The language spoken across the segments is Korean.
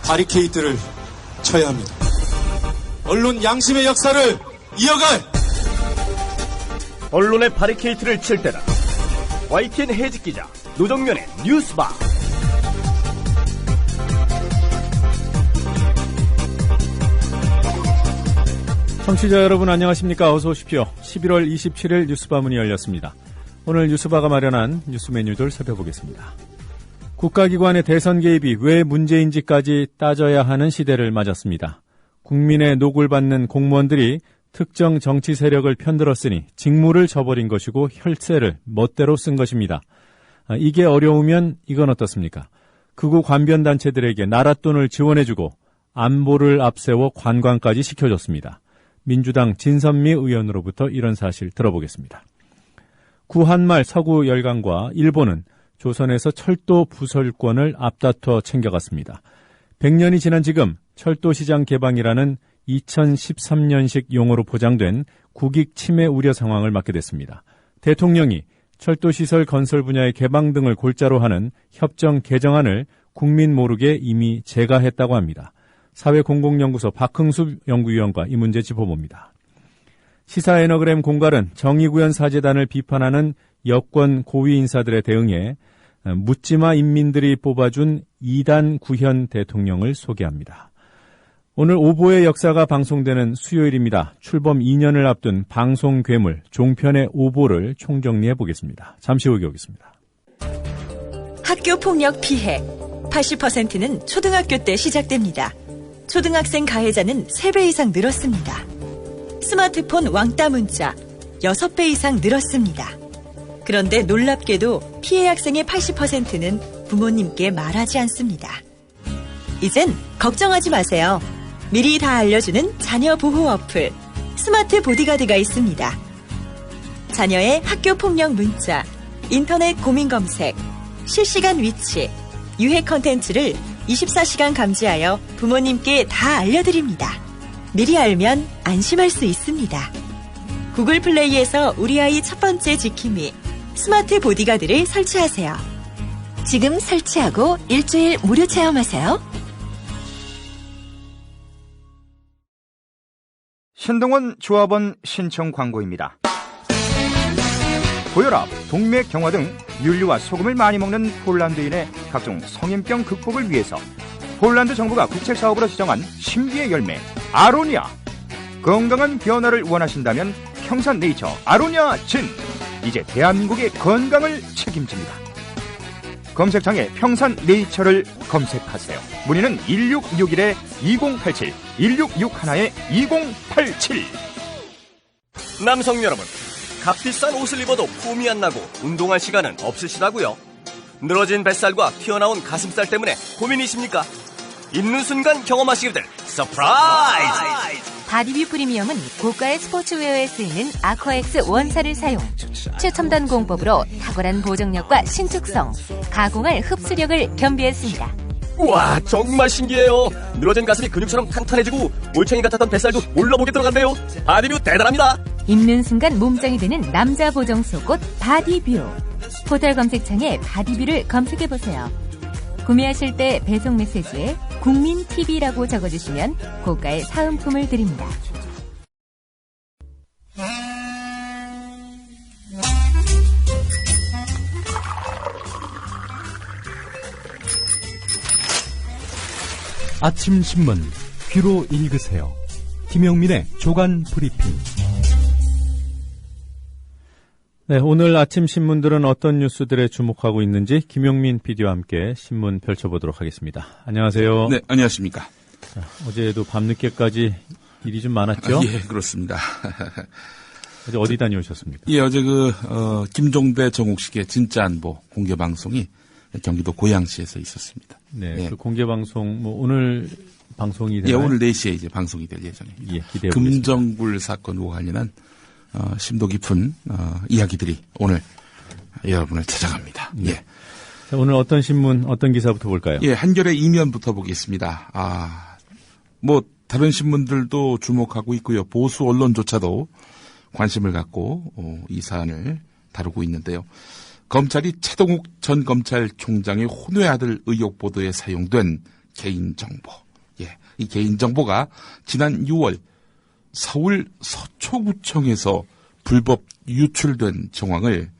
바리케이트를 쳐야 합니다. 언론 양심의 역사를 이어갈 언론의 바리케이트를 칠 때다. YTN 해직 기자 노정면의 뉴스바. 청취자 여러분 안녕하십니까? 어서 오십시오. 11월 27일 뉴스바 문이 열렸습니다. 오늘 뉴스바가 마련한 뉴스 메뉴들 살펴보겠습니다. 국가기관의 대선 개입이 왜 문제인지까지 따져야 하는 시대를 맞았습니다. 국민의 녹을 받는 공무원들이 특정 정치 세력을 편들었으니 직무를 저버린 것이고 혈세를 멋대로 쓴 것입니다. 이게 어려우면 이건 어떻습니까? 극우 관변단체들에게 나랏돈을 지원해주고 안보를 앞세워 관광까지 시켜줬습니다. 민주당 진선미 의원으로부터 이런 사실 들어보겠습니다. 구한말 서구 열강과 일본은 조선에서 철도 부설권을 앞다퉈 챙겨갔습니다. 100년이 지난 지금 철도시장 개방이라는 2013년식 용어로 포장된 국익 침해 우려 상황을 맞게 됐습니다. 대통령이 철도시설 건설 분야의 개방 등을 골자로 하는 협정 개정안을 국민 모르게 이미 제거했다고 합니다. 사회공공연구소 박흥수 연구위원과 이 문제 짚어봅니다. 시사 에너그램 공갈은 정의구현 사재단을 비판하는 여권 고위 인사들에 대응해 묻지마 인민들이 뽑아준 2단 구현 대통령을 소개합니다. 오늘 오보의 역사가 방송되는 수요일입니다. 출범 2년을 앞둔 방송 괴물 종편의 오보를 총정리해 보겠습니다. 잠시 후에 오겠습니다. 학교 폭력 피해 80%는 초등학교 때 시작됩니다. 초등학생 가해자는 3배 이상 늘었습니다. 스마트폰 왕따 문자 6배 이상 늘었습니다. 그런데 놀랍게도 피해 학생의 80%는 부모님께 말하지 않습니다. 이젠 걱정하지 마세요. 미리 다 알려주는 자녀 보호 어플 스마트 보디가드가 있습니다. 자녀의 학교 폭력 문자, 인터넷 고민 검색, 실시간 위치, 유해 컨텐츠를 24시간 감지하여 부모님께 다 알려드립니다. 미리 알면 안심할 수 있습니다. 구글 플레이에서 우리 아이 첫 번째 지킴이 스마트 보디가드를 설치하세요. 지금 설치하고 일주일 무료 체험하세요. 신동원 조합원 신청 광고입니다. 고혈압, 동맥 경화 등 윤류와 소금을 많이 먹는 폴란드인의 각종 성인병 극복을 위해서 폴란드 정부가 국책사업으로 지정한 신비의 열매 아로니아. 건강한 변화를 원하신다면 평산네이처 아로니아 진. 이제 대한민국의 건강을 책임집니다. 검색창에 평산네이처를 검색하세요. 문의는 1661-2087, 1661-2087. 남성 여러분, 값비싼 옷을 입어도 폼이 안 나고 운동할 시간은 없으시다고요? 늘어진 뱃살과 튀어나온 가슴살 때문에 고민이십니까? 입는 순간 경험하시기들 서프라이즈! 바디뷰 프리미엄은 고가의 스포츠웨어에 쓰이는 아쿠아엑스 원사를 사용, 최첨단 공법으로 탁월한 보정력과 신축성, 가공할 흡수력을 겸비했습니다. 우와, 정말 신기해요. 늘어진 가슴이 근육처럼 탄탄해지고 올챙이 같았던 뱃살도 올라보게 들어간대요. 바디뷰 대단합니다. 입는 순간 몸짱이 되는 남자 보정 속옷 바디뷰. 포털 검색창에 바디뷰를 검색해보세요. 구매하실 때 배송 메시지에 국민TV라고 적어주시면 고가의 사은품을 드립니다. 아침 신문 귀로 읽으세요. 김용민의 조간 브리핑. 네, 오늘 아침 신문들은 어떤 뉴스들에 주목하고 있는지 김용민 PD와 함께 신문 펼쳐보도록 하겠습니다. 안녕하세요. 네, 안녕하십니까. 자, 어제도 밤늦게까지 일이 좀 많았죠? 예, 그렇습니다. 어제 어디 다녀오셨습니까? 예, 어제 김종대 정옥식의 진짜 안보 공개 방송이 경기도 고양시에서 있었습니다. 네, 예. 그 공개 방송 오늘 방송이 되나요? 예, 오늘 4시에 이제 방송이 될 예정입니다. 예, 기대해 보겠습니다. 금정굴 사건과 관련한 심도 깊은 이야기들이 오늘 여러분을 찾아갑니다. 네. 예. 자, 오늘 어떤 신문, 어떤 기사부터 볼까요? 예, 한겨레 이면부터 보겠습니다. 다른 신문들도 주목하고 있고요. 보수 언론조차도 관심을 갖고 이 사안을 다루고 있는데요. 검찰이 최동욱 전 검찰총장의 혼외 아들 의혹 보도에 사용된 개인정보. 예, 이 개인정보가 지난 6월 서울 서초구청에서 불법 유출된 정황을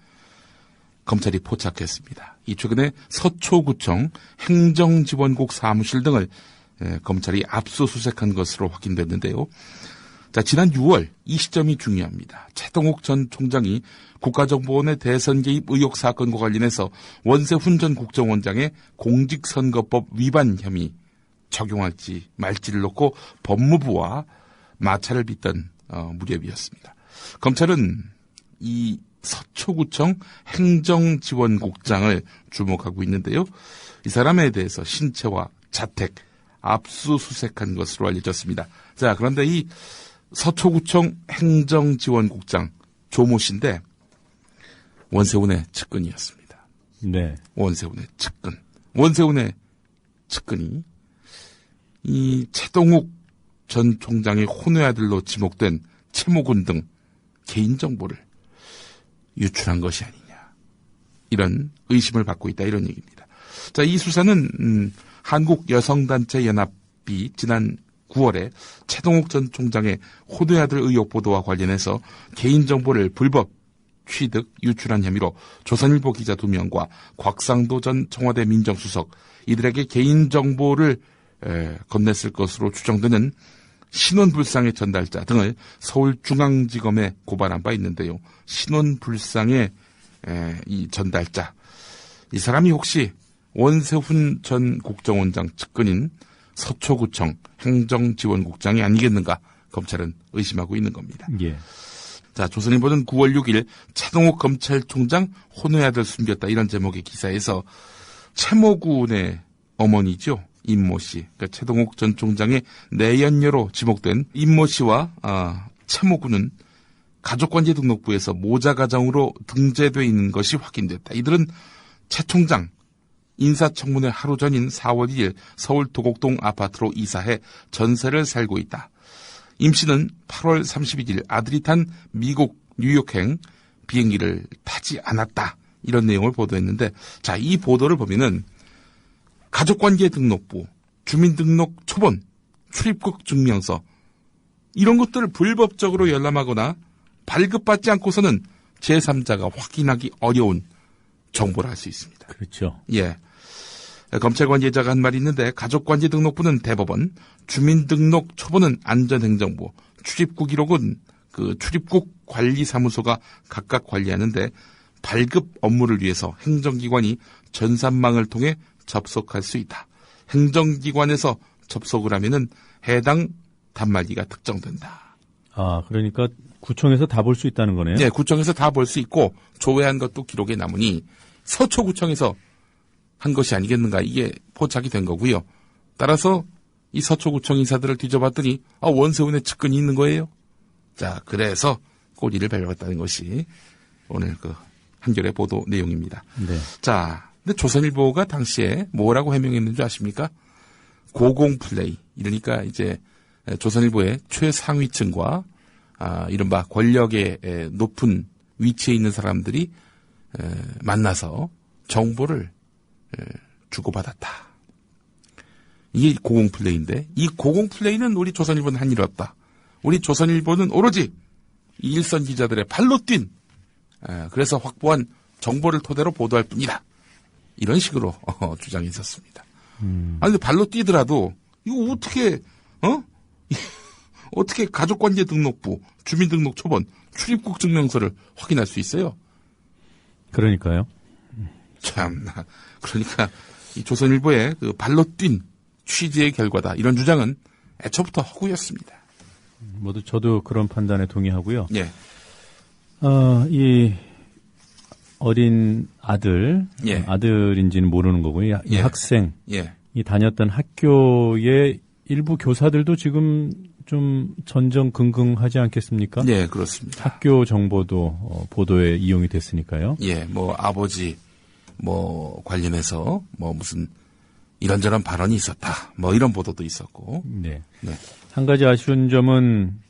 검찰이 포착했습니다. 이 최근에 서초구청 행정지원국 사무실 등을 검찰이 압수수색한 것으로 확인됐는데요. 자, 지난 6월 이 시점이 중요합니다. 최동욱 전 총장이 국가정보원의 대선 개입 의혹 사건과 관련해서 원세훈 전 국정원장의 공직선거법 위반 혐의 적용할지 말지를 놓고 법무부와 마찰을 빚던 무렵이었습니다. 검찰은 이 서초구청 행정지원국장을 주목하고 있는데요. 이 사람에 대해서 신체와 자택 압수수색한 것으로 알려졌습니다. 자, 그런데 이 서초구청 행정지원국장 조모 씨인데 원세훈의 측근이었습니다. 네. 원세훈의 측근. 원세훈의 측근이 이 최동욱 전 총장의 혼외 아들로 지목된 최모군 등 개인정보를 유출한 것이 아니냐. 이런 의심을 받고 있다. 이런 얘기입니다. 자, 이 수사는 한국여성단체연합이 지난 9월에 최동욱 전 총장의 혼외 아들 의혹 보도와 관련해서 개인정보를 불법 취득, 유출한 혐의로 조선일보 기자 2명과 곽상도 전 청와대 민정수석 이들에게 개인정보를 건넸을 것으로 추정되는 신원불상의 전달자 등을 서울중앙지검에 고발한 바 있는데요. 신원불상의 이 전달자, 이 사람이 혹시 원세훈 전 국정원장 측근인 서초구청 행정지원국장이 아니겠는가 검찰은 의심하고 있는 겁니다. 예. 자, 조선일보는 9월 6일 최동욱 검찰총장 혼외 아들 숨겼다 이런 제목의 기사에서 최모군의 어머니죠. 임모 씨, 그러니까 최동욱 전 총장의 내연녀로 지목된 임모 씨와 최모군은 가족관계 등록부에서 모자 가정으로 등재돼 있는 것이 확인됐다. 이들은 최 총장 인사청문회 하루 전인 4월 2일 서울 도곡동 아파트로 이사해 전세를 살고 있다. 임 씨는 8월 31일 아들이 탄 미국 뉴욕행 비행기를 타지 않았다. 이런 내용을 보도했는데, 자, 이 보도를 보면은 가족관계 등록부, 주민등록 초본, 출입국 증명서 이런 것들을 불법적으로 열람하거나 발급받지 않고서는 제3자가 확인하기 어려운 정보를 알 수 있습니다. 그렇죠. 예. 검찰 관계자가 한 말이 있는데 가족관계 등록부는 대법원, 주민등록 초본은 안전행정부, 출입국 기록은 그 출입국 관리사무소가 각각 관리하는데 발급 업무를 위해서 행정기관이 전산망을 통해 접속할 수 있다. 행정기관에서 접속을 하면은 해당 단말기가 특정된다. 아, 그러니까 구청에서 다 볼 수 있다는 거네요? 네, 구청에서 다 볼 수 있고 조회한 것도 기록에 남으니 서초구청에서 한 것이 아니겠는가, 이게 포착이 된 거고요. 따라서 이 서초구청 인사들을 뒤져봤더니 원세훈의 측근이 있는 거예요. 자, 그래서 꼬리를 밟았다는 것이 오늘 그 한겨레 보도 내용입니다. 네. 자, 근데 조선일보가 당시에 뭐라고 해명했는지 아십니까? 고공플레이. 이러니까 이제 조선일보의 최상위층과 이른바 권력의 높은 위치에 있는 사람들이 만나서 정보를 주고받았다. 이게 고공플레이인데, 이 고공플레이는 우리 조선일보는 한 일 없다. 우리 조선일보는 오로지 이 일선 기자들의 발로 뛴, 그래서 확보한 정보를 토대로 보도할 뿐이다. 이런 식으로 주장이 있었습니다. 아니, 근데 발로 뛰더라도 이거 어떻게 어떻게 가족관계 등록부, 주민등록 초본, 출입국 증명서를 확인할 수 있어요? 그러니까요. 참나. 그러니까 이 조선일보의 그 발로 뛴 취재의 결과다. 이런 주장은 애초부터 허구였습니다. 모두 저도 그런 판단에 동의하고요. 예. 이 어린 아들, 예. 아들인지는 모르는 거고요. 이 예. 학생, 예. 이 다녔던 학교의 일부 교사들도 지금 좀 전전긍긍하지 않겠습니까? 예, 그렇습니다. 학교 정보도 보도에 이용이 됐으니까요. 예, 뭐 아버지 관련해서 무슨 이런저런 발언이 있었다. 이런 보도도 있었고. 네. 네. 한 가지 아쉬운 점은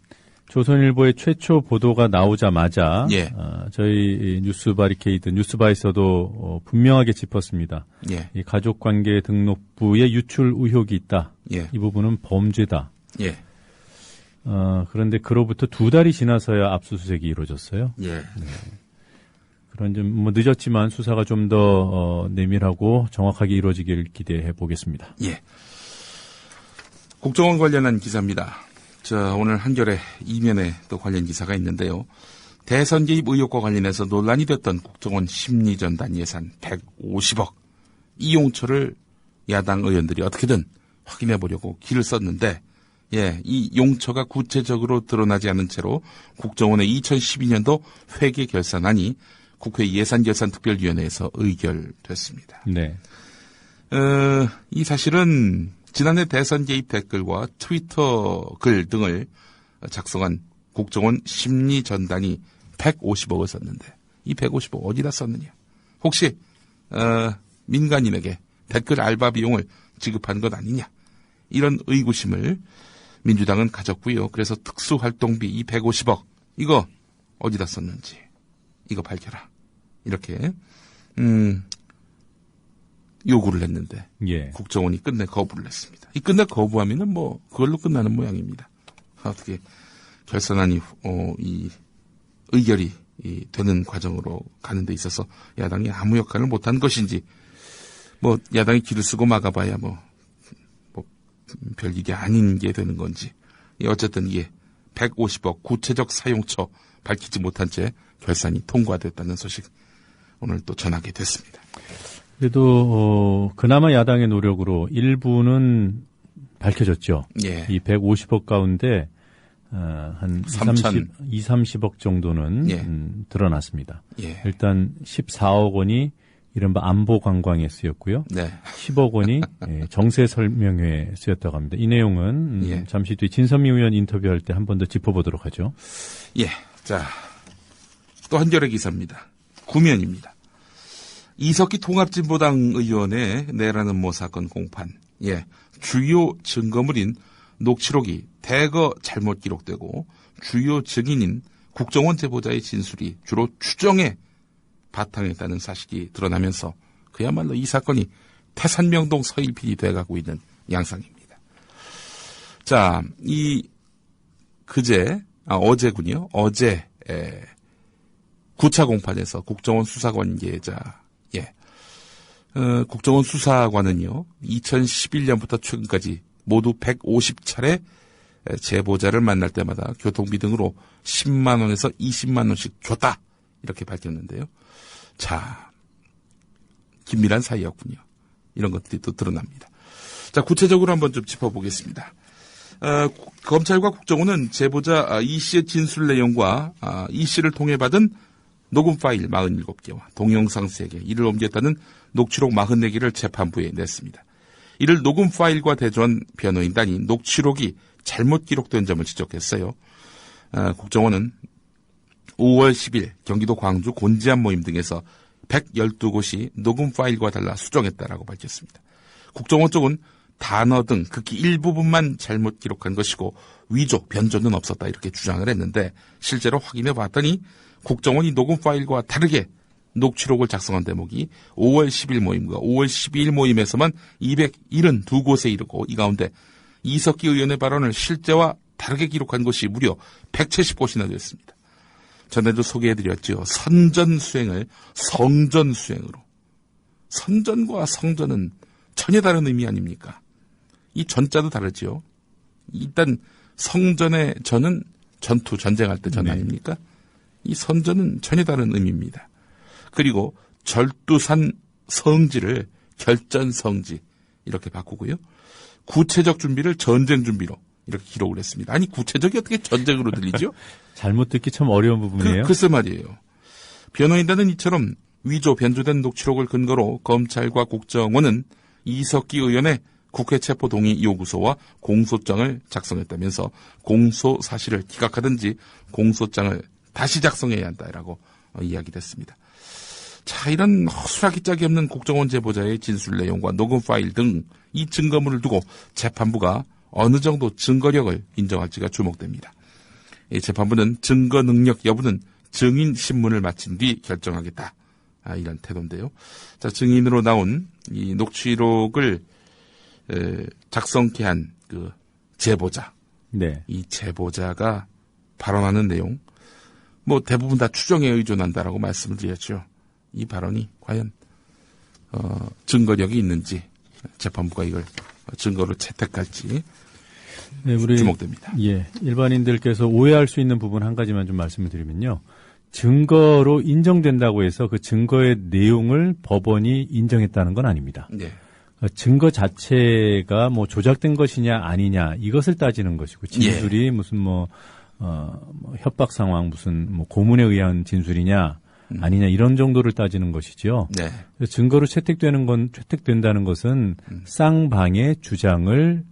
조선일보의 최초 보도가 나오자마자 예. 저희 뉴스 바리케이드 뉴스바에서도 분명하게 짚었습니다. 예. 이 가족관계 등록부에 유출 의혹이 있다. 예. 이 부분은 범죄다. 예. 그런데 그로부터 2달이 지나서야 압수수색이 이루어졌어요. 예. 그런 좀 뭐 늦었지만 수사가 좀 더 내밀하고 정확하게 이루어지길 기대해 보겠습니다. 예. 국정원 관련한 기사입니다. 오늘 한겨레 이면에 또 관련 기사가 있는데요. 대선 개입 의혹과 관련해서 논란이 됐던 국정원 심리전단 예산 150억 이 용처를 야당 의원들이 어떻게든 확인해 보려고 기를 썼는데, 예, 이 용처가 구체적으로 드러나지 않은 채로 국정원의 2012년도 회계 결산안이 국회 예산결산특별위원회에서 의결됐습니다. 네. 이 사실은 지난해 대선 개입 댓글과 트위터 글 등을 작성한 국정원 심리전단이 150억을 썼는데 이 150억 어디다 썼느냐? 혹시 민간인에게 댓글 알바 비용을 지급한 것 아니냐? 이런 의구심을 민주당은 가졌고요. 그래서 특수활동비 이 150억 이거 어디다 썼는지 이거 밝혀라. 이렇게 요구를 했는데 예. 국정원이 끝내 거부를 했습니다. 이 끝내 거부하면은 뭐 그걸로 끝나는 모양입니다. 어떻게 결산안이 이 의결이 되는 과정으로 가는 데 있어서 야당이 아무 역할을 못한 것인지, 뭐 야당이 길을 쓰고 막아봐야 뭐 별일이 아닌 게 되는 건지, 어쨌든 이게 150억 구체적 사용처 밝히지 못한 채 결산이 통과됐다는 소식 오늘 또 전하게 됐습니다. 그래도 그나마 야당의 노력으로 일부는 밝혀졌죠. 예. 이 150억 가운데 한 30억 정도는 예. 드러났습니다. 예. 일단 14억 원이 이른바 안보 관광에 쓰였고요. 네. 10억 원이 정세 설명회에 쓰였다고 합니다. 이 내용은 예. 잠시 뒤에 진선미 의원 인터뷰할 때 한 번 더 짚어보도록 하죠. 예. 자, 또 한겨레 기사입니다. 구면입니다. 이석기 통합진보당 의원의 내라는 모 사건 공판. 예. 주요 증거물인 녹취록이 대거 잘못 기록되고 주요 증인인 국정원 제보자의 진술이 주로 추정에 바탕했다는 사실이 드러나면서 그야말로 이 사건이 태산명동 서일필이 돼가고 있는 양상입니다. 자, 어제군요. 어제 9차 공판에서 국정원 수사관계자, 국정원 수사관은요, 2011년부터 최근까지 모두 150차례 제보자를 만날 때마다 교통비 등으로 10만 원에서 20만 원씩 줬다. 이렇게 밝혔는데요. 자, 긴밀한 사이였군요. 이런 것들이 또 드러납니다. 자, 구체적으로 한번 좀 짚어보겠습니다. 검찰과 국정원은 제보자 이 씨의 진술 내용과 이 씨를 통해 받은 녹음 파일 47개와 동영상 3개, 이를 옮겼다는 녹취록 44개를 재판부에 냈습니다. 이를 녹음 파일과 대조한 변호인단이 녹취록이 잘못 기록된 점을 지적했어요. 국정원은 5월 10일 경기도 광주 곤지암 모임 등에서 112곳이 녹음 파일과 달라 수정했다라고 밝혔습니다. 국정원 쪽은 단어 등 극히 일부분만 잘못 기록한 것이고 위조, 변조는 없었다 이렇게 주장을 했는데 실제로 확인해 봤더니 국정원이 녹음 파일과 다르게 녹취록을 작성한 대목이 5월 10일 모임과 5월 12일 모임에서만 272곳에 이르고 이 가운데 이석기 의원의 발언을 실제와 다르게 기록한 것이 무려 170곳이나 되었습니다. 전에도 소개해드렸죠. 선전수행을 성전수행으로. 선전과 성전은 전혀 다른 의미 아닙니까? 이 전자도 다르죠. 일단 성전의 전은 전투, 전쟁할 때 전 아닙니까? 이 선전은 전혀 다른 의미입니다. 그리고 절두산 성지를 결전성지 이렇게 바꾸고요. 구체적 준비를 전쟁 준비로 이렇게 기록을 했습니다. 아니 구체적이 어떻게 전쟁으로 들리죠? 잘못 듣기 참 어려운 부분이에요. 글쎄 말이에요. 변호인단은 이처럼 위조 변조된 녹취록을 근거로 검찰과 국정원은 이석기 의원의 국회 체포 동의 요구서와 공소장을 작성했다면서 공소 사실을 기각하든지 공소장을 다시 작성해야 한다라고 이야기됐습니다. 자, 이런 허술하기 짝이 없는 국정원 제보자의 진술 내용과 녹음 파일 등 이 증거물을 두고 재판부가 어느 정도 증거력을 인정할지가 주목됩니다. 이 재판부는 증거 능력 여부는 증인 신문을 마친 뒤 결정하겠다. 이런 태도인데요. 자, 증인으로 나온 이 녹취록을 작성케 한 그 제보자. 네. 이 제보자가 발언하는 내용, 뭐 대부분 다 추정에 의존한다라고 말씀을 드렸죠. 이 발언이 과연 증거력이 있는지 재판부가 이걸 증거로 채택할지 네, 우리 주목됩니다. 예, 일반인들께서 오해할 수 있는 부분 한 가지만 좀 말씀을 드리면요. 증거로 인정된다고 해서 그 증거의 내용을 법원이 인정했다는 건 아닙니다. 네. 증거 자체가 뭐 조작된 것이냐 아니냐 이것을 따지는 것이고 진술이 무슨 뭐 협박 상황 무슨 뭐 고문에 의한 진술이냐 아니냐 이런 정도를 따지는 것이죠. 네. 증거로 채택된다는 것은 쌍방의 주장을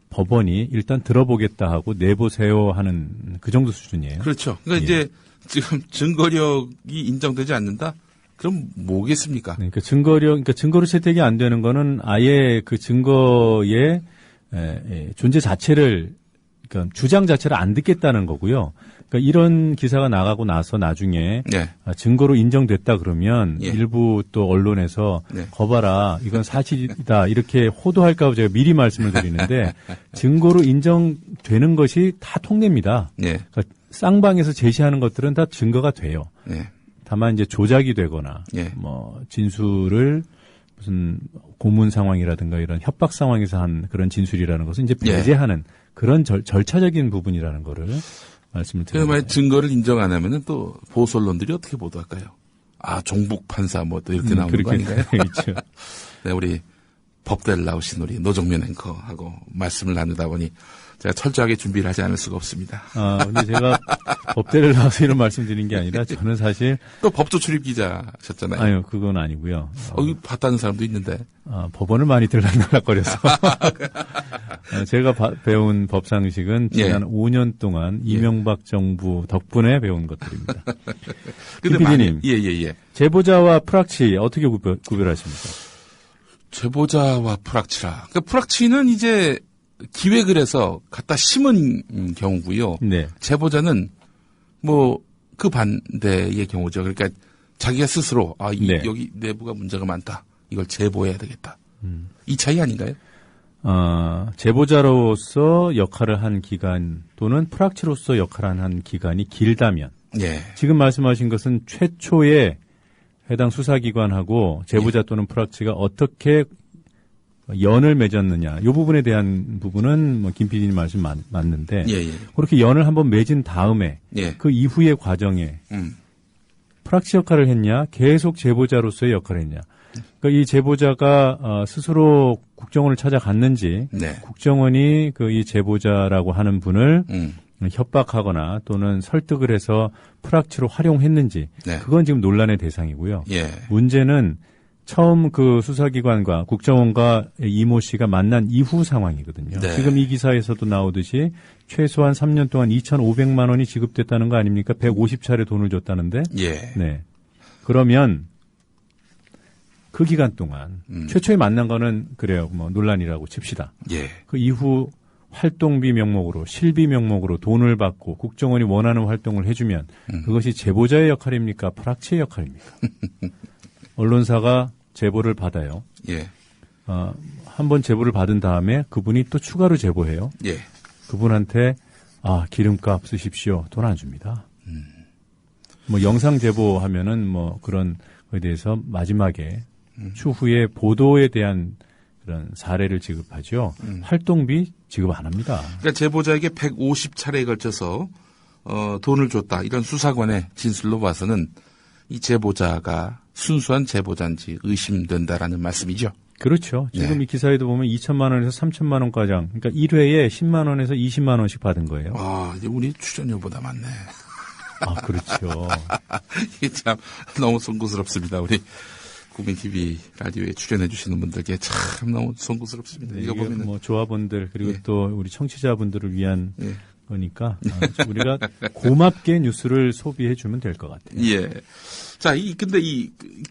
법원이 일단 들어보겠다 하고 내보세요 하는 그 정도 수준이에요. 그렇죠. 그러니까 이제 지금 증거력이 인정되지 않는다? 그럼 뭐겠습니까? 그러니까 증거로 채택이 안 되는 거는 아예 그 증거의 존재 자체를, 그러니까 주장 자체를 안 듣겠다는 거고요. 그러니까 이런 기사가 나가고 나서 나중에 네. 증거로 인정됐다 그러면 예. 일부 또 언론에서 네. 거봐라 이건 사실이다 이렇게 호도할까 봐 제가 미리 말씀을 드리는데 증거로 인정되는 것이 다 통례입니다. 네. 그러니까 쌍방에서 제시하는 것들은 다 증거가 돼요. 네. 다만 이제 조작이 되거나 예. 뭐 진술을 무슨 고문 상황이라든가 이런 협박 상황에서 한 그런 진술이라는 것은 이제 배제하는 그런 절차적인 부분이라는 거를 말씀을 그래서 드립니다. 만약 증거를 인정 안 하면은 또 보수 언론들이 어떻게 보도할까요? 종북 판사 뭐 또 이렇게 나오는 거 아닌가요? 그렇죠. 네, 우리 법대를 나오신 우리 노정면 앵커하고 말씀을 나누다 보니 제가 철저하게 준비를 하지 않을 수가 없습니다. 근데 제가 법대를 나와서 이런 말씀 드린 게 아니라 저는 사실 또 법조 출입 기자셨잖아요. 아니요, 그건 아니고요. 이거 봤다는 사람도 있는데. 법원을 많이 들락날락거려서 제가 배운 법상식은 지난 5년 동안 이명박 정부 덕분에 배운 것들입니다. 근데 PD님, 예. 제보자와 프락치 어떻게 구별하십니까? 제보자와 프락치라. 그러니까 프락치는 이제 기획을 해서 갖다 심은 경우고요. 네. 제보자는 뭐 그 반대의 경우죠. 그러니까 자기가 스스로 네. 여기 내부가 문제가 많다. 이걸 제보해야 되겠다. 이 차이 아닌가요? 제보자로서 역할을 한 기간 또는 프락치로서 역할을 한 기간이 길다면 예. 지금 말씀하신 것은 최초에 해당 수사기관하고 제보자 또는 프락치가 어떻게 연을 맺었느냐. 이 부분에 대한 부분은 뭐 김 PD님 말씀 맞는데 예. 그렇게 연을 한번 맺은 다음에 예. 그 이후의 과정에 프락치 역할을 했냐 계속 제보자로서의 역할을 했냐. 그러니까 이 제보자가 스스로 국정원을 찾아갔는지 네. 국정원이 그 이 제보자라고 하는 분을 협박하거나 또는 설득을 해서 프락치로 활용했는지 네. 그건 지금 논란의 대상이고요. 예. 문제는 처음 그 수사기관과 국정원과 이모 씨가 만난 이후 상황이거든요. 네. 지금 이 기사에서도 나오듯이 최소한 3년 동안 2,500만 원이 지급됐다는 거 아닙니까? 150차례 돈을 줬다는데. 예. 네. 그러면 그 기간 동안 최초에 만난 거는 그래요. 뭐 논란이라고 칩시다. 예. 그 이후 활동비 명목으로 실비 명목으로 돈을 받고 국정원이 원하는 활동을 해주면 그것이 제보자의 역할입니까? 프락치의 역할입니까? 언론사가 제보를 받아요. 예. 한번 제보를 받은 다음에 그분이 또 추가로 제보해요. 예. 그분한테 기름값 쓰십시오. 돈 안 줍니다. 뭐 영상 제보하면은 뭐 그런 거에 대해서 마지막에 추후에 보도에 대한 그런 사례를 지급하죠. 활동비 지급 안 합니다. 그러니까 제보자에게 150차례에 걸쳐서 돈을 줬다. 이런 수사관의 진술로 봐서는 이 제보자가 순수한 제보자인지 의심된다라는 말씀이죠. 그렇죠. 지금 네. 이 기사에도 보면 2천만 원에서 3천만 원가량, 그러니까 1회에 10만 원에서 20만 원씩 받은 거예요. 이제 우리 출연료보다 많네. 그렇죠. 이게 참 너무 송구스럽습니다. 우리 국민TV 라디오에 출연해 주시는 분들께 참 너무 송구스럽습니다. 네, 이거 이게 보면은 뭐 조합원들 그리고 예. 또 우리 청취자분들을 위한 예. 거니까 우리가 고맙게 뉴스를 소비해 주면 될 것 같아요. 예. 자, 근데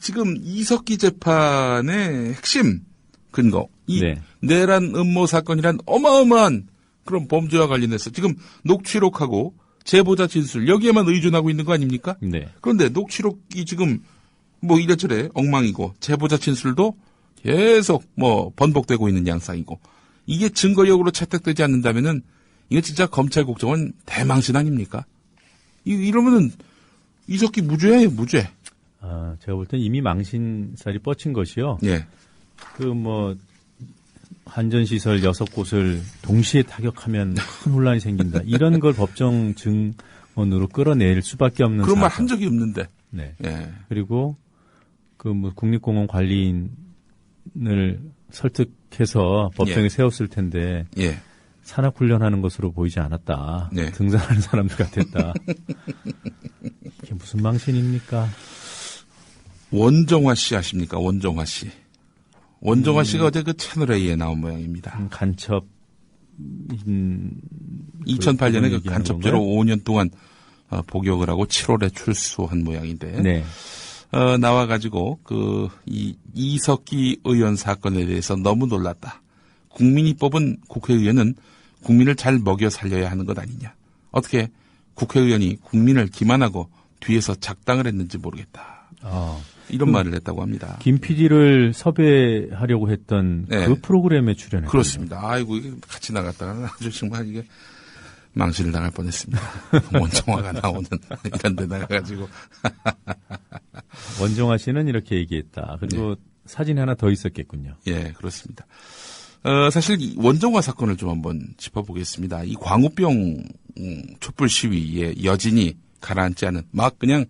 지금 이석기 재판의 핵심 근거, 네. 내란 음모 사건이란 어마어마한 그런 범죄와 관련해서 지금 녹취록하고 제보자 진술 여기에만 의존하고 있는 거 아닙니까? 네. 그런데 녹취록이 지금 뭐 이래저래 엉망이고 제보자 진술도 계속 뭐 번복되고 있는 양상이고 이게 증거력으로 채택되지 않는다면은 이거 진짜 검찰 국정원 대망신 아닙니까? 이러면은 이석기 무죄예요, 무죄. 아, 제가 볼 땐 이미 망신살이 뻗친 것이요. 예. 한전시설 6곳을 동시에 타격하면 큰 혼란이 생긴다. 이런 걸 법정 증언으로 끌어낼 수밖에 없는 그런 말 사건. 한 적이 없는데. 네. 예. 그리고 국립공원 관리인을 설득해서 법정에 예. 세웠을 텐데 예. 산악훈련하는 것으로 보이지 않았다. 네. 등산하는 사람들 같았다. 이게 무슨 망신입니까? 원정화 씨 아십니까? 원정화 씨. 원정화 씨가 어제 그 채널A에 나온 모양입니다. 간첩 2008년에 그 얘기하는 간첩죄로 건가요? 5년 동안 복역을 하고 7월에 출소한 모양인데 네. 나와가지고 이석기 의원 사건에 대해서 너무 놀랐다. 국민이 뽑은 국회의원은 국민을 잘 먹여 살려야 하는 것 아니냐. 어떻게 국회의원이 국민을 기만하고 뒤에서 작당을 했는지 모르겠다. 이런 말을 했다고 합니다. 김 PD를 섭외하려고 했던 네. 그 프로그램에 출연했어요. 그렇습니다. 아이고, 이게 같이 나갔다가 아주 정말 이게 망신을 당할 뻔했습니다. 원정화가 나오는 이런 데 나가가지고. 원정화 씨는 이렇게 얘기했다. 그리고 사진이 하나 더 있었겠군요. 예, 그렇습니다. 사실 이 원정화 사건을 좀 한번 짚어보겠습니다. 이 광우병 촛불 시위의 여진이 가라앉지 않은 막 그냥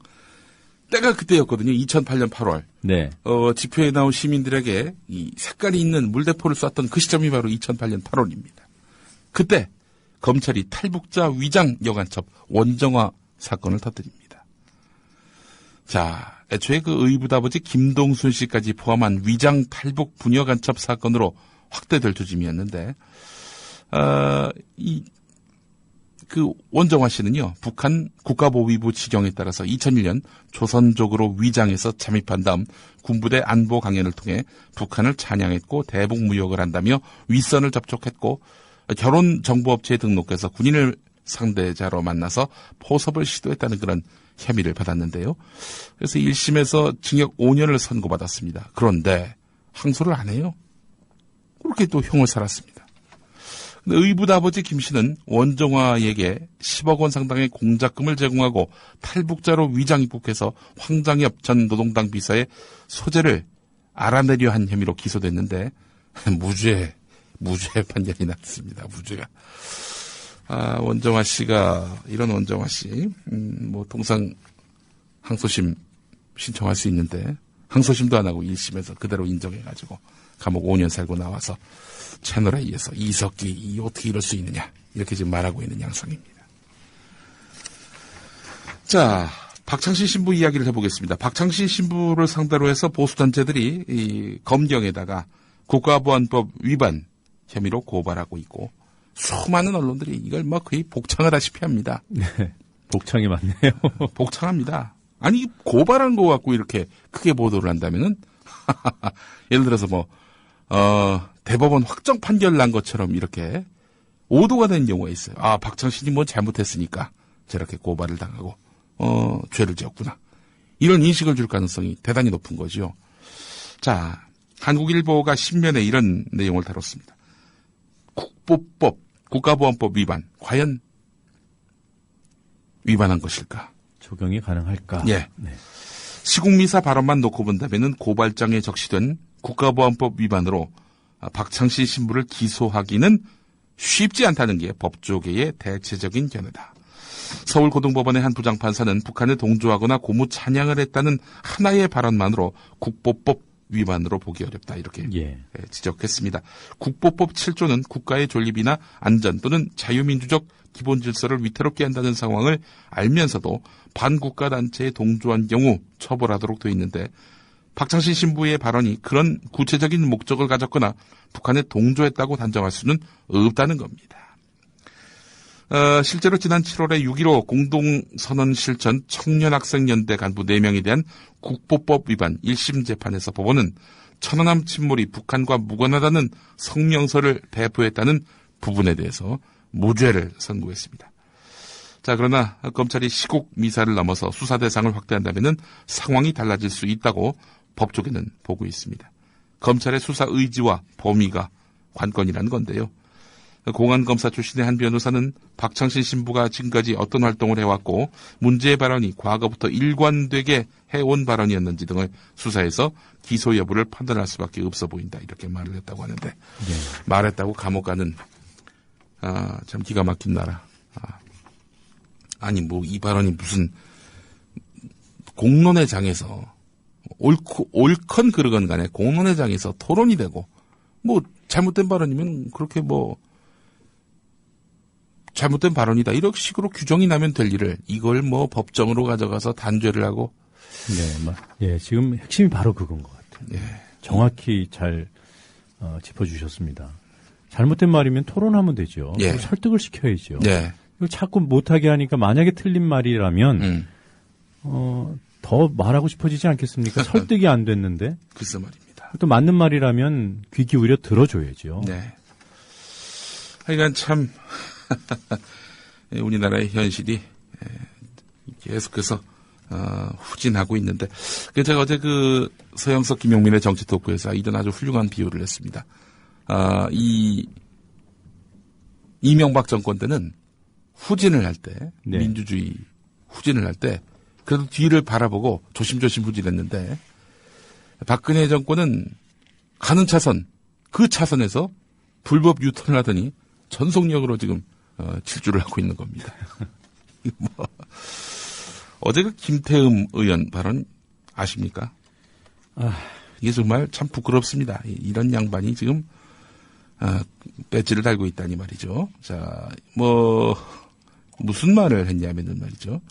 때가 그때였거든요. 2008년 8월. 네. 집회에 나온 시민들에게 이 색깔이 있는 물대포를 쐈던 그 시점이 바로 2008년 8월입니다. 그때 검찰이 탈북자 위장 여간첩 원정화 사건을 터뜨립니다. 자, 애초에 그 의붓아버지 김동순 씨까지 포함한 위장 탈북 부녀 간첩 사건으로 확대될 조짐이었는데, 그 원정화 씨는요, 북한 국가보위부 지령에 따라서 2001년 조선족으로 위장해서 잠입한 다음 군부대 안보 강연을 통해 북한을 찬양했고 대북 무역을 한다며 윗선을 접촉했고 결혼 정보업체에 등록해서 군인을 상대자로 만나서 포섭을 시도했다는 그런 혐의를 받았는데요. 그래서 1심에서 징역 5년을 선고받았습니다. 그런데 항소를 안 해요. 그렇게 또 형을 살았습니다. 의붓 아버지 김 씨는 원정화에게 10억 원 상당의 공작금을 제공하고 탈북자로 위장 입국해서 황장엽 전 노동당 비서의 소재를 알아내려 한 혐의로 기소됐는데 무죄 판결이 났습니다. 무죄가. 원정화 씨가 이런 원정화 씨, 통상 항소심 신청할 수 있는데 항소심도 안 하고 1심에서 그대로 인정해가지고 감옥 5년 살고 나와서 채널A에서 이석기 어떻게 이럴 수 있느냐 이렇게 지금 말하고 있는 양상입니다. 자, 박창신 신부 이야기를 해보겠습니다. 박창신 신부를 상대로 해서 보수단체들이 이 검경에다가 국가보안법 위반 혐의로 고발하고 있고 수많은 언론들이 이걸 뭐 거의 복창을 하시피 합니다. 네, 복창이 많네요. 복창합니다. 아니 고발한 거 갖고 이렇게 크게 보도를 한다면은 예를 들어서 대법원 확정 판결 난 것처럼 이렇게 오도가 된 경우가 있어요. 박창신이 뭐 잘못했으니까 저렇게 고발을 당하고 죄를 지었구나. 이런 인식을 줄 가능성이 대단히 높은 거죠. 자, 한국일보가 신면에 이런 내용을 다뤘습니다. 국보법, 국가보안법 위반, 과연 위반한 것일까? 적용이 가능할까? 예. 네. 시국미사 발언만 놓고 본다면은 고발장에 적시된 국가보안법 위반으로 박창신 신부를 기소하기는 쉽지 않다는 게 법조계의 대체적인 견해다. 서울고등법원의 한 부장판사는 북한에 동조하거나 고무 찬양을 했다는 하나의 발언만으로 국보법 위반으로 보기 어렵다 이렇게 지적했습니다. 국보법 7조는 국가의 존립이나 안전 또는 자유민주적 기본 질서를 위태롭게 한다는 상황을 알면서도 반국가 단체에 동조한 경우 처벌하도록 되어 있는데 박창신 신부의 발언이 그런 구체적인 목적을 가졌거나 북한에 동조했다고 단정할 수는 없다는 겁니다. 실제로 지난 7월에 6.15 공동선언 실천 청년학생연대 간부 4명에 대한 국보법 위반 1심 재판에서 법원은 천안함 침몰이 북한과 무관하다는 성명서를 배포했다는 부분에 대해서 무죄를 선고했습니다. 자, 그러나 검찰이 시국 미사를 넘어서 수사 대상을 확대한다면은 상황이 달라질 수 있다고 법조계는 보고 있습니다. 검찰의 수사 의지와 범위가 관건이라는 건데요. 공안검사 출신의 한 변호사는 박창신 신부가 지금까지 어떤 활동을 해왔고 문제의 발언이 과거부터 일관되게 해온 발언이었는지 등을 수사해서 기소 여부를 판단할 수밖에 없어 보인다. 이렇게 말을 했다고 하는데 말했다고 감옥 가는 참 기가 막힌 나라. 아니 뭐 이 발언이 무슨 공론의 장에서 옳건 그르건 간에 공론의 장에서 토론이 되고 뭐 잘못된 발언이면 그렇게 뭐 잘못된 발언이다. 이런 식으로 규정이 나면 될 일을 이걸 뭐 법정으로 가져가서 단죄를 하고. 예, 지금 핵심이 바로 그건 것 같아요. 예. 정확히 잘 짚어주셨습니다. 잘못된 말이면 토론하면 되죠. 예. 설득을 시켜야죠. 네. 이걸 자꾸 못하게 하니까 만약에 틀린 말이라면 더 말하고 싶어지지 않겠습니까? 설득이 안 됐는데. 글쎄 말입니다. 또 맞는 말이라면 귀 기울여 들어줘야죠. 네. 하여간 참 우리나라의 현실이 계속해서 후진하고 있는데 제가 어제 그 서영석 김용민의 정치 토크에서 이런 아주 훌륭한 비유를 했습니다. 이 이명박 정권 때는 후진을 할 때 네. 민주주의 후진을 할 때 그래도 뒤를 바라보고 조심조심 후진했는데 박근혜 정권은 가는 차선 그 차선에서 불법 유턴을 하더니 전속력으로 지금 질주를 하고 있는 겁니다. 뭐, 어제 그 김태흠 의원 발언 아십니까? 이게 정말 참 부끄럽습니다. 이런 양반이 지금 배지를 달고 있다니 말이죠. 자, 뭐 무슨 말을 했냐면은 말이죠.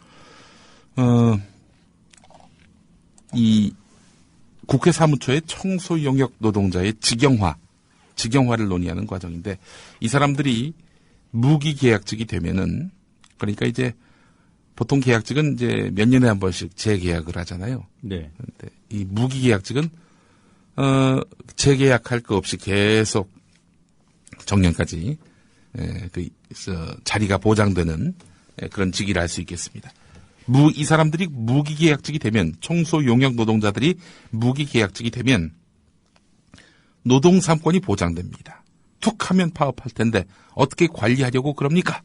이 국회 사무처의 청소 영역 노동자의 직영화를 논의하는 과정인데 이 사람들이 무기계약직이 되면은 그러니까 이제 보통 계약직은 이제 몇 년에 한 번씩 재계약을 하잖아요. 네. 근데 이 무기계약직은 재계약할 거 없이 계속 정년까지 자리가 보장되는 그런 직위를 할 수 있겠습니다. 이 사람들이 무기계약직이 되면 청소 용역 노동자들이 무기계약직이 되면 노동 3권이 보장됩니다. 툭 하면 파업할 텐데 어떻게 관리하려고 그럽니까?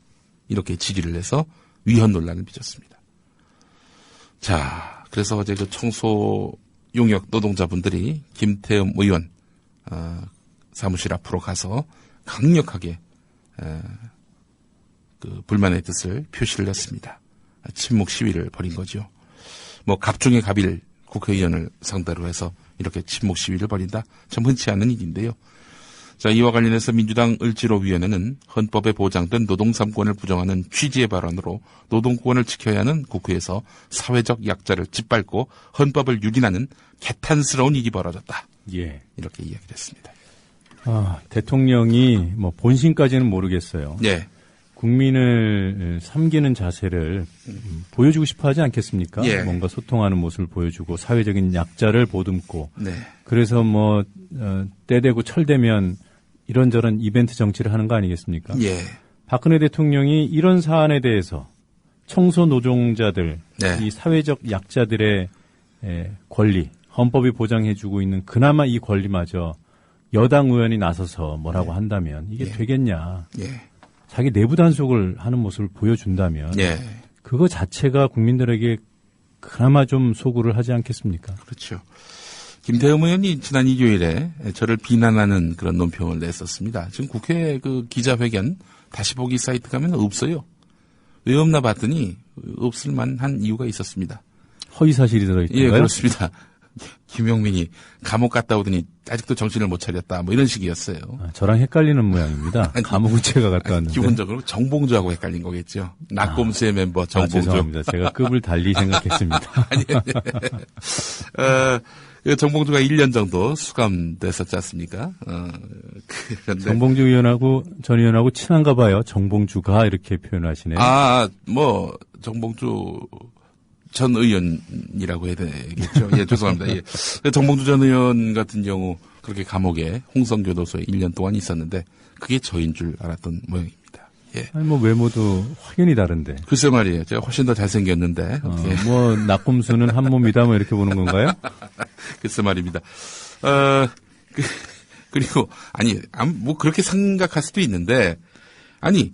이렇게 질의를 해서 위헌 논란을 빚었습니다. 자, 그래서 어제 그 청소 용역 노동자분들이 김태흠 의원 사무실 앞으로 가서 강력하게 그 불만의 뜻을 표시를 했습니다. 침묵 시위를 벌인 거죠. 뭐 갑중의 갑일 국회의원을 상대로 해서 이렇게 침묵 시위를 벌인다. 참 흔치 않은 일인데요. 자, 이와 관련해서 민주당 을지로위원회는 헌법에 보장된 노동 3권을 부정하는 취지의 발언으로 노동권을 지켜야 하는 국회에서 사회적 약자를 짓밟고 헌법을 유린하는 개탄스러운 일이 벌어졌다. 예. 이렇게 이야기를 했습니다. 대통령이 뭐 본심까지는 모르겠어요. 네. 국민을 섬기는 자세를 보여주고 싶어 하지 않겠습니까? 예. 뭔가 소통하는 모습을 보여주고 사회적인 약자를 보듬고 네. 그래서 뭐 때되고 철되면 이런저런 이벤트 정치를 하는 거 아니겠습니까? 예. 박근혜 대통령이 이런 사안에 대해서 청소 노동자들, 네. 이 사회적 약자들의 권리, 헌법이 보장해주고 있는 그나마 이 권리마저 여당 의원이 나서서 뭐라고 한다면 이게 예. 되겠냐. 예. 자기 내부 단속을 하는 모습을 보여준다면 예. 그거 자체가 국민들에게 그나마 좀 소구를 하지 않겠습니까? 그렇죠. 김태흠 의원이 지난 일요일에 저를 비난하는 그런 논평을 냈었습니다. 지금 국회 그 기자회견 다시 보기 사이트 가면 없어요. 왜 없나 봤더니 없을 만한 이유가 있었습니다. 허위사실이 들어있던가요? 예, 그렇습니다. 김용민이 감옥 갔다 오더니 아직도 정신을 못 차렸다. 뭐 이런 식이었어요. 저랑 헷갈리는 모양입니다. 아니, 감옥은 제가 갔다 왔는데. 기본적으로 정봉주하고 헷갈린 거겠죠. 낙곰수의 멤버 정봉주. 죄송합니다. 제가 급을 달리 생각했습니다. 아니, 정봉주가 1년 정도 수감됐었지 않습니까? 그런데. 정봉주 의원하고 전 의원하고 친한가 봐요. 정봉주가 이렇게 표현하시네요. 뭐 정봉주 전 의원이라고 해야 되겠죠. 예, 죄송합니다. 예. 정봉주 전 의원 같은 경우 그렇게 감옥에 홍성교도소에 1년 동안 있었는데 그게 저인 줄 알았던 모양입니다. 예. 아니, 뭐 외모도 확연히 다른데. 글쎄 말이에요. 제가 훨씬 더 잘생겼는데. 예. 뭐 낙곰수는 한 몸이다 뭐 이렇게 보는 건가요? 글쎄 말입니다. 그리고 뭐 그렇게 생각할 수도 있는데 아니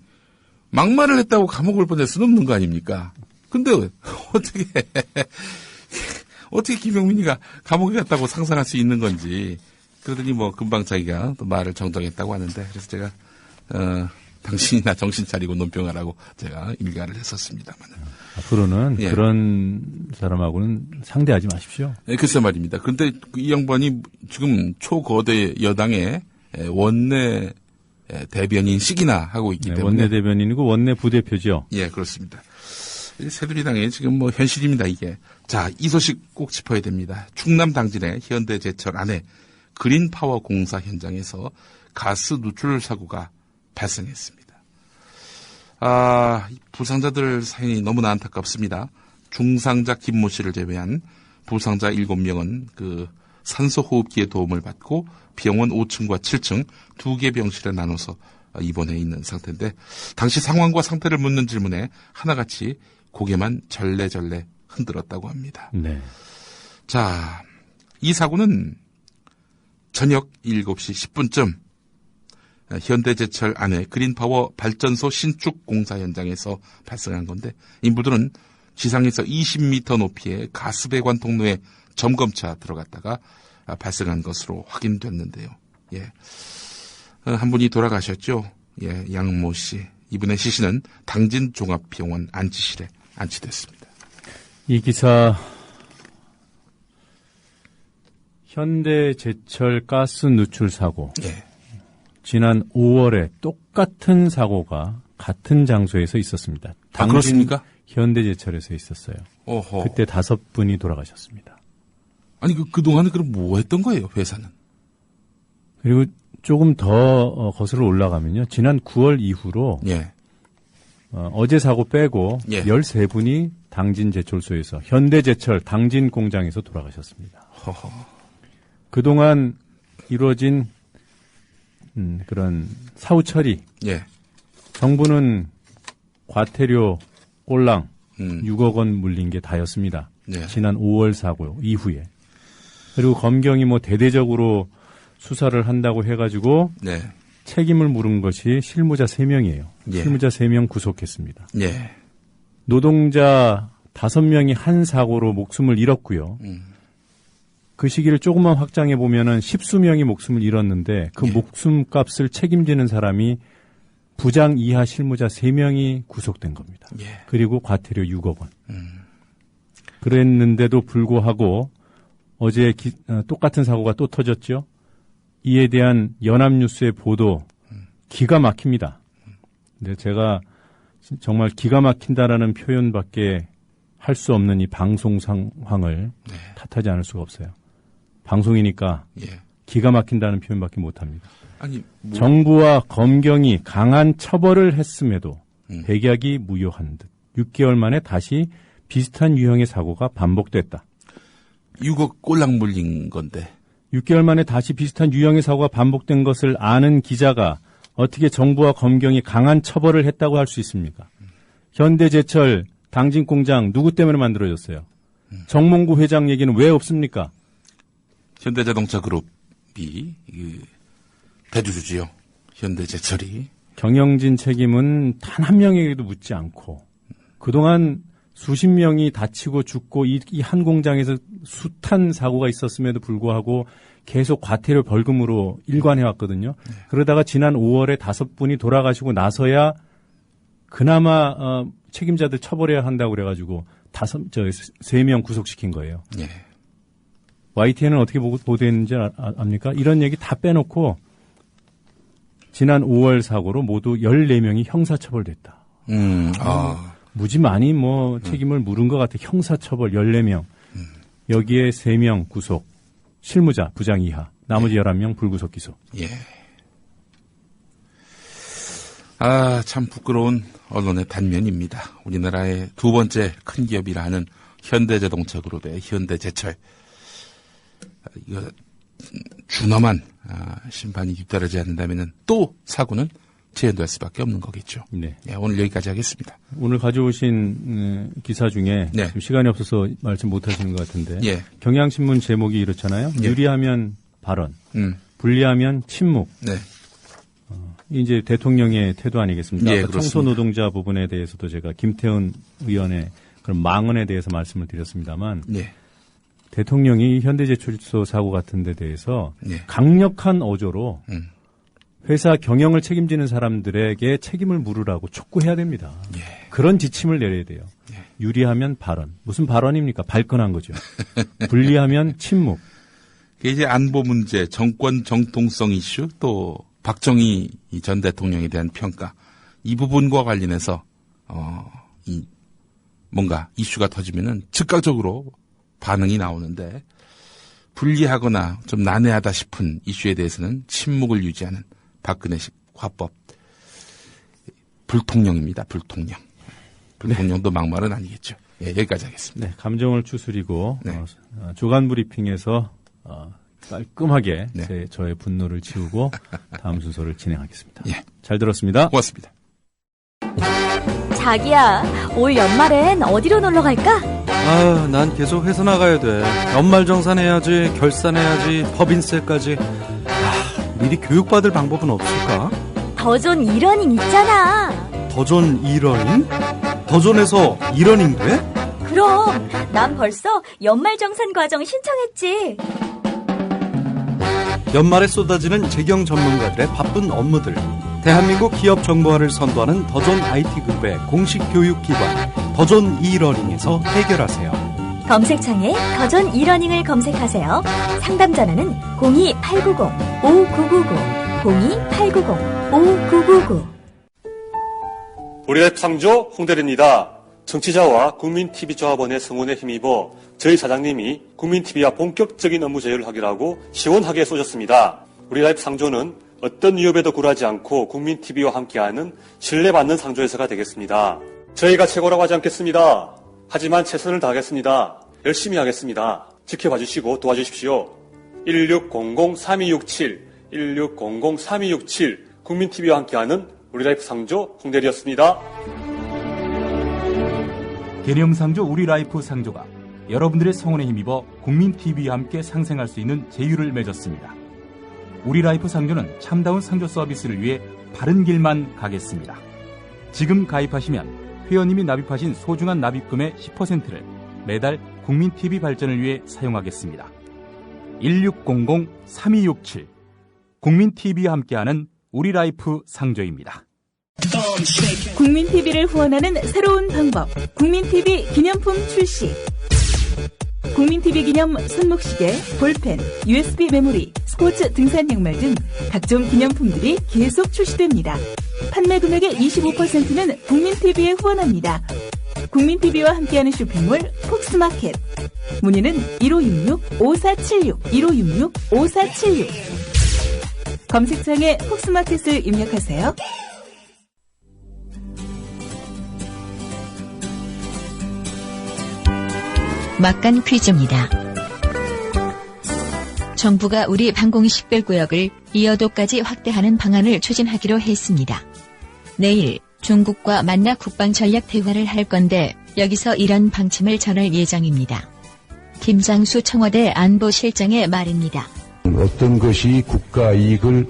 막말을 했다고 감옥을 보낼 수는 없는 거 아닙니까? 근데 어떻게 김용민이가 감옥에 갔다고 상상할 수 있는 건지. 그러더니 뭐 금방 자기가 또 말을 정정했다고 하는데 그래서 제가 당신이나 정신 차리고 논평하라고 제가 일가를 했었습니다만. 앞으로는 예. 그런 사람하고는 상대하지 마십시오. 네, 글쎄 말입니다. 그런데 이 양반이 지금 초거대 여당의 원내 대변인식이나 하고 있기 때문에. 원내 대변인이고 원내 부대표죠. 예, 그렇습니다. 새누리당의 지금 뭐 현실입니다, 이게. 자, 이 소식 꼭 짚어야 됩니다. 충남 당진의 현대제철 안에 그린파워 공사 현장에서 가스 누출 사고가 발생했습니다. 부상자들 사연이 너무나 안타깝습니다. 중상자 김모 씨를 제외한 부상자 7명은 그 산소호흡기의 도움을 받고 병원 5층과 7층 2개 병실에 나눠서 입원해 있는 상태인데 당시 상황과 상태를 묻는 질문에 하나같이 고개만 절레절레 흔들었다고 합니다. 네. 자, 이 사고는 저녁 7시 10분쯤 현대제철 안에 그린파워 발전소 신축 공사 현장에서 발생한 건데 인부들은 지상에서 20m 높이의 가스배관 통로에 점검차 들어갔다가 발생한 것으로 확인됐는데요. 예. 한 분이 돌아가셨죠. 예, 양모 씨. 이분의 시신은 당진 종합병원 안치실에 안치됐습니다. 이 기사 현대제철 가스 누출 사고. 예. 지난 5월에 똑같은 사고가 같은 장소에서 있었습니다. 당진 그렇습니까? 현대제철에서 있었어요. 어허. 그때 5분이 돌아가셨습니다. 아니 그동안은 그럼 뭐 했던 거예요, 회사는? 그리고 조금 더 거슬러 올라가면요. 지난 9월 이후로 예. 어제 사고 빼고 예. 13분이 당진 제철소에서 현대제철 당진 공장에서 돌아가셨습니다. 허허. 그동안 이루어진 그런 사후 처리. 예. 정부는 과태료 꼴랑 6억 원 물린 게 다였습니다. 예. 지난 5월 사고 이후에. 그리고 검경이 뭐 대대적으로 수사를 한다고 해가지고 네. 책임을 물은 것이 실무자 3명이에요. 예. 실무자 3명 구속했습니다. 예. 노동자 5명이 한 사고로 목숨을 잃었고요. 그 시기를 조금만 확장해 보면은 10수명이 목숨을 잃었는데 그 예. 목숨값을 책임지는 사람이 부장 이하 실무자 3명이 구속된 겁니다. 예. 그리고 과태료 6억 원. 그랬는데도 불구하고 어제 똑같은 사고가 또 터졌죠. 이에 대한 연합뉴스의 보도 기가 막힙니다. 근데 제가 정말 기가 막힌다라는 표현밖에 할 수 없는 이 방송 상황을 네. 탓하지 않을 수가 없어요. 방송이니까 예. 기가 막힌다는 표현밖에 못합니다. 아니 뭐 정부와 검경이 강한 처벌을 했음에도 백약이 무효한 듯 6개월 만에 다시 비슷한 유형의 사고가 반복됐다. 6억 꼴랑 물린 건데. 6개월 만에 다시 비슷한 유형의 사고가 반복된 것을 아는 기자가 어떻게 정부와 검경이 강한 처벌을 했다고 할 수 있습니까? 현대제철 당진공장 누구 때문에 만들어졌어요? 정몽구 회장 얘기는 왜 없습니까? 현대자동차 그룹이 대주주지요. 현대제철이. 경영진 책임은 단 한 명에게도 묻지 않고 그동안 수십 명이 다치고 죽고 이 한 공장에서 숱한 사고가 있었음에도 불구하고 계속 과태료 벌금으로 일관해왔거든요. 그러다가 지난 5월에 5분이 돌아가시고 나서야 그나마 책임자들 처벌해야 한다고 그래가지고 3명 구속시킨 거예요. 예. YTN은 어떻게 보도했는지 압니까? 이런 얘기 다 빼놓고 지난 5월 사고로 모두 14명이 형사처벌됐다. 무지 많이 책임을 물은 것 같아. 형사처벌 14명. 여기에 3명 구속. 실무자 부장 이하. 나머지 11명 불구속 기소. 예. 참 부끄러운 언론의 단면입니다. 우리나라의 두 번째 큰 기업이라 하는 현대자동차 그룹의 현대제철. 이거 준엄한 심판이 뒤따르지 않는다면 또 사고는 재현될 수밖에 없는 거겠죠. 네. 예, 오늘 여기까지 하겠습니다. 오늘 가져오신 기사 중에 네. 지금 시간이 없어서 말씀 못 하시는 것 같은데 예. 경향신문 제목이 이렇잖아요. 예. 유리하면 발언, 불리하면 침묵. 네. 이제 대통령의 태도 아니겠습니까? 예, 아까 청소노동자 부분에 대해서도 제가 김태훈 의원의 그런 망언에 대해서 말씀을 드렸습니다만 예. 대통령이 현대제철소 사고 같은 데 대해서 예. 강력한 어조로 회사 경영을 책임지는 사람들에게 책임을 물으라고 촉구해야 됩니다. 예. 그런 지침을 내려야 돼요. 예. 유리하면 발언. 무슨 발언입니까? 발끈한 거죠. 불리하면 침묵. 이제 안보 문제, 정권 정통성 이슈, 또 박정희 전 대통령에 대한 평가, 이 부분과 관련해서 뭔가 이슈가 터지면은 즉각적으로 반응이 나오는데, 불리하거나 좀 난해하다 싶은 이슈에 대해서는 침묵을 유지하는 박근혜식 화법. 불통령입니다. 불통령. 불통령도 막말은 아니겠죠. 예, 여기까지 하겠습니다. 네, 감정을 추스리고 네. 주간 브리핑에서 깔끔하게 네. 저의 분노를 지우고 다음 순서를 진행하겠습니다. 예. 잘 들었습니다. 고맙습니다. 자기야, 올 연말엔 어디로 놀러 갈까? 아, 난 계속 회사 나가야 돼. 연말정산해야지, 결산해야지, 법인세까지. 미리 교육받을 방법은 없을까? 더존 이러닝 있잖아. 더존 이러닝? 더존에서 이러닝 돼? 그럼 난 벌써 연말정산 과정 신청했지. 연말에 쏟아지는 재경 전문가들의 바쁜 업무들. 대한민국 기업 정보화를 선도하는 더존 IT그룹의 공식 교육기관 더존 이러닝에서 해결하세요. 검색창에 더존 이러닝을 검색하세요. 상담 전화는 02-890-5999 02-890-5999. 우리라이프 상조 홍대리입니다. 정치자와 국민TV 조합원의 성원에 힘입어 저희 사장님이 국민TV와 본격적인 업무 제휴를 하기로 하고 시원하게 쏘셨습니다. 우리라이프 상조는 어떤 위협에도 굴하지 않고 국민TV와 함께하는 신뢰받는 상조회사가 되겠습니다. 저희가 최고라고 하지 않겠습니다. 하지만 최선을 다하겠습니다. 열심히 하겠습니다. 지켜봐 주시고 도와주십시오. 1600-3267 1600-3267 국민TV와 함께하는 우리라이프 상조 홍대리였습니다. 개념상조 우리라이프 상조가 여러분들의 성원에 힘입어 국민TV와 함께 상생할 수 있는 제휴를 맺었습니다. 우리라이프 상조는 참다운 상조 서비스를 위해 바른 길만 가겠습니다. 지금 가입하시면 회원님이 납입하신 소중한 납입금의 10%를 매달 국민TV 발전을 위해 사용하겠습니다. 1600-3267 국민TV와 함께하는 우리라이프 상조입니다. 국민TV를 후원하는 새로운 방법. 국민TV 기념품 출시. 국민TV 기념 손목시계, 볼펜, USB 메모리, 스포츠 등산 양말 등 각종 기념품들이 계속 출시됩니다. 판매 금액의 25%는 국민TV에 후원합니다. 국민TV와 함께하는 쇼핑몰 폭스마켓. 문의는 1566-5476, 1566-5476. 검색창에 폭스마켓을 입력하세요. 막간 퀴즈입니다. 정부가 우리 방공 식별구역을 2여도까지 확대하는 방안을 추진하기로 했습니다. 내일 중국과 만나 국방 전략 대화를 할 건데 여기서 이런 방침을 전할 예정입니다. 김장수 청와대 안보실장의 말입니다. 어떤 것이 국가 이익을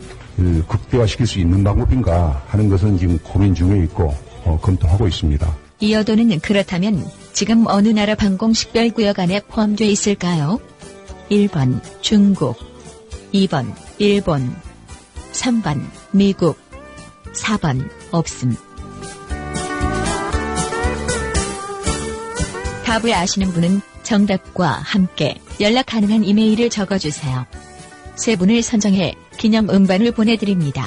극대화시킬 수 있는 방법인가 하는 것은 지금 고민 중에 있고 검토하고 있습니다. 2여도는 그렇다면 지금 어느 나라 방공 식별구역 안에 포함되어 있을까요? 1번 중국, 2번 일본, 3번 미국, 4번 없음. 답을 아시는 분은 정답과 함께 연락 가능한 이메일을 적어주세요. 세 분을 선정해 기념 음반을 보내드립니다.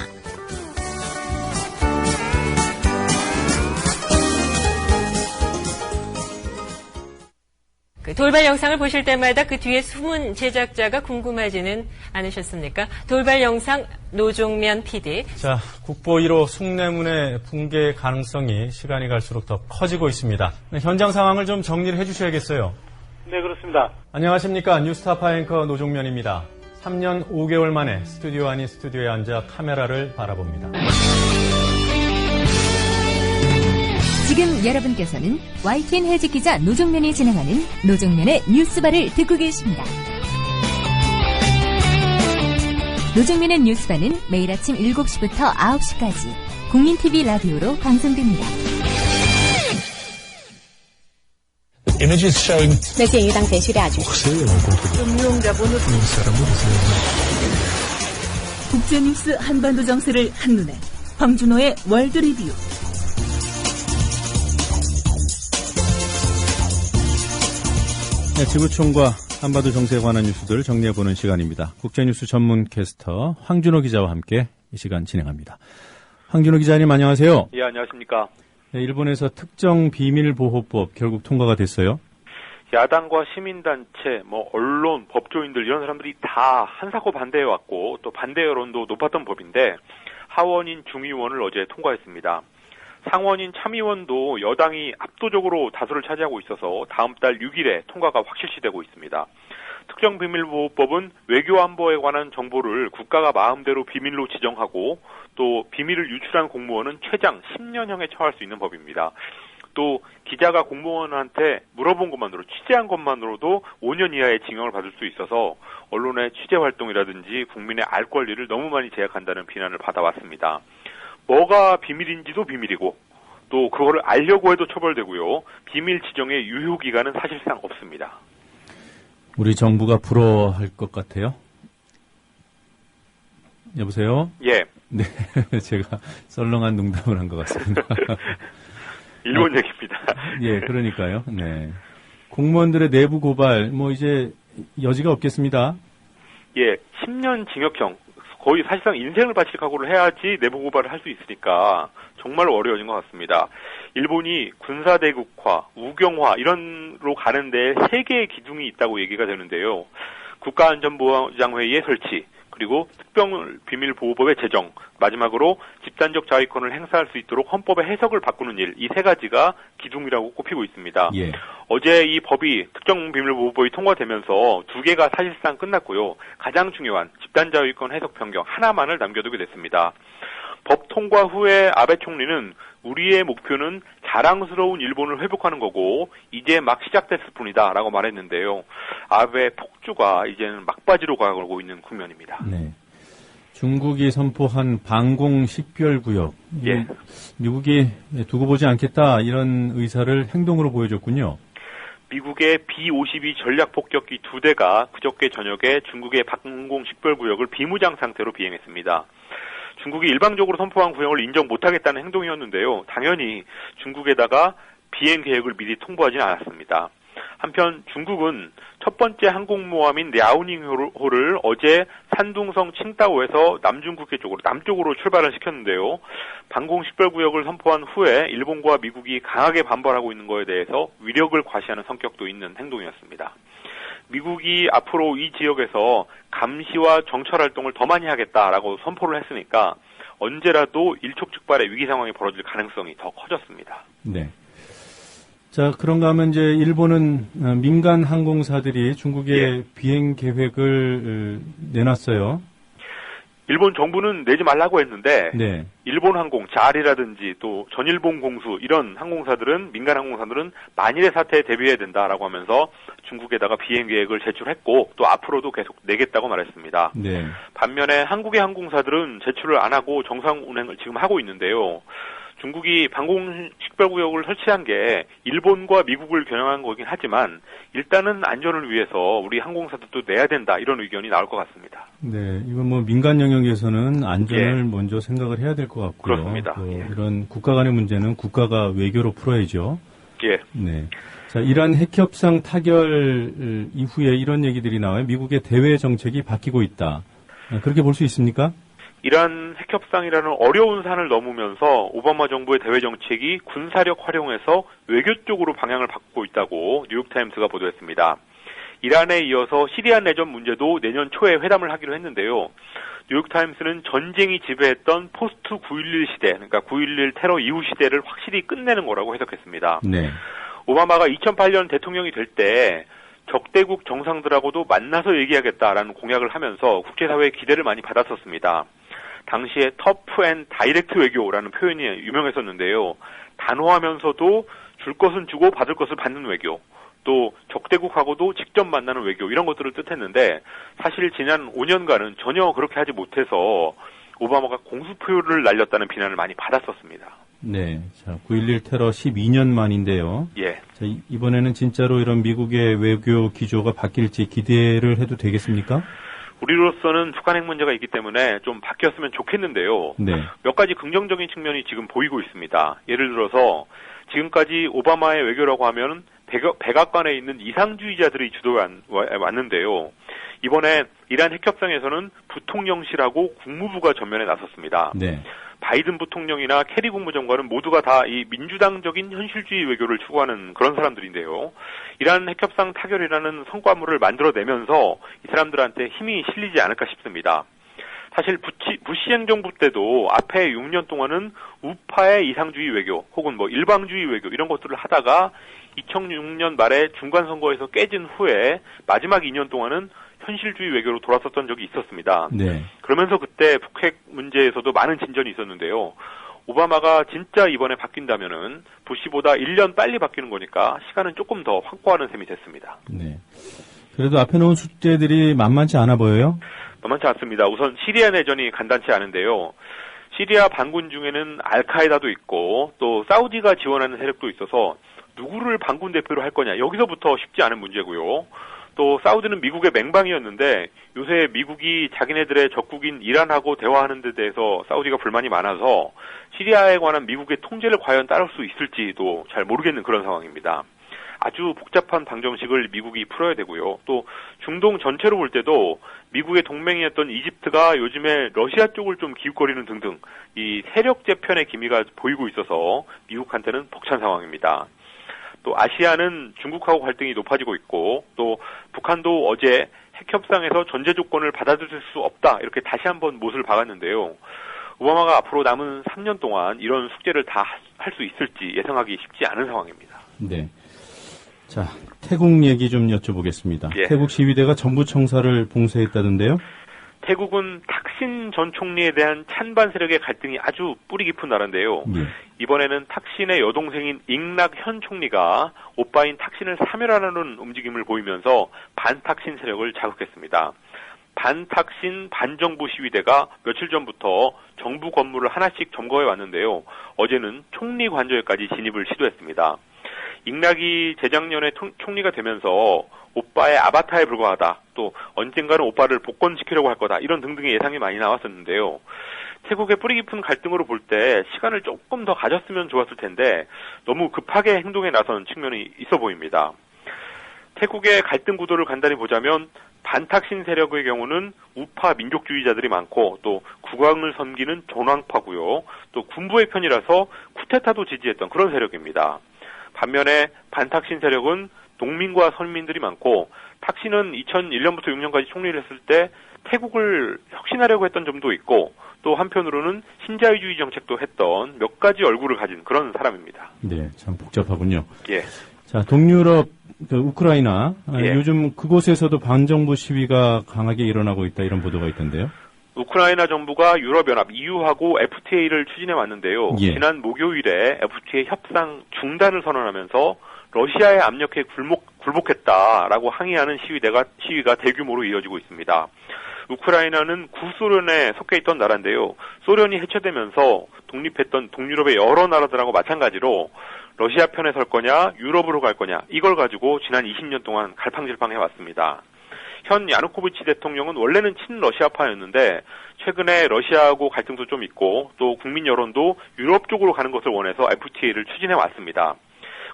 돌발 영상을 보실 때마다 그 뒤에 숨은 제작자가 궁금하지는 않으셨습니까? 돌발 영상 노종면 PD. 자, 국보 1호 숭례문의 붕괴 가능성이 시간이 갈수록 더 커지고 있습니다. 네, 현장 상황을 좀 정리를 해주셔야겠어요. 네, 그렇습니다. 안녕하십니까. 뉴스타파 앵커 노종면입니다. 3년 5개월 만에 스튜디오 아닌 스튜디오에 앉아 카메라를 바라봅니다. 지금 여러분께서는 YTN 해직 기자 노종면이 진행하는 노종면의 뉴스바를 듣고 계십니다. 노종면의 뉴스바는 매일 아침 7시부터 9시까지 국민TV 라디오로 방송됩니다. 국제뉴스 한반도 정세를 한눈에 황준호의 월드 리뷰. 네, 지구촌과 한반도 정세에 관한 뉴스들 정리해보는 시간입니다. 국제뉴스 전문 캐스터 황준호 기자와 함께 이 시간 진행합니다. 황준호 기자님 안녕하세요. 예, 안녕하십니까. 네, 일본에서 특정 비밀보호법 결국 통과가 됐어요. 야당과 시민단체, 언론, 법조인들 이런 사람들이 다 한사코 반대해왔고 또 반대 여론도 높았던 법인데 하원인 중의원을 어제 통과했습니다. 상원인 참의원도 여당이 압도적으로 다수를 차지하고 있어서 다음 달 6일에 통과가 확실시되고 있습니다. 특정비밀보호법은 외교안보에 관한 정보를 국가가 마음대로 비밀로 지정하고 또 비밀을 유출한 공무원은 최장 10년형에 처할 수 있는 법입니다. 또 기자가 공무원한테 물어본 것만으로 취재한 것만으로도 5년 이하의 징역을 받을 수 있어서 언론의 취재 활동이라든지 국민의 알 권리를 너무 많이 제약한다는 비난을 받아왔습니다. 뭐가 비밀인지도 비밀이고 또 그거를 알려고 해도 처벌되고요. 비밀 지정의 유효기간은 사실상 없습니다. 우리 정부가 부러워할 것 같아요. 여보세요? 예. 네, 제가 썰렁한 농담을 한 것 같습니다. 일본 얘기입니다. 예, 그러니까요. 네. 공무원들의 내부 고발, 이제 여지가 없겠습니다. 예, 10년 징역형. 거의 사실상 인생을 바칠 각오를 해야지 내부 고발을 할 수 있으니까 정말 어려워진 것 같습니다. 일본이 군사대국화, 우경화 이런로 가는데 3개의 기둥이 있다고 얘기가 되는데요. 국가안전보장회의의 설치, 그리고 특별비밀보호법의 제정, 마지막으로 집단적 자위권을 행사할 수 있도록 헌법의 해석을 바꾸는 일, 이 3가지가 기둥이라고 꼽히고 있습니다. 예. 어제 이 법이 특정비밀보호법이 통과되면서 2개가 사실상 끝났고요. 가장 중요한 집단자위권 해석 변경 하나만을 남겨두게 됐습니다. 법 통과 후에 아베 총리는 우리의 목표는 자랑스러운 일본을 회복하는 거고 이제 막 시작됐을 뿐이다 라고 말했는데요. 아베 폭주가 이제는 막바지로 가고 있는 국면입니다. 네. 중국이 선포한 방공 식별구역. 예. 미국이 두고 보지 않겠다 이런 의사를 행동으로 보여줬군요. 미국의 B-52 전략폭격기 2대가 그저께 저녁에 중국의 방공 식별구역을 비무장 상태로 비행했습니다. 중국이 일방적으로 선포한 구역을 인정 못하겠다는 행동이었는데요. 당연히 중국에다가 비행 계획을 미리 통보하지는 않았습니다. 한편 중국은 첫 번째 항공모함인 랴오닝호를 어제 산둥성 칭다오에서 남중국해 쪽으로 남쪽으로 출발을 시켰는데요. 방공 식별구역을 선포한 후에 일본과 미국이 강하게 반발하고 있는 것에 대해서 위력을 과시하는 성격도 있는 행동이었습니다. 미국이 앞으로 이 지역에서 감시와 정찰 활동을 더 많이 하겠다라고 선포를 했으니까 언제라도 일촉즉발의 위기 상황이 벌어질 가능성이 더 커졌습니다. 네. 자, 그런가 하면 이제 일본은 민간 항공사들이 중국의 비행 계획을 내놨어요. 일본 정부는 내지 말라고 했는데 네. 일본 항공, 자알이라든지 또 전일본 공수 이런 항공사들은 민간 항공사들은 만일의 사태에 대비해야 된다라고 하면서 중국에다가 비행 계획을 제출했고 또 앞으로도 계속 내겠다고 말했습니다. 네. 반면에 한국의 항공사들은 제출을 안 하고 정상 운행을 지금 하고 있는데요. 중국이 방공 식별구역을 설치한 게 일본과 미국을 겨냥한 거긴 하지만 일단은 안전을 위해서 우리 항공사들도 내야 된다 이런 의견이 나올 것 같습니다. 네, 이건 민간 영역에서는 안전을 먼저 생각을 해야 될 것 같고요. 그렇습니다. 이런 국가 간의 문제는 국가가 외교로 풀어야죠. 예. 네. 자, 이란 핵협상 타결 이후에 이런 얘기들이 나와요. 미국의 대외 정책이 바뀌고 있다. 그렇게 볼 수 있습니까? 이란 핵협상이라는 어려운 산을 넘으면서 오바마 정부의 대외 정책이 군사력 활용해서 외교 쪽으로 방향을 바꾸고 있다고 뉴욕타임스가 보도했습니다. 이란에 이어서 시리아 내전 문제도 내년 초에 회담을 하기로 했는데요. 뉴욕타임스는 전쟁이 지배했던 포스트 9.11 시대, 그러니까 9.11 테러 이후 시대를 확실히 끝내는 거라고 해석했습니다. 네. 오바마가 2008년 대통령이 될 때 적대국 정상들하고도 만나서 얘기하겠다라는 공약을 하면서 국제사회의 기대를 많이 받았었습니다. 당시에 터프 앤 다이렉트 외교라는 표현이 유명했었는데요. 단호하면서도 줄 것은 주고 받을 것을 받는 외교, 또 적대국하고도 직접 만나는 외교 이런 것들을 뜻했는데 사실 지난 5년간은 전혀 그렇게 하지 못해서 오바마가 공수표를 날렸다는 비난을 많이 받았었습니다. 네, 자 9.11 테러 12년 만인데요. 예. 자, 이번에는 진짜로 이런 미국의 외교 기조가 바뀔지 기대를 해도 되겠습니까? 우리로서는 북한 핵 문제가 있기 때문에 좀 바뀌었으면 좋겠는데요. 네. 몇 가지 긍정적인 측면이 지금 보이고 있습니다. 예를 들어서 지금까지 오바마의 외교라고 하면 백악관에 있는 이상주의자들이 주도해 왔는데요. 이번에 이란 핵협상에서는 부통령실하고 국무부가 전면에 나섰습니다. 네. 바이든 부통령이나 캐리 국무장관은 모두가 다 이 민주당적인 현실주의 외교를 추구하는 그런 사람들인데요. 이란 핵협상 타결이라는 성과물을 만들어내면서 이 사람들한테 힘이 실리지 않을까 싶습니다. 사실 부시 행정부 때도 앞에 6년 동안은 우파의 이상주의 외교 혹은 뭐 일방주의 외교 이런 것들을 하다가 2006년 말에 중간선거에서 깨진 후에 마지막 2년 동안은 현실주의 외교로 돌아섰던 적이 있었습니다. 네. 그러면서 그때 북핵 문제에서도 많은 진전이 있었는데요. 오바마가 진짜 이번에 바뀐다면은 부시보다 1년 빨리 바뀌는 거니까 시간은 조금 더 확보하는 셈이 됐습니다. 네. 그래도 앞에 놓은 숙제들이 만만치 않아 보여요? 만만치 않습니다. 우선 시리아 내전이 간단치 않은데요. 시리아 반군 중에는 알카에다도 있고 또 사우디가 지원하는 세력도 있어서 누구를 반군 대표로 할 거냐 여기서부터 쉽지 않은 문제고요. 또 사우디는 미국의 맹방이었는데 요새 미국이 자기네들의 적국인 이란하고 대화하는 데 대해서 사우디가 불만이 많아서 시리아에 관한 미국의 통제를 과연 따를 수 있을지도 잘 모르겠는 그런 상황입니다. 아주 복잡한 방정식을 미국이 풀어야 되고요. 또 중동 전체로 볼 때도 미국의 동맹이었던 이집트가 요즘에 러시아 쪽을 좀 기웃거리는 등등 이 세력 재편의 기미가 보이고 있어서 미국한테는 벅찬 상황입니다. 또 아시아는 중국하고 갈등이 높아지고 있고 또 북한도 어제 핵협상에서 전제 조건을 받아들일 수 없다 이렇게 다시 한번 못을 박았는데요. 오바마가 앞으로 남은 3년 동안 이런 숙제를 다 할 수 있을지 예상하기 쉽지 않은 상황입니다. 네. 자, 태국 얘기 좀 여쭤보겠습니다. 예. 태국 시위대가 정부 청사를 봉쇄했다던데요? 태국은 탁신 전 총리에 대한 찬반 세력의 갈등이 아주 뿌리 깊은 나라인데요. 예. 이번에는 탁신의 여동생인 잉락 현 총리가 오빠인 탁신을 사멸하려는 움직임을 보이면서 반탁신 세력을 자극했습니다. 반탁신 반정부 시위대가 며칠 전부터 정부 건물을 하나씩 점거해 왔는데요. 어제는 총리 관저에까지 진입을 시도했습니다. 잉락이 재작년에 총리가 되면서 오빠의 아바타에 불과하다. 또 언젠가는 오빠를 복권시키려고 할 거다. 이런 등등의 예상이 많이 나왔었는데요. 태국의 뿌리 깊은 갈등으로 볼 때 시간을 조금 더 가졌으면 좋았을 텐데 너무 급하게 행동에 나선 측면이 있어 보입니다. 태국의 갈등 구도를 간단히 보자면 반탁신 세력의 경우는 우파 민족주의자들이 많고 또 국왕을 섬기는 존왕파고요. 또 군부의 편이라서 쿠데타도 지지했던 그런 세력입니다. 반면에 반탁신 세력은 농민과 선민들이 많고 탁신은 2001년부터 6년까지 총리를 했을 때 태국을 혁신하려고 했던 점도 있고 또 한편으로는 신자유주의 정책도 했던 몇 가지 얼굴을 가진 그런 사람입니다. 네, 참 복잡하군요. 예. 자, 동유럽, 우크라이나, 예. 요즘 그곳에서도 반정부 시위가 강하게 일어나고 있다 이런 보도가 있던데요. 우크라이나 정부가 유럽연합 EU하고 FTA를 추진해 왔는데요. 예. 지난 목요일에 FTA 협상 중단을 선언하면서 러시아의 압력에 굴복했다라고 항의하는 시위가 대규모로 이어지고 있습니다. 우크라이나는 구소련에 속해 있던 나라인데요. 소련이 해체되면서 독립했던 동유럽의 여러 나라들하고 마찬가지로 러시아 편에 설 거냐, 유럽으로 갈 거냐 이걸 가지고 지난 20년 동안 갈팡질팡해 왔습니다. 현 야누코비치 대통령은 원래는 친러시아파였는데 최근에 러시아하고 갈등도 좀 있고 또 국민 여론도 유럽 쪽으로 가는 것을 원해서 FTA를 추진해 왔습니다.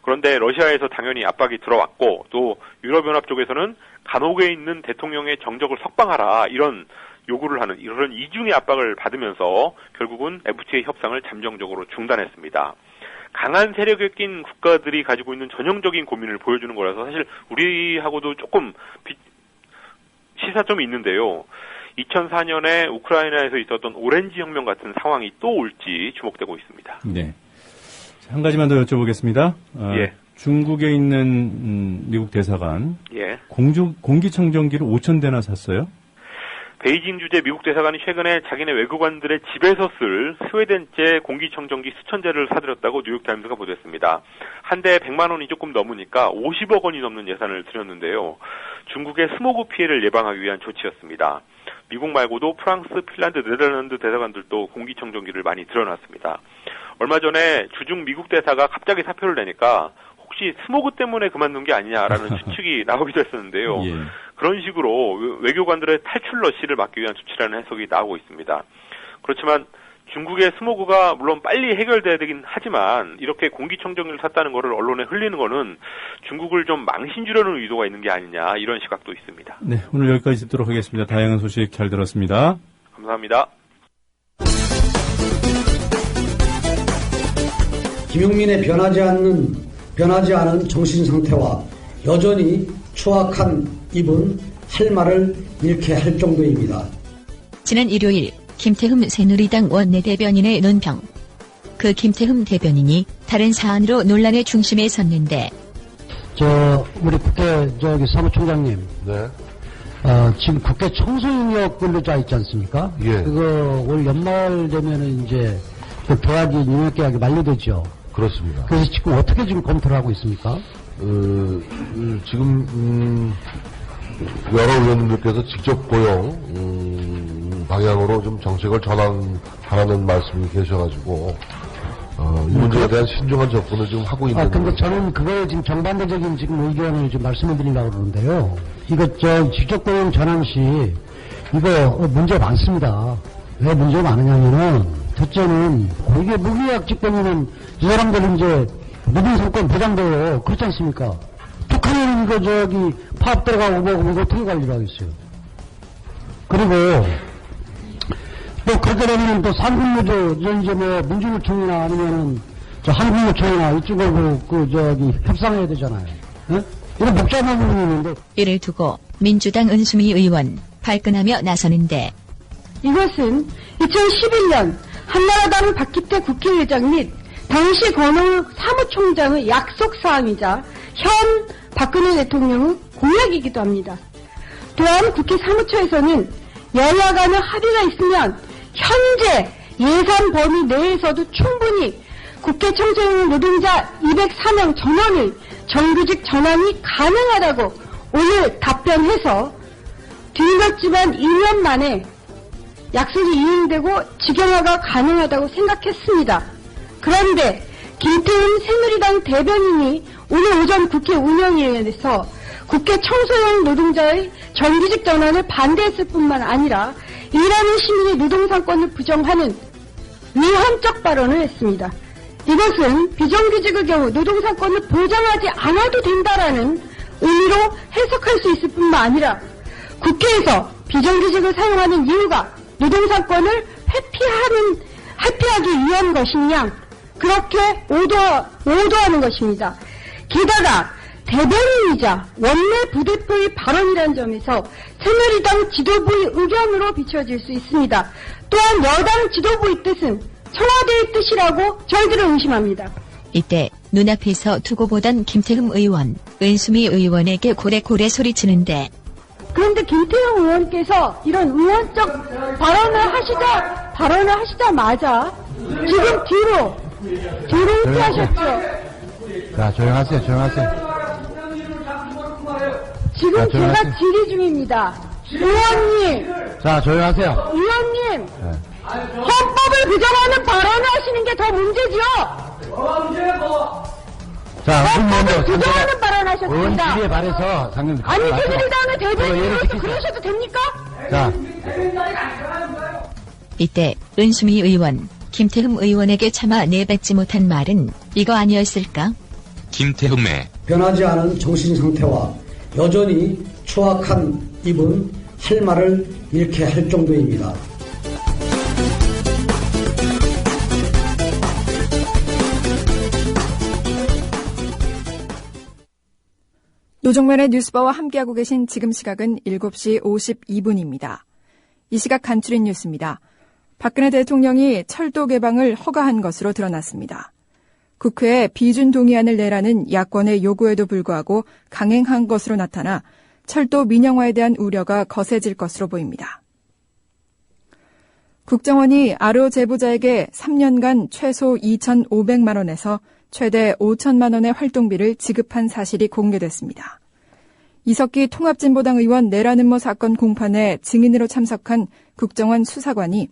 그런데 러시아에서 당연히 압박이 들어왔고 또 유럽연합 쪽에서는 감옥에 있는 대통령의 정적을 석방하라 이런 요구를 하는 이런 이중의 압박을 받으면서 결국은 FTA 협상을 잠정적으로 중단했습니다. 강한 세력에 낀 국가들이 가지고 있는 전형적인 고민을 보여주는 거라서 사실 우리하고도 조금 시사점이 있는데요. 2004년에 우크라이나에서 있었던 오렌지 혁명 같은 상황이 또 올지 주목되고 있습니다. 네. 한 가지만 더 여쭤보겠습니다. 예. 중국에 있는 미국 대사관 예. 공기청정기를 5,000대나 샀어요? 베이징 주재 미국 대사관이 최근에 자기네 외교관들의 집에서 쓸 스웨덴제 공기청정기 수천 대를 사들였다고 뉴욕타임스가 보도했습니다. 한 대에 100만 원이 조금 넘으니까 50억 원이 넘는 예산을 들였는데요. 중국의 스모그 피해를 예방하기 위한 조치였습니다. 미국 말고도 프랑스, 핀란드, 네덜란드 대사관들도 공기청정기를 많이 들여놨습니다. 얼마 전에 주중 미국 대사가 갑자기 사표를 내니까 혹시 스모그 때문에 그만둔 게 아니냐라는 추측이 나오기도 했었는데요. 예. 그런 식으로 외교관들의 탈출 러시를 막기 위한 조치라는 해석이 나오고 있습니다. 그렇지만 중국의 스모그가 물론 빨리 해결돼야 되긴 하지만 이렇게 공기청정기를 샀다는 거를 언론에 흘리는 거는 중국을 좀 망신주려는 의도가 있는 게 아니냐 이런 시각도 있습니다. 네, 오늘 여기까지 듣도록 하겠습니다. 다양한 소식 잘 들었습니다. 감사합니다. 김용민의 변하지 않은 정신 상태와 여전히 추악한 입은 할 말을 잃게 할 정도입니다. 지난 일요일 김태흠 새누리당 원내대변인의 논평. 그 김태흠 대변인이 다른 사안으로 논란의 중심에 섰는데 우리 국회 사무총장님. 네. 지금 국회 청소인력 근로자 있지 않습니까? 예. 그거 올 연말 되면은 이제 그 계약이 용역 계약이 만료되죠. 그렇습니다. 그래서 지금 어떻게 지금 검토를 하고 있습니까? 지금 여러 의원님들께서 직접 고용 방향으로 좀 정책을 전환하라는 말씀이 계셔가지고 이 문제에 대한 신중한 접근을 지금 하고 있는. 근데 저는 그거에 지금 정반대적인 지금 의견을 좀 말씀을 드리려고 그러는데요. 이거 직접 고용 전환 시 이거 문제 많습니다. 왜 문제가 많으냐면은 첫째는 이게 무계약 직권이면 이 사람들은 이제 노동상권 보장돼요. 그렇지 않습니까? 북한은 이거 파업 들어가고 뭐고 이거 어떻게 관리를 하겠어요? 그리고 또 그렇게 되면 또 삼국노조 이제 뭐 민주노총이나 아니면은 한국노총이나 이쪽하고 협상해야 되잖아요. 네? 이런 복잡한 부분이 있는데 이를 두고 민주당 은수미 의원 발끈하며 나서는데 이것은 2011년 한나라당 박기태 국회의장 및 당시 권오욱 사무총장의 약속사항이자 현 박근혜 대통령의 공약이기도 합니다. 또한 국회 사무처에서는 여야 간의 합의가 있으면 현재 예산 범위 내에서도 충분히 국회 청소년 노동자 204명 전원의 정규직 전환이 가능하다고 오늘 답변해서 뒤늦지만 2년 만에 약속이 이행되고 직영화가 가능하다고 생각했습니다. 그런데 김태흠 새누리당 대변인이 오늘 오전 국회 운영위원회에서 국회 청소년 노동자의 정규직 전환을 반대했을 뿐만 아니라 일하는 시민의 노동상권을 부정하는 위헌적 발언을 했습니다. 이것은 비정규직의 경우 노동상권을 보장하지 않아도 된다라는 의미로 해석할 수 있을 뿐만 아니라 국회에서 비정규직을 사용하는 이유가 노동상권을 회피하기 위한 것이냐 그렇게 오도하는 것입니다. 게다가 대변인이자 원내 부대표의 발언이라는 점에서 새누리당 지도부의 의견으로 비춰질 수 있습니다. 또한 여당 지도부의 뜻은 청와대의 뜻이라고 저희들은 의심합니다. 이때 눈앞에서 두고 보던 김태흠 의원, 은수미 의원에게 고래고래 소리치는데 그런데 김태형 의원께서 이런 의원적 발언을 하시자마자 지금 뒤로 은퇴하셨죠. 자, 조용하세요. 지금 제가 질의 중입니다. 의원님. 자, 조용하세요. 의원님. 네. 헌법을 부정하는 발언을 하시는 게 더 문제지요. 자, 헌법을 부정하는 발언 하셨습니다. 의원 질의에 반해서 상임. 아니, 새누리당의 대변인으로서 그러셔도 됩니까? 자. 이때 은수미 의원, 김태흠 의원에게 차마 내뱉지 못한 말은 이거 아니었을까? 김태흠의 변하지 않은 정신 상태와 여전히 추악한 입은 할 말을 잃게 할 정도입니다. 노종면의 뉴스바와 함께하고 계신 지금 시각은 7시 52분입니다. 이 시각 간추린 뉴스입니다. 박근혜 대통령이 철도 개방을 허가한 것으로 드러났습니다. 국회에 비준 동의안을 내라는 야권의 요구에도 불구하고 강행한 것으로 나타나 철도 민영화에 대한 우려가 거세질 것으로 보입니다. 국정원이 아로 제보자에게 3년간 최소 2,500만 원에서 최대 5천만 원의 활동비를 지급한 사실이 공개됐습니다. 이석기 통합진보당 의원 내란음모 사건 공판에 증인으로 참석한 국정원 수사관이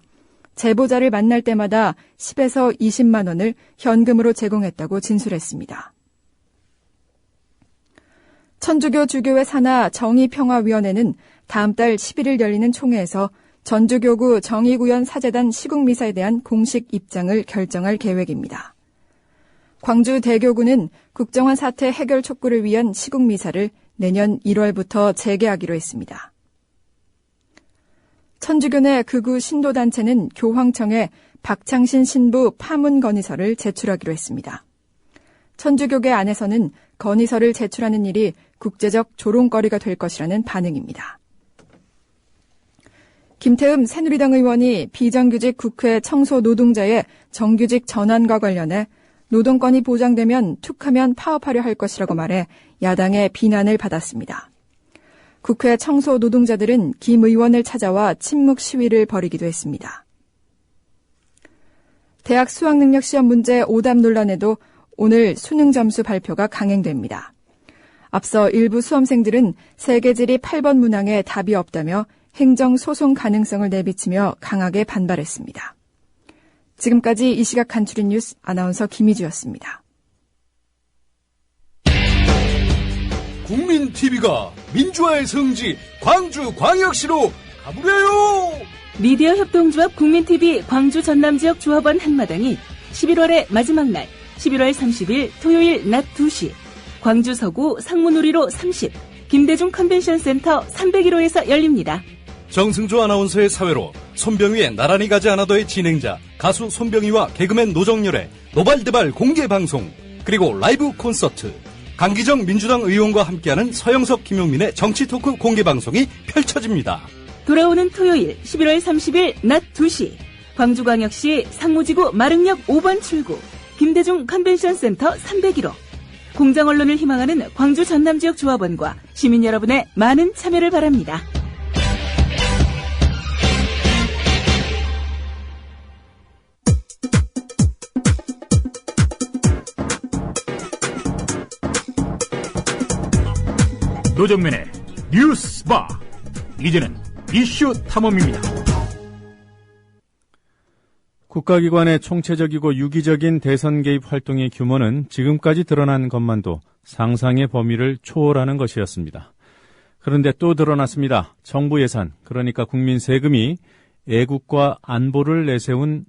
제보자를 만날 때마다 10에서 20만 원을 현금으로 제공했다고 진술했습니다. 천주교 주교회 산하 정의평화위원회는 다음 달 11일 열리는 총회에서 전주교구 정의구현 사제단 시국미사에 대한 공식 입장을 결정할 계획입니다. 광주 대교구는 국정원 사태 해결 촉구를 위한 시국미사를 내년 1월부터 재개하기로 했습니다. 천주교 내 극우 신도단체는 교황청에 박창신 신부 파문 건의서를 제출하기로 했습니다. 천주교계 안에서는 건의서를 제출하는 일이 국제적 조롱거리가 될 것이라는 반응입니다. 김태흠 새누리당 의원이 비정규직 국회 청소 노동자의 정규직 전환과 관련해 노동권이 보장되면 툭하면 파업하려 할 것이라고 말해 야당의 비난을 받았습니다. 국회 청소 노동자들은 김 의원을 찾아와 침묵 시위를 벌이기도 했습니다. 대학 수학능력시험 문제 오답 논란에도 오늘 수능 점수 발표가 강행됩니다. 앞서 일부 수험생들은 세계지리 8번 문항에 답이 없다며 행정소송 가능성을 내비치며 강하게 반발했습니다. 지금까지 이 시각 간추린 뉴스 아나운서 김희주였습니다. 국민TV가 민주화의 성지 광주광역시로 가보려요. 미디어 협동조합 국민TV 광주 전남지역 조합원 한마당이 11월의 마지막 날 11월 30일 토요일 낮 2시 광주 서구 상무누리로 30 김대중 컨벤션센터 301호에서 열립니다. 정승조 아나운서의 사회로 손병휘의 나란히 가지 않아도의 진행자 가수 손병휘와 개그맨 노정열의 노발대발 공개방송 그리고 라이브 콘서트 강기정 민주당 의원과 함께하는 서영석 김용민의 정치토크 공개방송이 펼쳐집니다. 돌아오는 토요일 11월 30일 낮 2시 광주광역시 상무지구 마릉역 5번 출구 김대중 컨벤션센터 301호 공정언론을 희망하는 광주 전남지역 조합원과 시민 여러분의 많은 참여를 바랍니다. 노정면의 뉴스바 이제는 이슈 탐험입니다. 국가기관의 총체적이고 유기적인 대선 개입 활동의 규모는 지금까지 드러난 것만도 상상의 범위를 초월하는 것이었습니다. 그런데 또 드러났습니다. 정부 예산, 그러니까 국민 세금이 애국과 안보를 내세운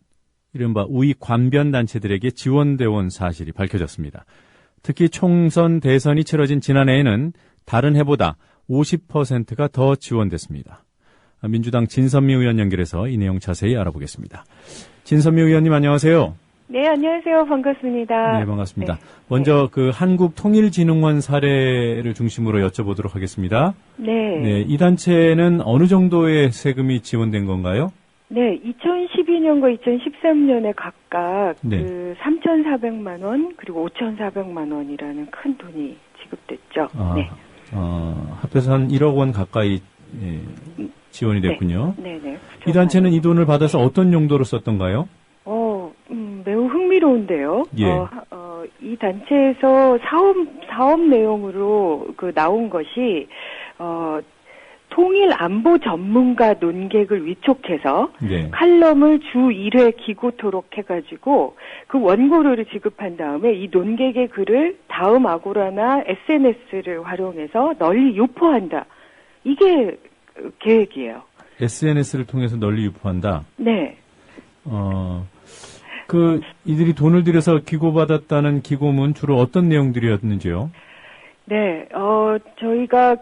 이른바 우익 관변 단체들에게 지원되어 온 사실이 밝혀졌습니다. 특히 총선 대선이 치러진 지난해에는 다른 해보다 50%가 더 지원됐습니다. 민주당 진선미 의원 연결해서 이 내용 자세히 알아보겠습니다. 진선미 의원님 안녕하세요. 네, 안녕하세요. 반갑습니다. 네, 반갑습니다. 먼저 그 한국통일진흥원 사례를 중심으로 여쭤보도록 하겠습니다. 네. 이 단체는 어느 정도의 세금이 지원된 건가요? 네, 2012년과 2013년에 각각 네. 그 3,400만 원 그리고 5,400만 원이라는 큰 돈이 지급됐죠. 네. 합해서 한 1억 원 가까이 지원이 됐군요. 네. 이 단체는 이 돈을 받아서 어떤 용도로 썼던가요? 매우 흥미로운데요. 예. 이 단체에서 사업 내용으로 나온 것이 통일 안보 전문가 논객을 위촉해서 네. 칼럼을 주 1회 기고토록 해가지고 그 원고료를 지급한 다음에 이 논객의 글을 다음 아고라나 SNS를 활용해서 널리 유포한다. 이게 계획이에요. SNS를 통해서 널리 유포한다? 네. 이들이 돈을 들여서 기고받았다는 기고문 주로 어떤 내용들이었는지요? 네, 저희가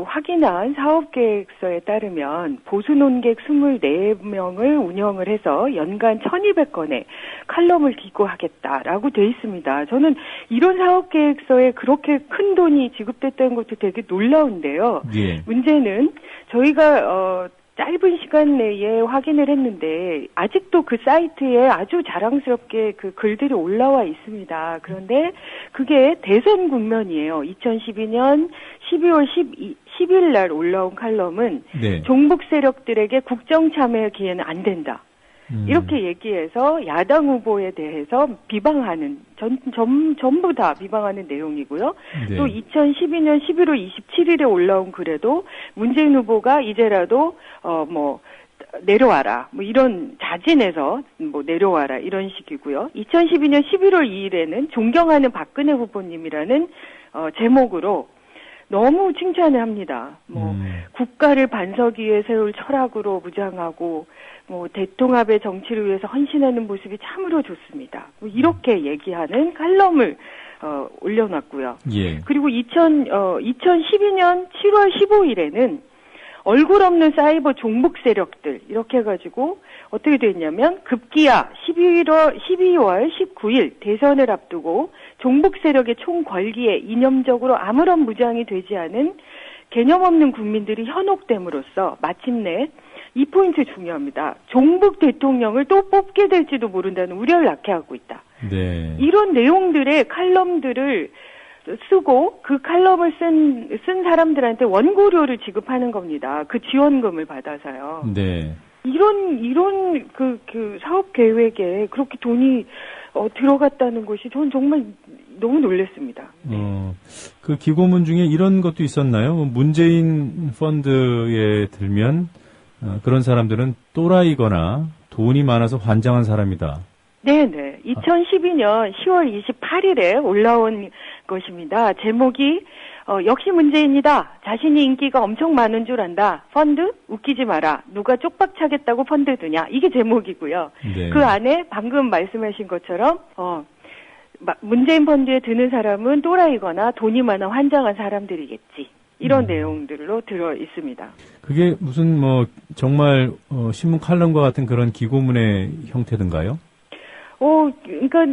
확인한 사업계획서에 따르면 보수논객 24명을 운영을 해서 연간 1,200건의 칼럼을 기고하겠다라고 돼 있습니다. 저는 이런 사업계획서에 그렇게 큰 돈이 지급됐다는 것도 되게 놀라운데요. 예. 문제는 저희가 짧은 시간 내에 확인을 했는데 아직도 그 사이트에 아주 자랑스럽게 그 글들이 올라와 있습니다. 그런데 그게 대선 국면이에요. 2012년 12월 10일 날 올라온 칼럼은 네. 종북 세력들에게 국정 참여 기회는 안 된다. 이렇게 얘기해서 야당 후보에 대해서 비방하는 전부 다 비방하는 내용이고요. 네. 또 2012년 11월 27일에 올라온 글에도 문재인 후보가 이제라도 내려와라. 뭐 이런 자진해서 내려와라 이런 식이고요. 2012년 11월 2일에는 존경하는 박근혜 후보님이라는 제목으로 너무 칭찬을 합니다. 국가를 반석 위에 세울 철학으로 무장하고 대통합의 정치를 위해서 헌신하는 모습이 참으로 좋습니다. 이렇게 얘기하는 칼럼을 올려놨고요. 예. 그리고 2012년 7월 15일에는 얼굴 없는 사이버 종북 세력들 이렇게 해가지고 어떻게 됐냐면 급기야 12월 19일 대선을 앞두고 종북 세력의 총궐기에 이념적으로 아무런 무장이 되지 않은 개념 없는 국민들이 현혹됨으로써 마침내 이 포인트 중요합니다. 종북 대통령을 또 뽑게 될지도 모른다는 우려를 낳게 하고 있다. 네. 이런 내용들의 칼럼들을 쓰고 그 칼럼을 쓴 사람들한테 원고료를 지급하는 겁니다. 그 지원금을 받아서요. 네. 이런 그 사업 계획에 그렇게 돈이 들어갔다는 것이 저는 정말 너무 놀랐습니다. 그 기고문 중에 이런 것도 있었나요? 문재인 펀드에 들면 그런 사람들은 또라이거나 돈이 많아서 환장한 사람이다. 네네. 2012년 10월 28일에 올라온 것입니다. 제목이 역시 문재인이다. 자신이 인기가 엄청 많은 줄 안다. 펀드? 웃기지 마라. 누가 쪽박 차겠다고 펀드 드냐. 이게 제목이고요. 네. 그 안에 방금 말씀하신 것처럼 문재인 펀드에 드는 사람은 또라이거나 돈이 많아 환장한 사람들이겠지. 이런 내용들로 들어 있습니다. 그게 무슨 정말 신문 칼럼과 같은 그런 기고문의 형태든가요? 그러니까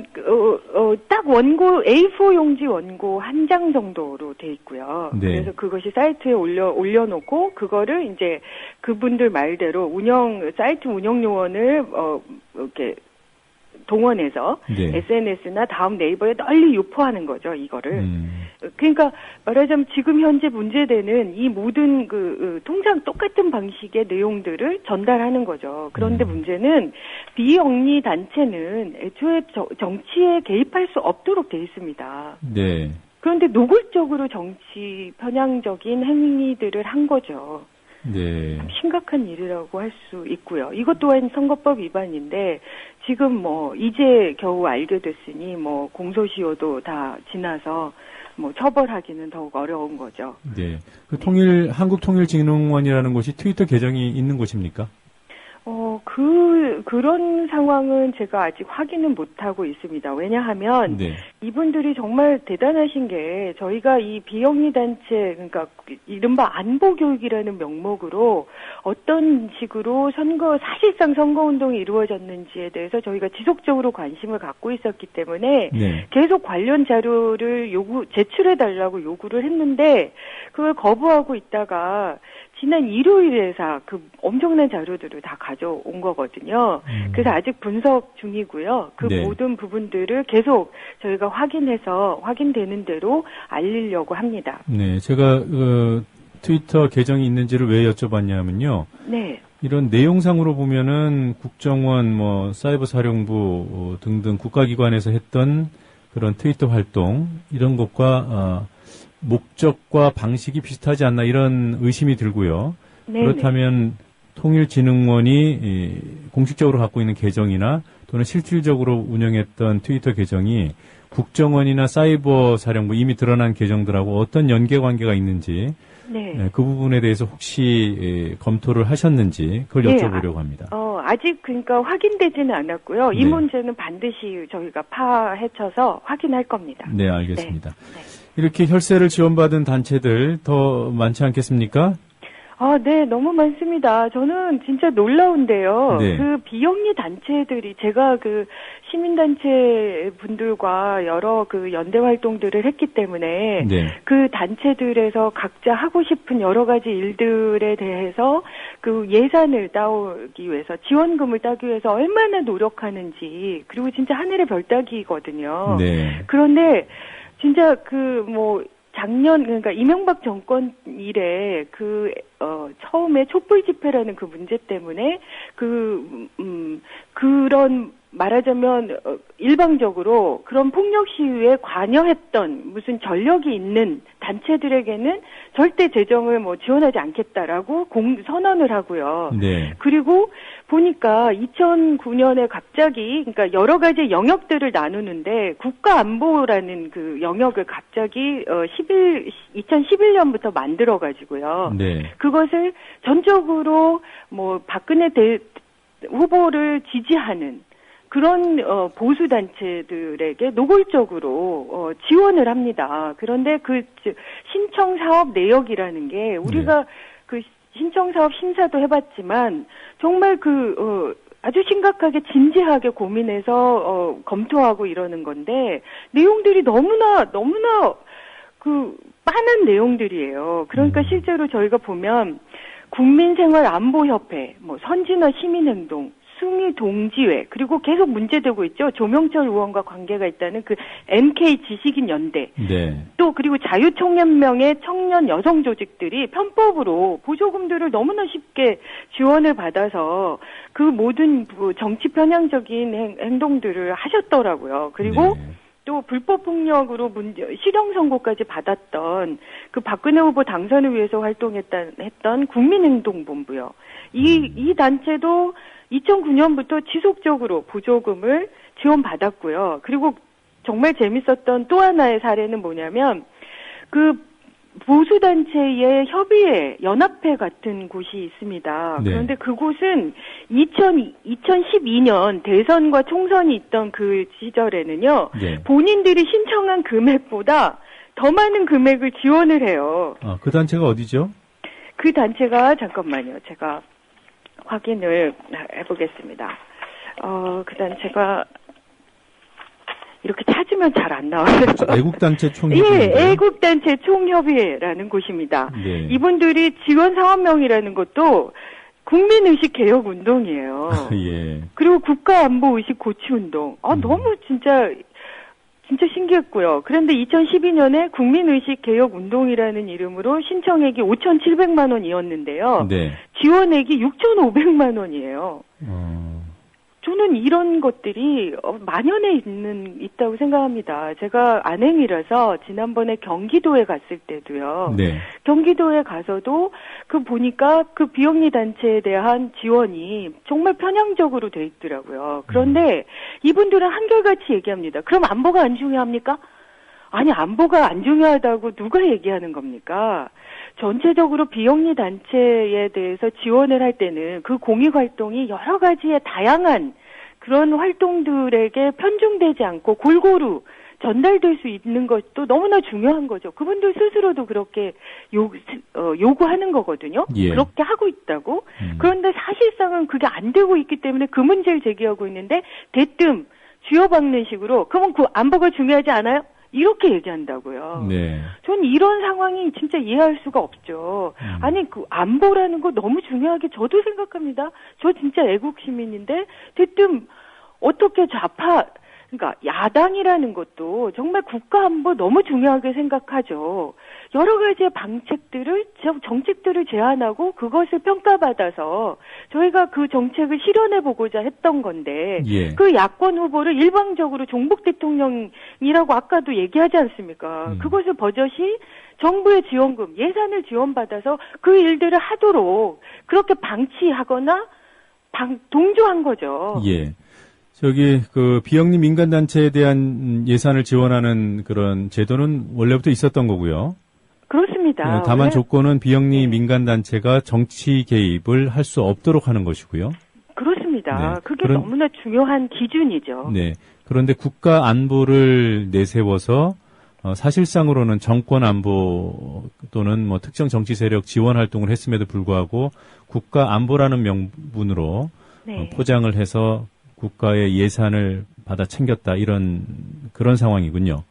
딱 원고 A4 용지 원고 한 장 정도로 돼 있고요. 네. 그래서 그것이 사이트에 올려놓고 그거를 이제 그분들 말대로 사이트 운영 요원을 이렇게 동원해서 네. SNS나 다음 네이버에 널리 유포하는 거죠, 이거를. 그러니까 말하자면 지금 현재 문제되는 이 모든 통상 똑같은 방식의 내용들을 전달하는 거죠. 그런데 문제는 비영리 단체는 애초에 정치에 개입할 수 없도록 돼 있습니다. 네. 그런데 노골적으로 정치 편향적인 행위들을 한 거죠. 네. 심각한 일이라고 할 수 있고요. 이것 또한 선거법 위반인데 지금 이제 겨우 알게 됐으니 공소시효도 다 지나서 처벌하기는 더욱 어려운 거죠. 네. 한국통일진흥원이라는 곳이 트위터 계정이 있는 곳입니까? 그런 상황은 제가 아직 확인은 못하고 있습니다. 왜냐하면, 네. 이분들이 정말 대단하신 게, 저희가 이 비영리 단체, 그러니까, 이른바 안보교육이라는 명목으로 어떤 식으로 사실상 선거운동이 이루어졌는지에 대해서 저희가 지속적으로 관심을 갖고 있었기 때문에, 네. 계속 관련 자료를 제출해달라고 요구를 했는데, 그걸 거부하고 있다가, 지난 일요일에서 그 엄청난 자료들을 다 가져온 거거든요. 그래서 아직 분석 중이고요. 그 네. 모든 부분들을 계속 저희가 확인되는 대로 알리려고 합니다. 네, 제가 트위터 계정이 있는지를 왜 여쭤봤냐면요. 네. 이런 내용상으로 보면은 국정원, 사이버 사령부 등등 국가기관에서 했던 그런 트위터 활동 이런 것과 목적과 방식이 비슷하지 않나 이런 의심이 들고요. 네네. 그렇다면 통일진흥원이 공식적으로 갖고 있는 계정이나 또는 실질적으로 운영했던 트위터 계정이 국정원이나 사이버 사령부 이미 드러난 계정들하고 어떤 연계관계가 있는지 네. 그 부분에 대해서 혹시 검토를 하셨는지 그걸 여쭤보려고 합니다. 아직 그러니까 확인되지는 않았고요. 이 네. 문제는 반드시 저희가 파헤쳐서 확인할 겁니다. 네, 알겠습니다. 네. 이렇게 혈세를 지원받은 단체들 더 많지 않겠습니까? 네, 너무 많습니다. 저는 진짜 놀라운데요. 네. 그 비영리 단체들이 제가 그 시민단체 분들과 여러 그 연대 활동들을 했기 때문에 네. 그 단체들에서 각자 하고 싶은 여러 가지 일들에 대해서 그 예산을 따오기 위해서 지원금을 따기 위해서 얼마나 노력하는지 그리고 진짜 하늘의 별 따기거든요. 네. 그런데 진짜 작년 그러니까 이명박 정권 이래 처음에 촛불 집회라는 그 문제 때문에 그런 말하자면 일방적으로 그런 폭력 시위에 관여했던 무슨 전력이 있는 단체들에게는 절대 재정을 지원하지 않겠다라고 선언을 하고요. 네. 그리고 보니까 2009년에 갑자기 그러니까 여러 가지 영역들을 나누는데 국가안보라는 그 영역을 갑자기 2011년부터 만들어 가지고요. 네. 그것을 전적으로 박근혜 후보를 지지하는 그런 보수 단체들에게 노골적으로 지원을 합니다. 그런데 그 신청 사업 내역이라는 게 우리가 그 신청 사업 심사도 해봤지만 정말 아주 심각하게 진지하게 고민해서 검토하고 이러는 건데 내용들이 너무나 빠른 내용들이에요. 그러니까 실제로 저희가 보면 국민생활안보협회, 선진화 시민행동, 승희 동지회 그리고 계속 문제되고 있죠. 조명철 의원과 관계가 있다는 그 MK 지식인 연대. 네. 또 그리고 자유총연맹의 청년 여성 조직들이 편법으로 보조금들을 너무나 쉽게 지원을 받아서 그 모든 정치 편향적인 행동들을 하셨더라고요. 그리고 또 불법 폭력으로 실형 선고까지 받았던 그 박근혜 후보 당선을 위해서 활동했던 국민행동본부요. 이 단체도 2009년부터 지속적으로 보조금을 지원받았고요. 그리고 정말 재밌었던 또 하나의 사례는 뭐냐면 그 보수단체의 협의회, 연합회 같은 곳이 있습니다. 네. 그런데 그곳은 2012년 대선과 총선이 있던 그 시절에는요. 네. 본인들이 신청한 금액보다 더 많은 금액을 지원을 해요. 그 단체가 어디죠? 그 단체가 잠깐만요. 제가 확인을 해보겠습니다. 그 단체가 이렇게 찾으면 잘 안 나와요. 애국단체 총협의회. 예, 애국단체 총협의회라는 곳입니다. 네. 이분들이 지원 사업명이라는 것도 국민의식 개혁 운동이에요. 예. 그리고 국가안보의식 고취 운동. 너무 진짜 신기했고요. 그런데 2012년에 국민의식 개혁 운동이라는 이름으로 신청액이 5,700만 원이었는데요. 네. 지원액이 6,500만 원이에요. 저는 이런 것들이 만연해 있다고 생각합니다. 제가 안행이라서 지난번에 경기도에 갔을 때도요. 네. 경기도에 가서도 보니까 그 비영리 단체에 대한 지원이 정말 편향적으로 돼 있더라고요. 그런데 이분들은 한결같이 얘기합니다. 그럼 안보가 안 중요합니까? 아니, 안보가 안 중요하다고 누가 얘기하는 겁니까? 전체적으로 비영리 단체에 대해서 지원을 할 때는 그 공익 활동이 여러 가지의 다양한 그런 활동들에게 편중되지 않고 골고루 전달될 수 있는 것도 너무나 중요한 거죠. 그분들 스스로도 그렇게 요구하는 거거든요. 예. 그렇게 하고 있다고. 그런데 사실상은 그게 안 되고 있기 때문에 그 문제를 제기하고 있는데 대뜸 쥐어박는 식으로 그러면 그 안보가 중요하지 않아요? 이렇게 얘기한다고요. 네. 전 이런 상황이 진짜 이해할 수가 없죠. 아니, 그 안보라는 거 너무 중요하게 저도 생각합니다. 저 진짜 애국 시민인데 대뜸 어떻게 그러니까 야당이라는 것도 정말 국가 안보 너무 중요하게 생각하죠. 여러 가지의 정책들을 제안하고 그것을 평가받아서 저희가 그 정책을 실현해보고자 했던 건데 예. 그 야권 후보를 일방적으로 종북 대통령이라고 아까도 얘기하지 않습니까? 그것을 버젓이 정부의 지원금, 예산을 지원받아서 그 일들을 하도록 그렇게 방치하거나 동조한 거죠. 예. 그 비영리 민간단체에 대한 예산을 지원하는 그런 제도는 원래부터 있었던 거고요. 그렇습니다. 다만 조건은 비영리 민간단체가 정치 개입을 할 수 없도록 하는 것이고요. 그렇습니다. 네. 그게 너무나 중요한 기준이죠. 네. 그런데 국가 안보를 내세워서 사실상으로는 정권 안보 또는 특정 정치 세력 지원 활동을 했음에도 불구하고 국가 안보라는 명분으로 네. 포장을 해서 국가의 예산을 받아 챙겼다 그런 상황이군요.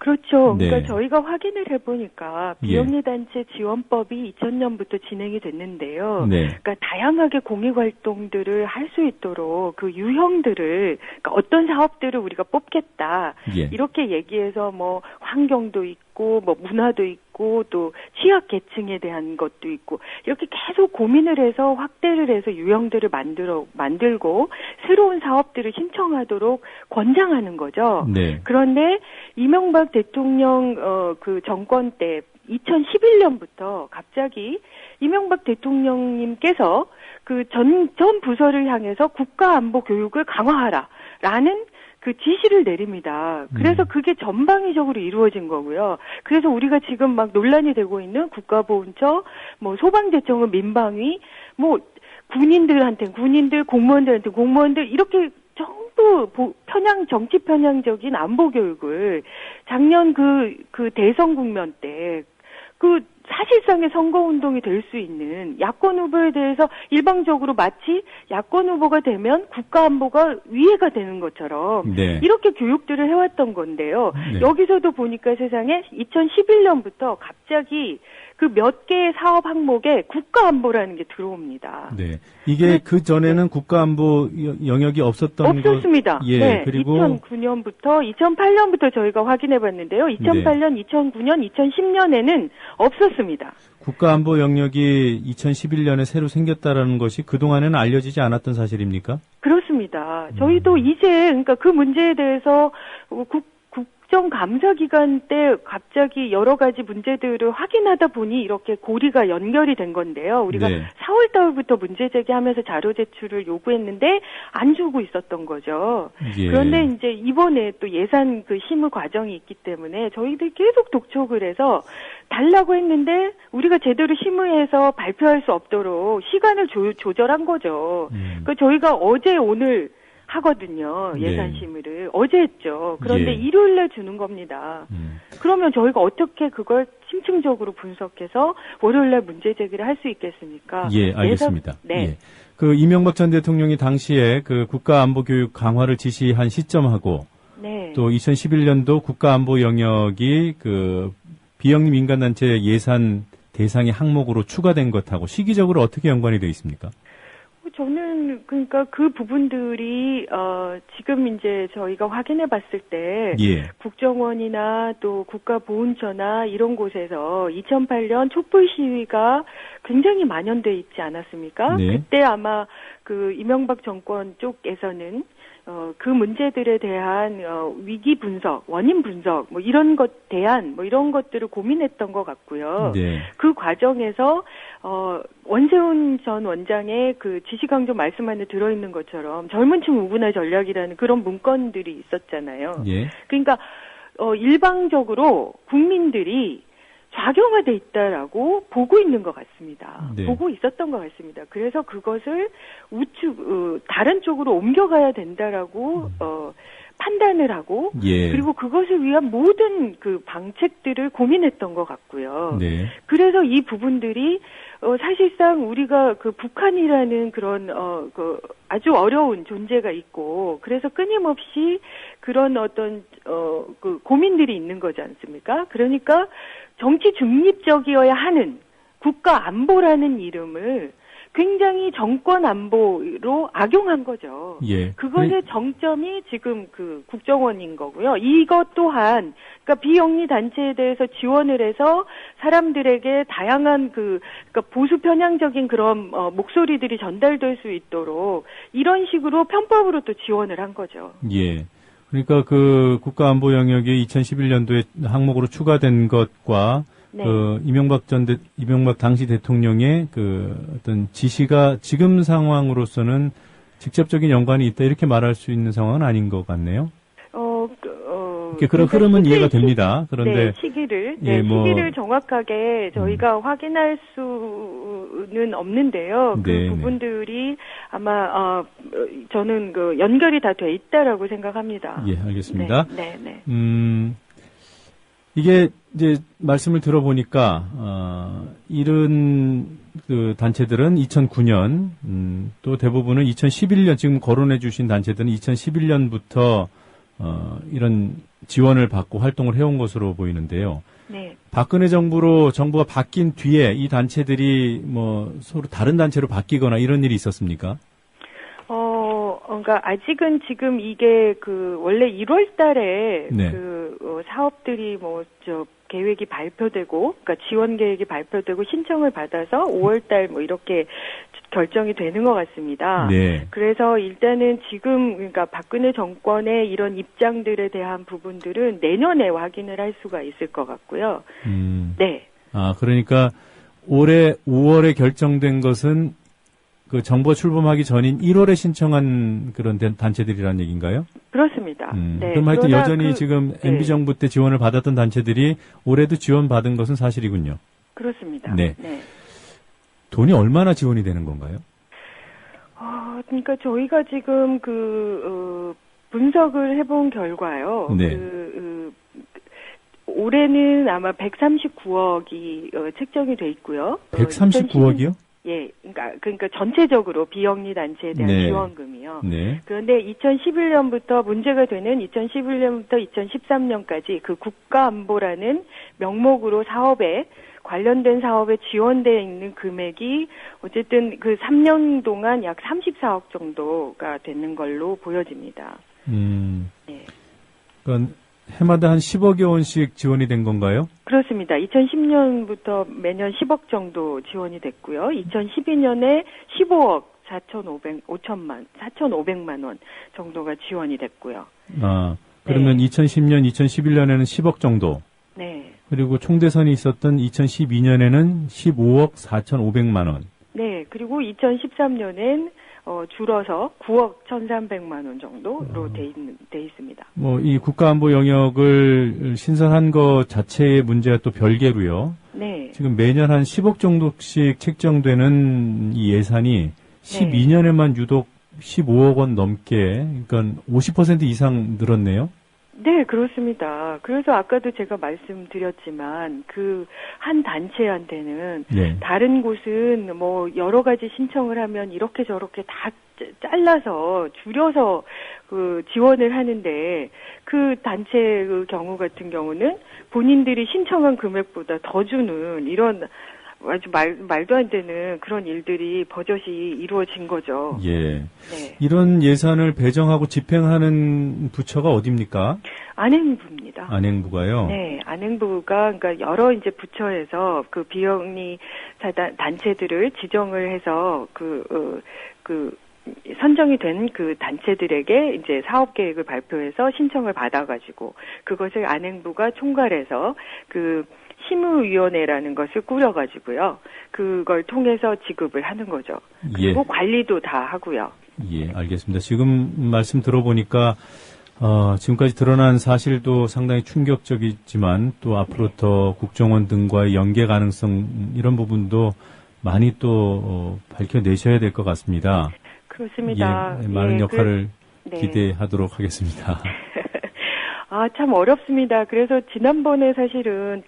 그렇죠. 네. 그러니까 저희가 확인을 해보니까 비영리단체 지원법이 2000년부터 진행이 됐는데요. 네. 그러니까 다양하게 공익활동들을 할 수 있도록 그 유형들을, 그러니까 어떤 사업들을 우리가 뽑겠다. 예. 이렇게 얘기해서 뭐 환경도 있고 뭐 문화도 있고 또 취약 계층에 대한 것도 있고 이렇게 계속 고민을 해서 확대를 해서 유형들을 만들고 새로운 사업들을 신청하도록 권장하는 거죠. 네. 그런데 이명박 대통령 그 정권 때 2011년부터 갑자기 이명박 대통령님께서 그 전 부서를 향해서 국가안보 교육을 강화하라라는 그 지시를 내립니다. 그래서 그게 전방위적으로 이루어진 거고요. 그래서 우리가 지금 막 논란이 되고 있는 국가보훈처, 뭐 소방대청은 민방위, 뭐 군인들, 공무원들 이렇게 전부 정치 편향적인 안보 교육을 작년 그 대선 국면 때 사실상의 선거운동이 될 수 있는 야권 후보에 대해서 일방적으로 마치 야권 후보가 되면 국가안보가 위해가 되는 것처럼 네. 이렇게 교육들을 해왔던 건데요. 네. 여기서도 보니까 세상에 2011년부터 갑자기 그 몇 개의 사업 항목에 국가안보라는 게 들어옵니다. 네. 이게 그 전에는 국가안보 영역이 없었습니다. 예. 네. 그리고 2008년부터 저희가 확인해 봤는데요. 2008년, 2009년, 2010년에는 없었습니다. 국가안보 영역이 2011년에 새로 생겼다라는 것이 그동안에는 알려지지 않았던 사실입니까? 그렇습니다. 저희도 이제 그러니까 그 문제에 대해서 국정감사기간 때 갑자기 여러 가지 문제들을 확인하다 보니 이렇게 고리가 연결이 된 건데요. 우리가 네. 4월 달부터 문제 제기하면서 자료 제출을 요구했는데 안 주고 있었던 거죠. 예. 그런데 이제 이번에 또 예산 그 심의 과정이 있기 때문에 저희들이 계속 독촉을 해서 달라고 했는데 우리가 제대로 심의해서 발표할 수 없도록 시간을 조절한 거죠. 그러니까 저희가 어제 오늘 하거든요. 예산 심의를. 어제 했죠. 그런데 일요일날 주는 겁니다. 그러면 저희가 어떻게 그걸 심층적으로 분석해서 월요일날 문제 제기를 할 수 있겠습니까? 예, 알겠습니다. 네. 예. 그 이명박 전 대통령이 당시에 그 국가안보교육 강화를 지시한 시점하고 네. 또 2011년도 국가안보 영역이 그 비영리 민간단체 예산 대상의 항목으로 추가된 것하고 시기적으로 어떻게 연관이 되어 있습니까? 저는 그러니까 그 부분들이 지금 이제 저희가 확인해 봤을 때 국정원이나 또 국가보훈처나 이런 곳에서 2008년 촛불 시위가 굉장히 만연돼 있지 않았습니까? 네. 그때 아마 그 이명박 정권 쪽에서는 그 문제들에 대한 위기 분석, 원인 분석, 뭐 이런 이런 것들을 고민했던 것 같고요. 네. 그 과정에서 원세훈 전 원장의 그 지시강조 말씀 안에 들어있는 것처럼 젊은층 우분화 전략이라는 그런 문건들이 있었잖아요. 예. 그러니까 일방적으로 국민들이 좌경화돼 있다라고 보고 있는 것 같습니다. 네. 보고 있었던 것 같습니다. 그래서 그것을 다른 쪽으로 옮겨가야 된다라고 판단을 하고 그리고 그것을 위한 모든 그 방책들을 고민했던 것 같고요. 네. 그래서 이 부분들이 사실상 우리가 그 북한이라는 그런 그 아주 어려운 존재가 있고 그래서 끊임없이 그런 어떤 그 고민들이 있는 거지 않습니까? 그러니까 정치 중립적이어야 하는 국가 안보라는 이름을 굉장히 정권 안보로 악용한 거죠. 예. 그것의 정점이 지금 그 국정원인 거고요. 이것 또한 그러니까 비영리 단체에 대해서 지원을 해서 사람들에게 다양한 그러니까 보수 편향적인 그런 목소리들이 전달될 수 있도록 이런 식으로 편법으로 또 지원을 한 거죠. 예. 그러니까 그 국가안보 영역이 2011년도에 항목으로 추가된 것과 그 이명박 당시 대통령의 그 어떤 지시가 지금 상황으로서는 직접적인 연관이 있다 이렇게 말할 수 있는 상황은 아닌 것 같네요. 그런 흐름은 이해가 됩니다. 그런데 시기를 시기를 정확하게 저희가 확인할 수는 없는데요. 그 부분들이 아마 저는 그 연결이 다 돼 있다라고 생각합니다. 예, 알겠습니다. 네. 이게 이제 말씀을 들어보니까 이런 그 단체들은 2009년 또 대부분은 2011년 지금 거론해 주신 단체들은 2011년부터 이런 지원을 받고 활동을 해온 것으로 보이는데요. 네. 박근혜 정부가 바뀐 뒤에 이 단체들이 뭐 서로 다른 단체로 바뀌거나 이런 일이 있었습니까? 그러니까 아직은 지금 이게 원래 1월 달에 네. 사업들이 계획이 발표되고, 그러니까 지원 계획이 발표되고 신청을 받아서 5월 달 이렇게 결정이 되는 것 같습니다. 네. 그래서 일단은 지금 그러니까 박근혜 정권의 이런 입장들에 대한 부분들은 내년에 확인을 할 수가 있을 것 같고요. 네. 그러니까 올해 5월에 결정된 것은 그 정부가 출범하기 전인 1월에 신청한 그런 단체들이라는 얘기인가요? 그렇습니다. 네. 그럼 하여튼 여전히 지금 MB정부 때 지원을 받았던 단체들이 올해도 지원받은 것은 사실이군요. 그렇습니다. 네. 네. 돈이 얼마나 지원이 되는 건가요? 그러니까 저희가 지금 분석을 해본 결과요. 네. 올해는 아마 139억이 책정이 돼 있고요. 139억이요? 예, 그러니까 전체적으로 비영리 단체에 대한 네. 지원금이요. 네. 그런데 2011년부터 문제가 되는 2011년부터 2013년까지 그 국가안보라는 명목으로 관련된 사업에 지원되어 있는 금액이 어쨌든 그 3년 동안 약 34억 정도가 되는 걸로 보여집니다. 네. 그러니까 해마다 한 10억여 원씩 지원이 된 건가요? 그렇습니다. 2010년부터 매년 10억 정도 지원이 됐고요. 2012년에 15억 4,500만 원 정도가 지원이 됐고요. 그러면 2010년, 2011년에는 10억 정도. 네. 그리고 총대선이 있었던 2012년에는 15억 4,500만 원. 네. 그리고 2013년엔 줄어서 9억 1,300만 원 정도로 돼 있습니다. 이 국가안보 영역을 신설한 것 자체의 문제가 또 별개로요. 네. 지금 매년 한 10억 정도씩 책정되는 이 예산이 12년에만 유독 15억 원 넘게, 그러니까 50% 이상 늘었네요. 네, 그렇습니다. 그래서 아까도 제가 말씀드렸지만 한 단체한테는 다른 곳은 여러 가지 신청을 하면 이렇게 저렇게 다 잘라서 줄여서 지원을 하는데 그 단체 경우 같은 경우는 본인들이 신청한 금액보다 더 주는 이런 아주 말도 안 되는 그런 일들이 버젓이 이루어진 거죠. 예. 네. 이런 예산을 배정하고 집행하는 부처가 어디입니까? 안행부입니다. 안행부가요? 네, 안행부가 그러니까 여러 이제 부처에서 그 비영리 단체들을 지정을 해서 선정이 된 그 단체들에게 이제 사업 계획을 발표해서 신청을 받아가지고 그것을 안행부가 총괄해서 심의위원회라는 것을 꾸려가지고요. 그걸 통해서 지급을 하는 거죠. 그리고 관리도 다 하고요. 예, 알겠습니다. 지금 말씀 들어보니까 지금까지 드러난 사실도 상당히 충격적이지만 또 앞으로 더 국정원 등과의 연계 가능성 이런 부분도 많이 또 밝혀내셔야 될 것 같습니다. 그렇습니다. 예, 많은 역할을 네. 기대하도록 하겠습니다. 참 어렵습니다. 그래서 지난번에 사실은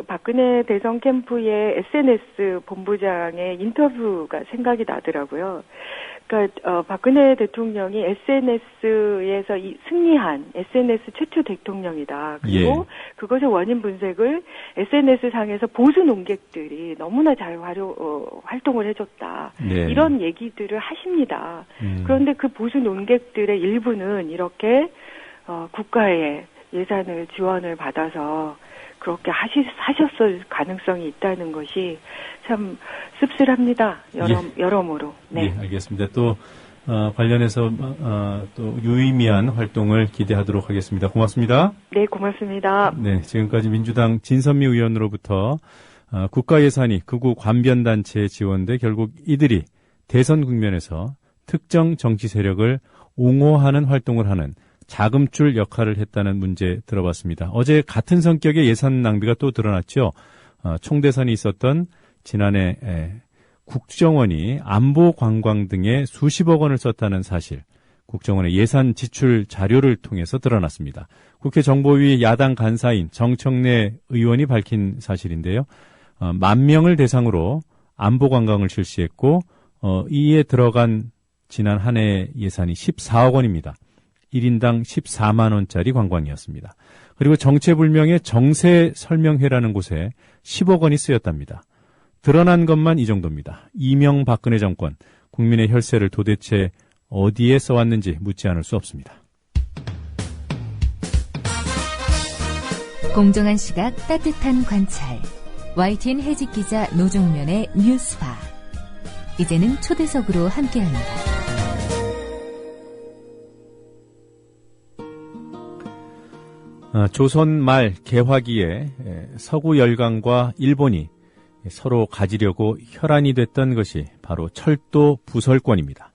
박근혜 대선 캠프의 SNS 본부장의 인터뷰가 생각이 나더라고요. 그러니까 박근혜 대통령이 SNS에서 승리한 SNS 최초 대통령이다. 그리고 그것의 원인 분석을 SNS 상에서 보수 논객들이 너무나 잘 활동을 해줬다. 네. 이런 얘기들을 하십니다. 그런데 그 보수 논객들의 일부는 이렇게 국가의 예산을 지원을 받아서 그렇게 하셨을 가능성이 있다는 것이 참 씁쓸합니다. 여러모로. 네. 예, 알겠습니다. 또 관련해서 또 유의미한 활동을 기대하도록 하겠습니다. 고맙습니다. 네, 고맙습니다. 네, 지금까지 민주당 진선미 의원으로부터 국가 예산이 극우 관변단체에 지원돼 결국 이들이 대선 국면에서 특정 정치 세력을 옹호하는 활동을 하는 자금줄 역할을 했다는 문제 들어봤습니다. 어제 같은 성격의 예산 낭비가 또 드러났죠. 총대선이 있었던 지난해 국정원이 안보 관광 등에 수십억 원을 썼다는 사실, 국정원의 예산 지출 자료를 통해서 드러났습니다. 국회 정보위 야당 간사인 정청래 의원이 밝힌 사실인데요. 10,000명을 대상으로 안보 관광을 실시했고 이에 들어간 지난 한 해 예산이 14억 원입니다. 1인당 14만 원짜리 관광이었습니다. 그리고 정체불명의 정세 설명회라는 곳에 10억 원이 쓰였답니다. 드러난 것만 이 정도입니다. 이명박근혜 정권, 국민의 혈세를 도대체 어디에 써왔는지 묻지 않을 수 없습니다. 공정한 시각, 따뜻한 관찰. YTN 해직 기자 노종면의 뉴스바. 이제는 초대석으로 함께합니다. 조선 말 개화기에 서구 열강과 일본이 서로 가지려고 혈안이 됐던 것이 바로 철도 부설권입니다.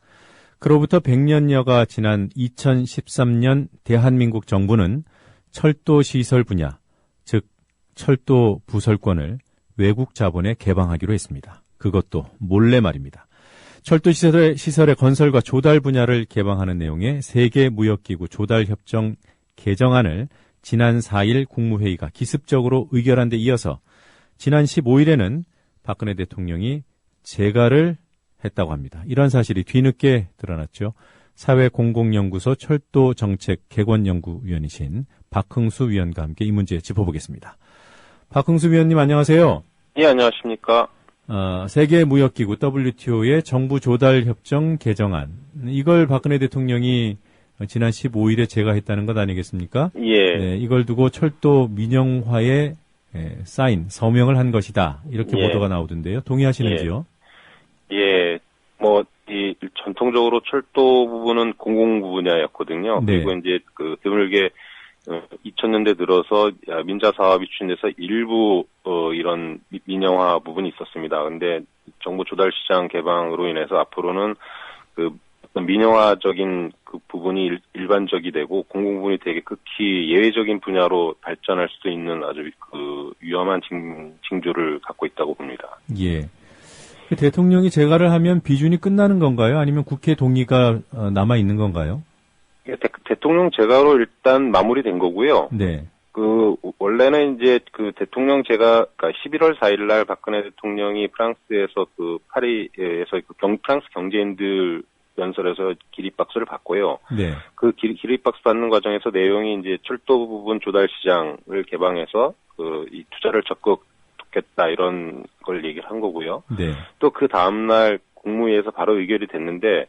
그로부터 100년여가 지난 2013년 대한민국 정부는 철도 시설 분야, 즉 철도 부설권을 외국 자본에 개방하기로 했습니다. 그것도 몰래 말입니다. 철도 시설의 건설과 조달 분야를 개방하는 내용의 세계무역기구 조달협정 개정안을 지난 4일 국무회의가 기습적으로 의결한 데 이어서 지난 15일에는 박근혜 대통령이 재가를 했다고 합니다. 이런 사실이 뒤늦게 드러났죠. 사회공공연구소 철도정책개권연구위원이신 박흥수 위원과 함께 이 문제 짚어보겠습니다. 박흥수 위원님 안녕하세요. 예, 안녕하십니까. 세계무역기구 WTO의 정부 조달협정 개정안, 이걸 박근혜 대통령이 지난 15일에 재가했다는 것 아니겠습니까? 예. 네, 이걸 두고 철도 민영화에 사인, 서명을 한 것이다. 이렇게 예. 보도가 나오던데요. 동의하시는지요? 예. 이 전통적으로 철도 부분은 공공 분야였거든요. 네. 그리고 이제 드물게 2000년대 들어서 민자 사업이 추진돼서 일부 이런 민영화 부분이 있었습니다. 근데 정부 조달 시장 개방으로 인해서 앞으로는 민영화적인 그 부분이 일반적이 되고 공공 부분이 되게 극히 예외적인 분야로 발전할 수도 있는 아주 위험한 징조를 갖고 있다고 봅니다. 예. 대통령이 재가를 하면 비준이 끝나는 건가요? 아니면 국회 동의가 남아 있는 건가요? 대통령 재가로 일단 마무리된 거고요. 네. 원래는 이제 대통령 재가, 그러니까 11월 4일 날 박근혜 대통령이 프랑스에서 파리에서 프랑스 경제인들 연설에서 기립박수를 받고요. 네. 그 기립박수 받는 과정에서 내용이 이제 철도 부분 조달 시장을 개방해서 이 투자를 적극 돕겠다 이런 걸 얘기를 한 거고요. 네. 또 그 다음날 국무회의에서 바로 의결이 됐는데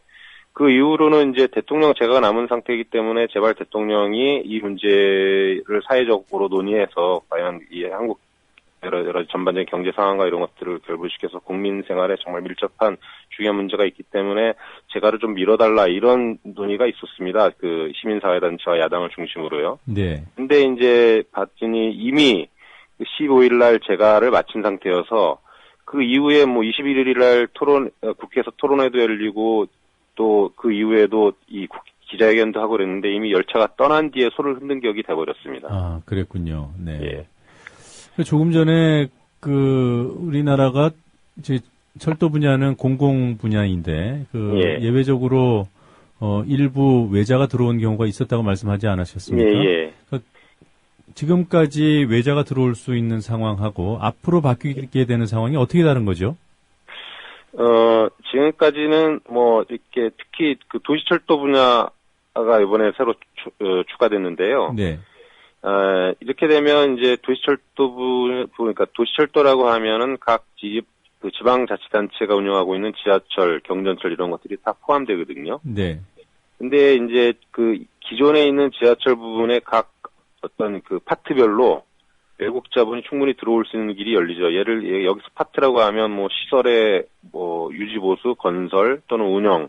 그 이후로는 이제 대통령 재가가 남은 상태이기 때문에 제발 대통령이 이 문제를 사회적으로 논의해서 과연 이 한국 여러 전반적인 경제 상황과 이런 것들을 결부시켜서 국민 생활에 정말 밀접한 중요한 문제가 있기 때문에 재가를 좀 미뤄달라 이런 논의가 있었습니다. 시민사회단체와 야당을 중심으로요. 네. 근데 이제 봤더니 이미 15일 날 재가를 마친 상태여서 그 이후에 21일 날 국회에서 토론회도 열리고 또 그 이후에도 기자회견도 하고 그랬는데 이미 열차가 떠난 뒤에 소를 흔든 격이 돼버렸습니다. 아, 그랬군요. 네. 예. 조금 전에 우리나라가 이제 철도 분야는 공공 분야인데 예외적으로 일부 외자가 들어온 경우가 있었다고 말씀하지 않으셨습니까? 예. 그러니까 지금까지 외자가 들어올 수 있는 상황하고 앞으로 바뀌게 되는 상황이 어떻게 다른 거죠? 지금까지는 이렇게 특히 도시철도 분야가 이번에 새로 추가됐는데요. 네. 이렇게 되면 이제 그러니까 도시철도라고 하면은 각 지방자치단체가 운영하고 있는 지하철, 경전철 이런 것들이 다 포함되거든요. 네. 근데 이제 기존에 있는 지하철 부분에 각 어떤 파트별로 외국 자본이 충분히 들어올 수 있는 길이 열리죠. 여기서 파트라고 하면 시설의 유지 보수, 건설 또는 운영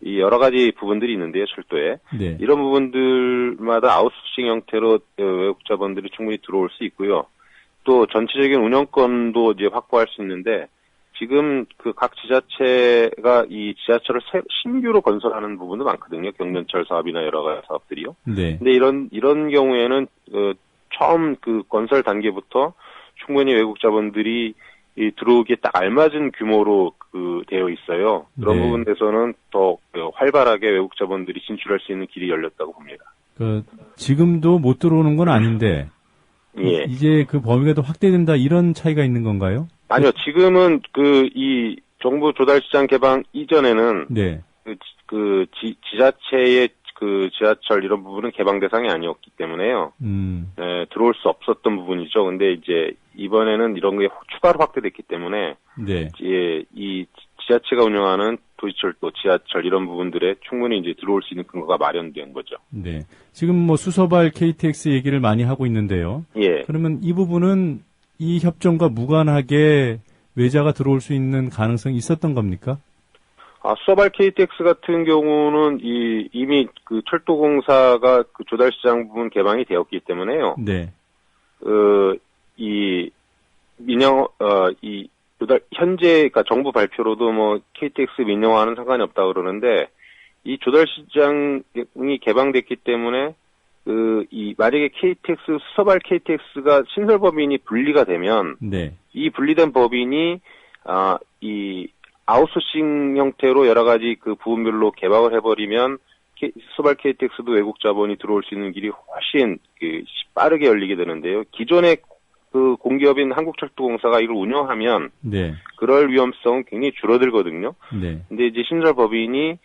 이 여러 가지 부분들이 있는데요, 철도에. 네. 이런 부분들마다 아웃소싱 형태로 외국 자본들이 충분히 들어올 수 있고요. 또 전체적인 운영권도 이제 확보할 수 있는데 지금 각 지자체가 이 지하철을 신규로 건설하는 부분도 많거든요. 경전철 사업이나 여러 가지 사업들이요. 네. 근데 이런 경우에는 처음 건설 단계부터 충분히 외국 자본들이 들어오기에 딱 알맞은 규모로 되어 있어요. 그런 네. 부분에서는 더 활발하게 외국 자본들이 진출할 수 있는 길이 열렸다고 봅니다. 지금도 못 들어오는 건 아닌데 예. 이제 범위가 더 확대된다 이런 차이가 있는 건가요? 아니요. 지금은 이 정부 조달 시장 개방 이전에는 네. 지자체의 그 지하철 이런 부분은 개방 대상이 아니었기 때문에요. 네, 들어올 수 없었던 부분이죠. 근데 이제 이번에는 이런 게 추가로 확대됐기 때문에 네. 예, 이 지자체가 운영하는 도시철도, 지하철 이런 부분들에 충분히 이제 들어올 수 있는 근거가 마련된 거죠. 네. 지금 뭐 수서발 KTX 얘기를 많이 하고 있는데요. 예. 그러면 이 부분은 이 협정과 무관하게 외자가 들어올 수 있는 가능성이 있었던 겁니까? 수서발 KTX 같은 경우는 이미 그 철도공사가 그 조달시장 부분 개방이 되었기 때문에요. 네. 현재, 그러니까 정부 발표로도 뭐 KTX 민영화는 상관이 없다 그러는데, 이 조달시장이 개방됐기 때문에, 만약에 수서발 KTX가 신설법인이 분리가 되면, 네. 이 분리된 법인이, 아웃소싱 형태로 여러 가지 그 부분별로 개방을 해버리면, 수서발 KTX도 외국 자본이 들어올 수 있는 길이 훨씬 빠르게 열리게 되는데요. 기존의 그 공기업인 한국철도공사가 이걸 운영하면 네. 그럴 위험성은 굉장히 줄어들거든요. 네. 근데 이제 신설법인이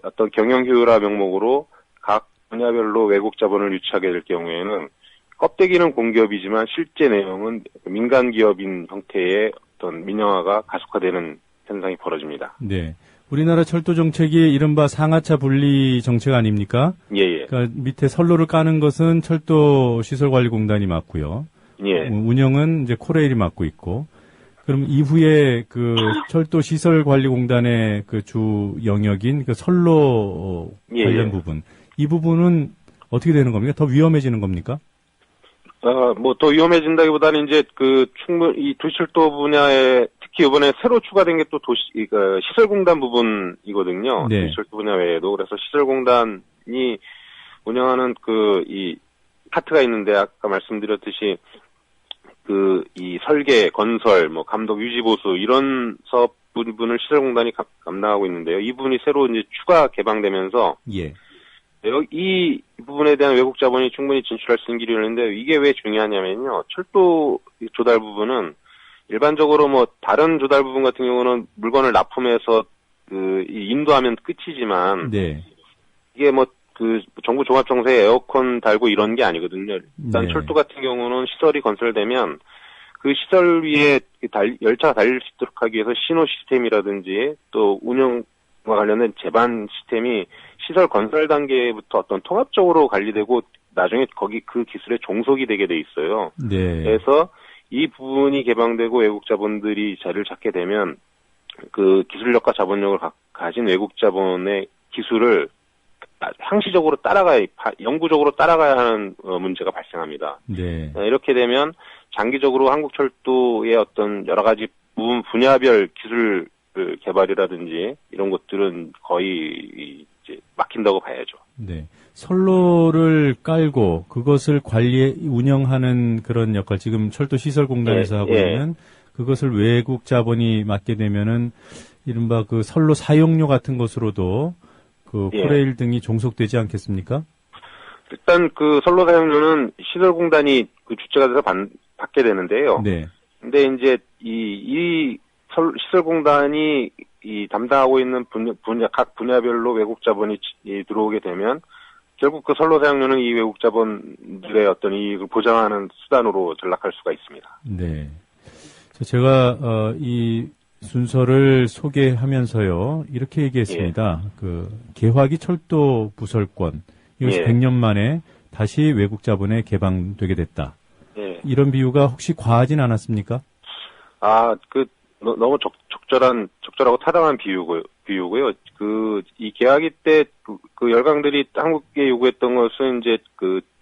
어떤 경영 효율화 명목으로 각 분야별로 외국 자본을 유치하게 될 경우에는 껍데기는 공기업이지만 실제 내용은 민간 기업인 형태의 어떤 민영화가 가속화되는 현상이 벌어집니다. 네. 우리나라 철도 정책이 이른바 상하차 분리 정책 아닙니까? 예. 그러니까 밑에 선로를 까는 것은 철도시설관리공단이 맡고요. 예. 운영은 이제 코레일이 맡고 있고, 그럼 이후에 그 철도시설관리공단의 그 주 영역인 그 선로 관련 부분, 이 부분은 어떻게 되는 겁니까? 더 위험해지는 겁니까? 뭐 더 위험해진다기보다는 이제 이 도시철도 분야에 특히 이번에 새로 추가된 게 또 시설공단 부분이거든요. 네. 도시철도 분야 외에도. 그래서 시설공단이 운영하는 이 파트가 있는데 아까 말씀드렸듯이 이 설계, 건설, 뭐 감독, 유지 보수 이런 사업 부분을 시설공단이 감당하고 있는데요. 이 부분이 새로 이제 추가 개방되면서 예. 이 부분에 대한 외국 자본이 충분히 진출할 수 있는 길이 있는데 이게 왜 중요하냐면요. 철도 조달 부분은 일반적으로 뭐 다른 조달 부분 같은 경우는 물건을 납품해서 인도하면 끝이지만 네. 이게 뭐 정부 종합정세에 에어컨 달고 이런 게 아니거든요. 일단 네. 철도 같은 경우는 시설이 건설되면 그 시설 위에 열차가 달릴 수 있도록 하기 위해서 신호 시스템이라든지 또 운영과 관련된 제반 시스템이 시설 건설 단계부터 어떤 통합적으로 관리되고 나중에 거기 그 기술에 종속이 되게 돼 있어요. 네. 그래서 이 부분이 개방되고 외국 자본들이 자리를 잡게 되면 그 기술력과 자본력을 가진 외국 자본의 기술을 항시적으로 영구적으로 따라가야 하는 문제가 발생합니다. 네. 이렇게 되면 장기적으로 한국철도의 어떤 여러 가지 부분 분야별 기술 개발이라든지 이런 것들은 거의 이제 막힌다고 봐야죠. 네. 선로를 깔고 그것을 운영하는 그런 역할, 지금 철도시설공단에서 하고 있는 그것을 외국 자본이 맡게 되면은 이른바 그 선로 사용료 같은 것으로도 코레일 등이 종속되지 않겠습니까? 일단 선로 사용료는 시설공단이 주체가 돼서 받게 되는데요. 네. 근데 이제 이 시설공단이 담당하고 있는 각 분야별로 외국 자본이 들어오게 되면 결국 그 선로 사용료는 이 외국 자본들의 어떤 이익을 보장하는 수단으로 전락할 수가 있습니다. 네. 제가 이 순서를 소개하면서요, 이렇게 얘기했습니다. 개화기 철도 부설권, 이것이 100년 만에 다시 외국 자본에 개방되게 됐다. 이런 비유가 혹시 과하진 않았습니까? 너무 적절하고 타당한 비유고요. 이 개화기 때 열강들이 한국에 요구했던 것은 이제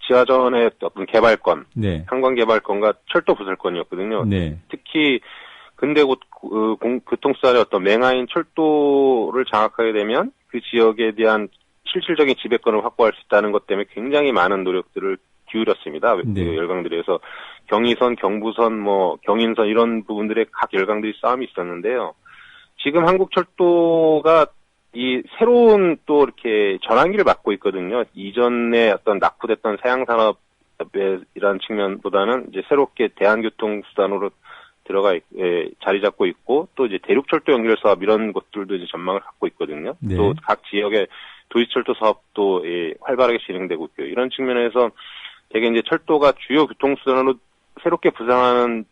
지하전의 어떤 개발권, 한강 개발권과 철도 부설권이었거든요. 네. 특히 근대 교통수단의 어떤 맹아인 철도를 장악하게 되면 그 지역에 대한 실질적인 지배권을 확보할 수 있다는 것 때문에 굉장히 많은 노력들을 기울였습니다. 네. 열강들에서 경의선, 경부선, 경인선 이런 부분들의 각 열강들이 싸움이 있었는데요. 지금 한국철도가 이 새로운 또 이렇게 전환기를 맞고 있거든요. 이전에 어떤 낙후됐던 사양산업이라는 측면보다는 이제 새롭게 대한교통수단으로 자리 잡고 있고, 또 이제 대륙철도 연결 사업 이런 것들도 이제 전망을 갖고 있거든요. 네. 또 각 지역의 도시철도 사업도 활발하게 진행되고 있고요. 이런 측면에서 되게 이제 철도가 주요 교통수단으로 새롭게 부상하는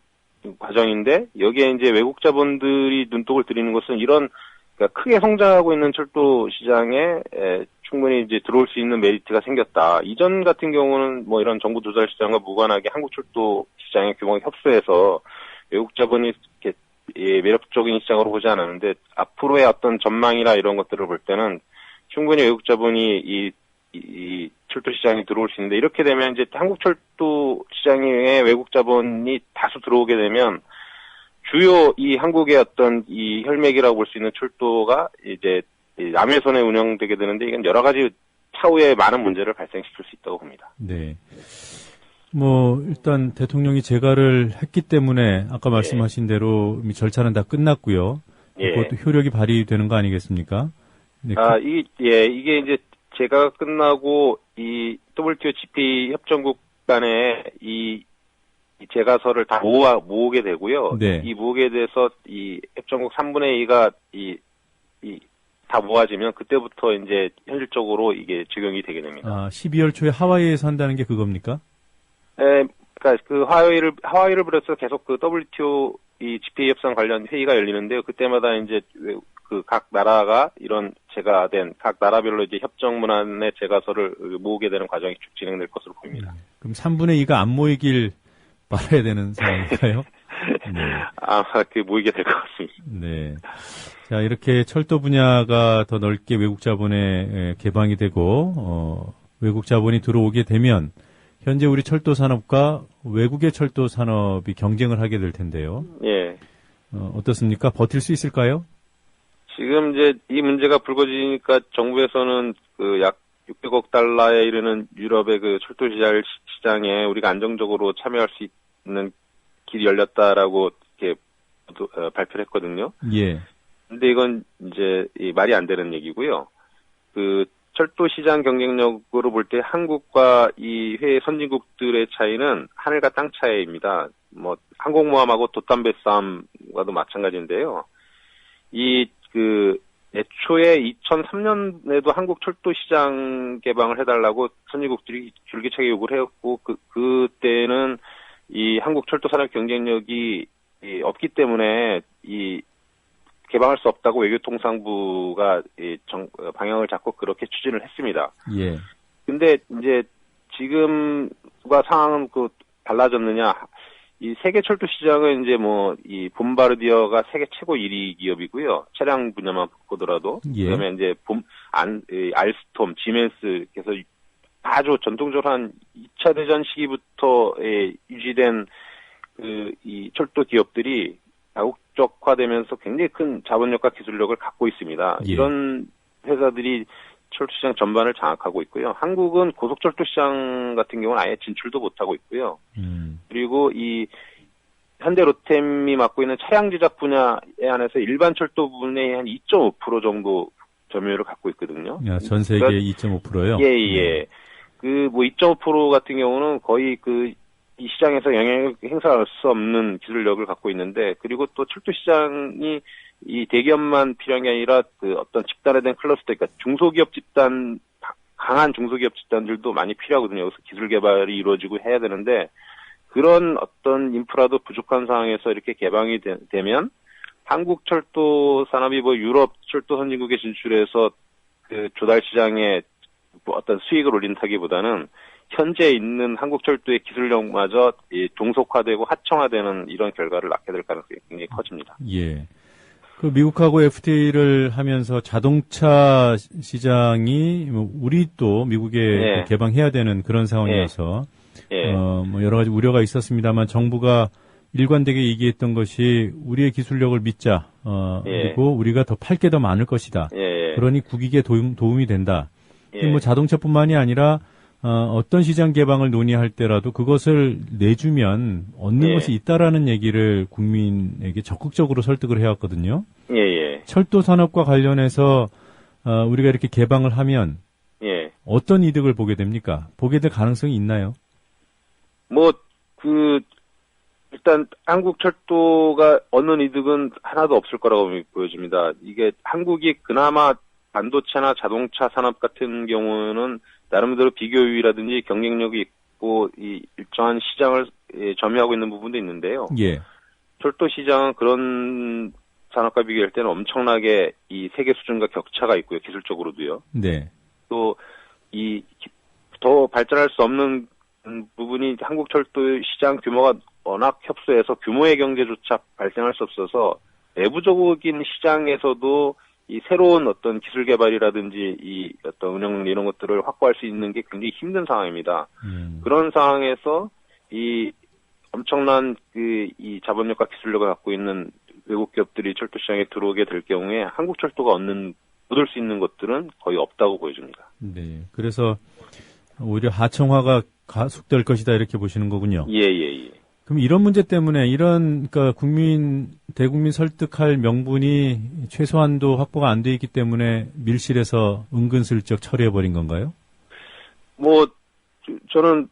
과정인데 여기에 이제 외국 자본들이 눈독을 들이는 것은 이런 그러니까 크게 성장하고 있는 철도 시장에 충분히 이제 들어올 수 있는 메리트가 생겼다. 이전 같은 경우는 뭐 이런 정부 조달 시장과 무관하게 한국 철도 시장의 규모가 협소해서 외국 자본이 이렇게 매력적인 시장으로 보지 않았는데 앞으로의 어떤 전망이나 이런 것들을 볼 때는 충분히 외국 자본이 이 철도 시장에 들어올 수 있는데 이렇게 되면 이제 한국 철도 시장에 외국 자본이 다수 들어오게 되면 주요 이 한국의 어떤 이 혈맥이라고 볼 수 있는 철도가 이제 남해선에 운영되게 되는데 이건 여러 가지 차후에 많은 문제를 발생시킬 수 있다고 봅니다. 네. 뭐 일단 대통령이 재가를 했기 때문에 아까 말씀하신 대로 절차는 다 끝났고요. 그것도 효력이 발휘되는 거 아니겠습니까? 네. 이게 이제 재가가 끝나고 이 WTO GP 협정국 간에 이 재가서를 다 모으게 되고요. 네. 이 모으게 돼서 이 협정국 3분의 2가 다 모아지면 그때부터 이제 현실적으로 이게 적용이 되게 됩니다. 12월 초에 하와이에서 한다는 게 그겁니까? 그러니까 그 하와이를 비롯해서 계속 그 WTO 이 GPA 협상 관련 회의가 열리는데요. 그때마다 이제 그 각 나라가 이런 재가된 각 나라별로 이제 협정 문안의 재가서를 모으게 되는 과정이 쭉 진행될 것으로 보입니다. 그럼 3분의 2가 안 모이길 말아야 되는 상황일까요? 네. 모이게 될 것 같습니다. 네. 자, 이렇게 철도 분야가 더 넓게 외국 자본에 개방이 되고, 외국 자본이 들어오게 되면, 현재 우리 철도 산업과 외국의 철도 산업이 경쟁을 하게 될 텐데요. 예. 어떻습니까? 버틸 수 있을까요? 지금 이제 이 문제가 불거지니까 정부에서는 그 약 600억 달러에 이르는 유럽의 그 철도 시장에 우리가 안정적으로 참여할 수 있는 길이 열렸다라고 이렇게 발표를 했거든요. 예. 근데 이건 이제 말이 안 되는 얘기고요. 그 철도 시장 경쟁력으로 볼 때 한국과 이 해외 선진국들의 차이는 하늘과 땅 차이입니다. 뭐 항공모함하고 돛담배 싸움과도 마찬가지인데요. 애초에 2003년에도 한국 철도 시장 개방을 해달라고 선진국들이 줄기차게 요구를 해왔고, 그때는 이 한국 철도 산업 경쟁력이 없기 때문에 개방할 수 없다고 외교통상부가 방향을 잡고 그렇게 추진을 했습니다. 예. 근데 이제 지금과 상황은 달라졌느냐? 이 세계 철도 시장은 이제 이 봄바르디어가 세계 최고 1위 기업이고요. 차량 분야만 보더라도. 예. 그다음에 이제 알스톰, 지멘스, 그래서 아주 전통적으로 한 2차 대전 시기부터 유지된 이 철도 기업들이 다국적화되면서 굉장히 큰 자본력과 기술력을 갖고 있습니다. 예. 이런 회사들이 철도 시장 전반을 장악하고 있고요. 한국은 고속철도 시장 같은 경우는 아예 진출도 못하고 있고요. 그리고 이 현대 로템이 맡고 있는 차량 제작 분야에 한해서 일반 철도 부분의 한 2.5% 정도 점유율을 갖고 있거든요. 야, 전 세계 그러니까, 2.5%요? 예. 2.5% 같은 경우는 거의 이 시장에서 영향을 행사할 수 없는 기술력을 갖고 있는데, 그리고 또 철도 시장이 이 대기업만 필요한 게 아니라 어떤 집단화된 클러스터, 그러니까 중소기업 집단, 강한 중소기업 집단들도 많이 필요하거든요. 여기서 기술 개발이 이루어지고 해야 되는데, 그런 어떤 인프라도 부족한 상황에서 이렇게 개방이 되면 한국 철도 산업이 유럽 철도 선진국에 진출해서 그 조달 시장에 어떤 수익을 올린다기보다는 현재 있는 한국 철도의 기술력마저 동속화되고 하청화되는 이런 결과를 낳게 될 가능성이 굉장히 커집니다. 예. 미국하고 FTA를 하면서 자동차 시장이 우리 또 미국에 개방해야 되는 그런 상황이어서 여러 가지 우려가 있었습니다만 정부가 일관되게 얘기했던 것이 우리의 기술력을 믿자. 그리고 우리가 더 팔 게 더 많을 것이다. 그러니 국익에 도움이 된다. 자동차뿐만이 아니라 어떤 시장 개방을 논의할 때라도 그것을 내주면 얻는 것이 있다라는 얘기를 국민에게 적극적으로 설득을 해왔거든요. 철도 산업과 관련해서 우리가 이렇게 개방을 하면 어떤 이득을 보게 됩니까? 보게 될 가능성이 있나요? 일단 한국 철도가 얻는 이득은 하나도 없을 거라고 보여집니다. 이게 한국이 그나마 반도체나 자동차 산업 같은 경우는 나름대로 비교율이라든지 경쟁력이 있고 이 일정한 시장을 점유하고 있는 부분도 있는데요. 예. 철도 시장은 그런 산업과 비교할 때는 엄청나게 이 세계 수준과 격차가 있고요. 기술적으로도요. 네. 또 더 발전할 수 없는 부분이 한국 철도 시장 규모가 워낙 협소해서 규모의 경제조차 발생할 수 없어서 내부적인 시장에서도 이 새로운 어떤 기술 개발이라든지 이 어떤 운영 이런 것들을 확보할 수 있는 게 굉장히 힘든 상황입니다. 그런 상황에서 이 엄청난 이 자본력과 기술력을 갖고 있는 외국 기업들이 철도 시장에 들어오게 될 경우에 한국 철도가 얻을 수 있는 것들은 거의 없다고 보여집니다. 네. 그래서 오히려 하청화가 가속될 것이다 이렇게 보시는 거군요. 예. 그럼 이런 문제 때문에 그러니까 대국민 설득할 명분이 최소한도 확보가 안 돼 있기 때문에 밀실에서 은근슬쩍 처리해버린 건가요? 저는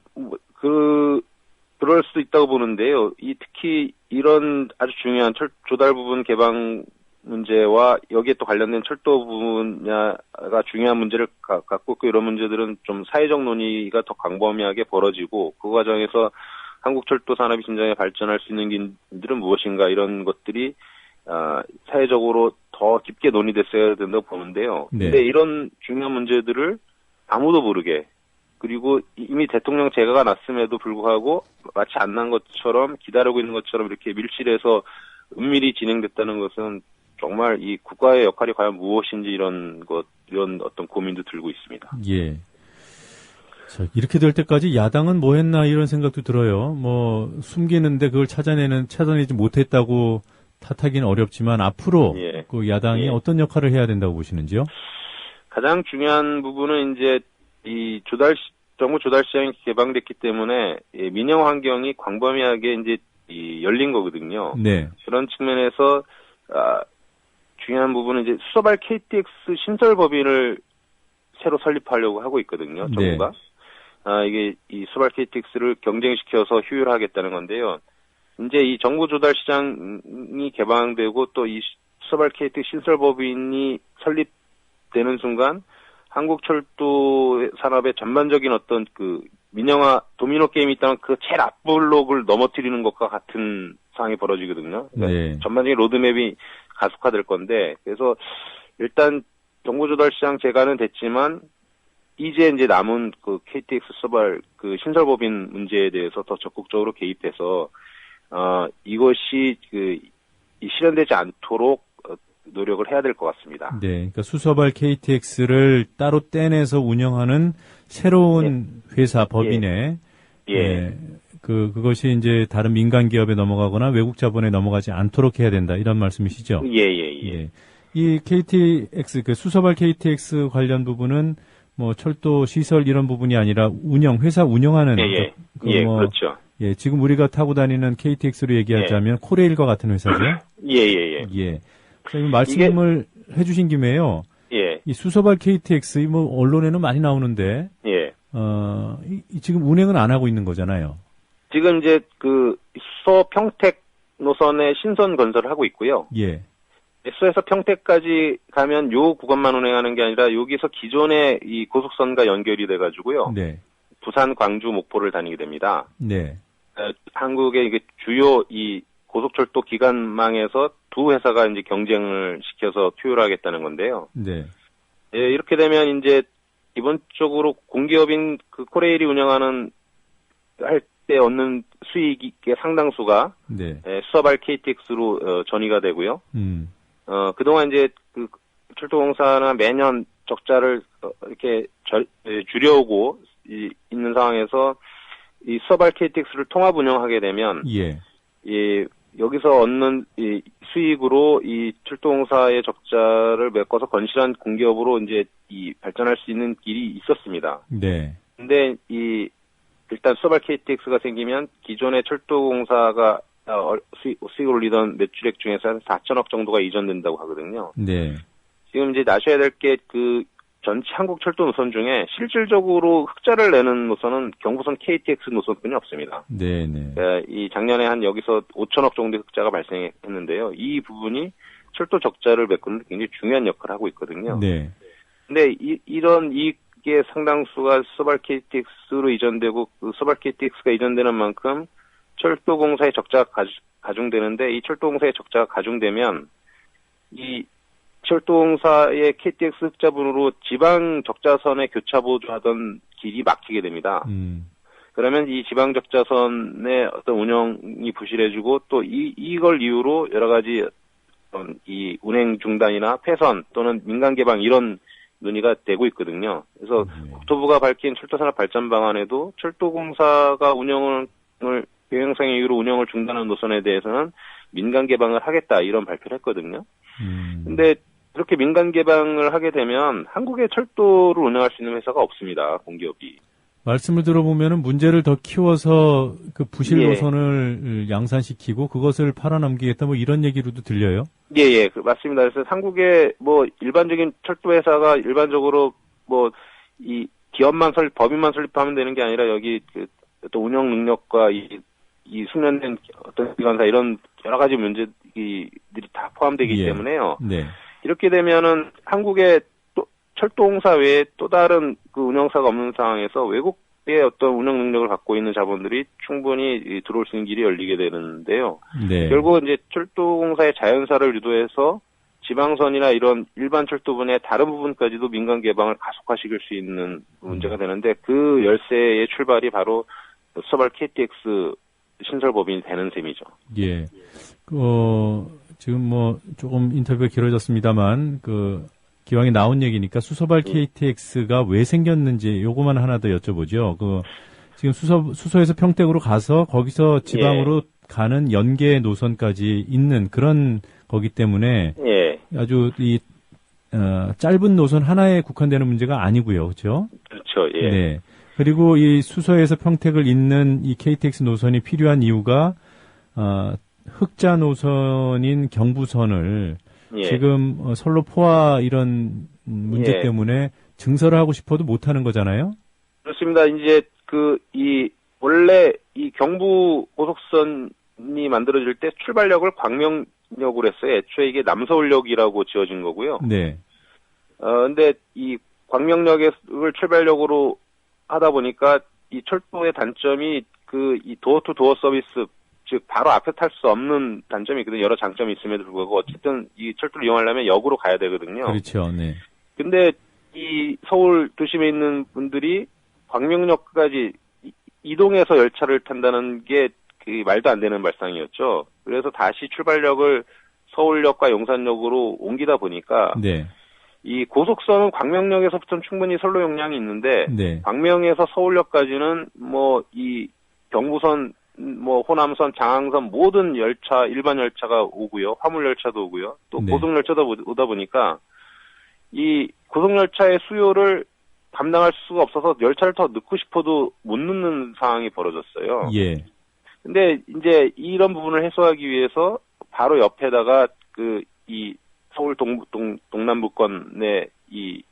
그럴 수도 있다고 보는데요. 특히 이런 아주 중요한 조달 부분 개방 문제와 여기에 또 관련된 철도 분야가 중요한 문제를 갖고 있고 이런 문제들은 좀 사회적 논의가 더 광범위하게 벌어지고 그 과정에서 한국 철도 산업이 진정에 발전할 수 있는 길들은 무엇인가 이런 것들이 사회적으로 더 깊게 논의됐어야 된다고 보는데요. 네. 근데 이런 중요한 문제들을 아무도 모르게 그리고 이미 대통령 재가가 났음에도 불구하고 마치 안 난 것처럼 기다리고 있는 것처럼 이렇게 밀실에서 은밀히 진행됐다는 것은 정말 이 국가의 역할이 과연 무엇인지 이런 어떤 고민도 들고 있습니다. 예. 자, 이렇게 될 때까지 야당은 뭐 했나 이런 생각도 들어요. 숨기는데 그걸 찾아내지 못했다고 탓하기는 어렵지만 앞으로 그 야당이 어떤 역할을 해야 된다고 보시는지요? 가장 중요한 부분은 이제 이 정부 조달 시장이 개방됐기 때문에 민영 환경이 광범위하게 이제 열린 거거든요. 네. 그런 측면에서 중요한 부분은 이제 수서발 KTX 신설 법인을 새로 설립하려고 하고 있거든요. 정부가. 네. 이게 이 수서발 KTX를 경쟁시켜서 효율화하겠다는 건데요. 이제 이 정부 조달 시장이 개방되고 또 이 수서발 KTX 신설 법인이 설립되는 순간 한국 철도 산업의 전반적인 어떤 민영화 도미노 게임이 있다면 그 제일 앞블록을 넘어뜨리는 것과 같은 상황이 벌어지거든요. 그러니까 네. 전반적인 로드맵이 가속화될 건데, 그래서 일단 정부 조달 시장 재가는 됐지만 이제 남은 KTX 수서발 신설법인 문제에 대해서 더 적극적으로 개입해서 이것이 실현되지 않도록 노력을 해야 될 것 같습니다. 네, 그러니까 수서발 KTX를 따로 떼내서 운영하는 새로운 회사 법인에 그것이 이제 다른 민간 기업에 넘어가거나 외국 자본에 넘어가지 않도록 해야 된다 이런 말씀이시죠? 예. 이 KTX 수서발 KTX 관련 부분은 철도 시설 이런 부분이 아니라 회사 운영하는 그렇죠. 예, 지금 우리가 타고 다니는 KTX로 얘기하자면 코레일과 같은 회사죠. 예. 말씀을 해주신 김에요. 이 수서발 KTX 언론에는 많이 나오는데 지금 운행은 안 하고 있는 거잖아요. 지금 이제 수서 평택 노선의 신선 건설을 하고 있고요. 수서에서 평택까지 가면 요 구간만 운행하는 게 아니라 여기서 기존의 이 고속선과 연결이 돼가지고요. 부산, 광주, 목포를 다니게 됩니다. 한국의 이게 주요 이 고속철도 기관망에서 두 회사가 이제 경쟁을 시켜서 효율하겠다는 건데요. 이렇게 되면 이제 기본적으로 공기업인 코레일이 운영하는 할 때 얻는 수익의 상당수가 수서발 KTX로 전이가 되고요. 그동안 이제 철도공사나 매년 적자를 이렇게 줄여오고 있는 상황에서 이 수서발 KTX를 통합 운영하게 되면 여기서 얻는 이 수익으로 이 철도공사의 적자를 메꿔서 건실한 공기업으로 이제 발전할 수 있는 길이 있었습니다. 근데 일단 수서발 KTX가 생기면 기존의 철도공사가 수익을 올리던 매출액 중에서 한 4천억 정도가 이전된다고 하거든요. 지금 이제 아셔야 될 게 전체 한국 철도 노선 중에 실질적으로 흑자를 내는 노선은 경부선 KTX 노선뿐이 없습니다. 이 작년에 여기서 5천억 정도의 흑자가 발생했는데요. 이 부분이 철도 적자를 메꾸는 데 굉장히 중요한 역할을 하고 있거든요. 근데 이런 이익의 상당수가 서발 KTX로 이전되고 그 서발 KTX가 이전되는 만큼 철도공사의 적자가 가중되는데 이 철도공사의 적자가 가중되면 이 철도공사의 KTX 흑자분으로 지방 적자선에 교차 보조하던 길이 막히게 됩니다. 그러면 이 지방 적자선의 어떤 운영이 부실해지고 또 이걸 이유로 여러 가지 이 운행 중단이나 폐선 또는 민간 개방 이런 논의가 되고 있거든요. 그래서 국토부가 밝힌 철도산업 발전 방안에도 철도공사가 운영을 경영상의 이유로 운영을 중단한 노선에 대해서는 민간 개방을 하겠다 이런 발표를 했거든요. 근데 그렇게 민간 개방을 하게 되면 한국의 철도를 운영할 수 있는 회사가 없습니다. 공기업이. 말씀을 들어보면은 문제를 더 키워서 그 부실 노선을 양산시키고 그것을 팔아넘기겠다 뭐 이런 얘기로도 들려요. 예, 맞습니다. 그래서 한국의 뭐 일반적인 철도 회사가 일반적으로 뭐 이 기업만 법인만 설립하면 되는 게 아니라 여기 그 또 운영 능력과 이 숙련된 어떤 기관사 이런 여러 가지 문제들이 다 포함되기 때문에요. 네. 이렇게 되면은 한국의 또 철도공사 외에 또 다른 그 운영사가 없는 상황에서 외국의 어떤 운영 능력을 갖고 있는 자본들이 충분히 들어올 수 있는 길이 열리게 되는데요. 네. 결국 이제 철도공사의 자연사를 유도해서 지방선이나 이런 일반 철도분의 다른 부분까지도 민간 개방을 가속화시킬 수 있는 문제가 되는데 그 열쇠의 출발이 바로 서발 KTX 신설법인이 되는 셈이죠. 예. 지금 뭐 조금 인터뷰가 길어졌습니다만 기왕에 나온 얘기니까 수서발 KTX가 왜 생겼는지 요거만 하나 더 여쭤보죠. 지금 수서에서 평택으로 가서 거기서 지방으로 가는 연계 노선까지 있는 그런 거기 때문에 아주 짧은 노선 하나에 국한되는 문제가 아니고요. 그렇죠? 그렇죠. 예. 네. 그리고 이 수서에서 평택을 잇는 이 KTX 노선이 필요한 이유가 흑자 노선인 경부선을 지금 선로 포화 이런 문제 때문에 증설을 하고 싶어도 못 하는 거잖아요. 그렇습니다. 이제 원래 이 경부 고속선이 만들어질 때 출발역을 광명역으로 했어요. 애초에 이게 남서울역이라고 지어진 거고요. 네. 근데 이 광명역을 출발역으로 하다 보니까 이 철도의 단점이 이 도어 투 도어 서비스, 즉 바로 앞에 탈 수 없는 단점이 있거든요. 여러 장점이 있음에도 불구하고 어쨌든 이 철도를 이용하려면 역으로 가야 되거든요. 그렇죠. 네. 근데 이 서울 도심에 있는 분들이 광명역까지 이동해서 열차를 탄다는 게 말도 안 되는 발상이었죠. 그래서 다시 출발역을 서울역과 용산역으로 옮기다 보니까 이 고속선은 광명역에서부터는 충분히 선로 용량이 있는데 광명에서 서울역까지는 뭐 이 경부선, 뭐 호남선, 장항선 모든 열차, 일반 열차가 오고요. 화물 열차도 오고요. 또 고속 열차도 오다 보니까 이 고속 열차의 수요를 감당할 수가 없어서 열차를 더 넣고 싶어도 못 넣는 상황이 벌어졌어요. 예. 근데 이제 이런 부분을 해소하기 위해서 바로 옆에다가 이 서울 동남부권의 이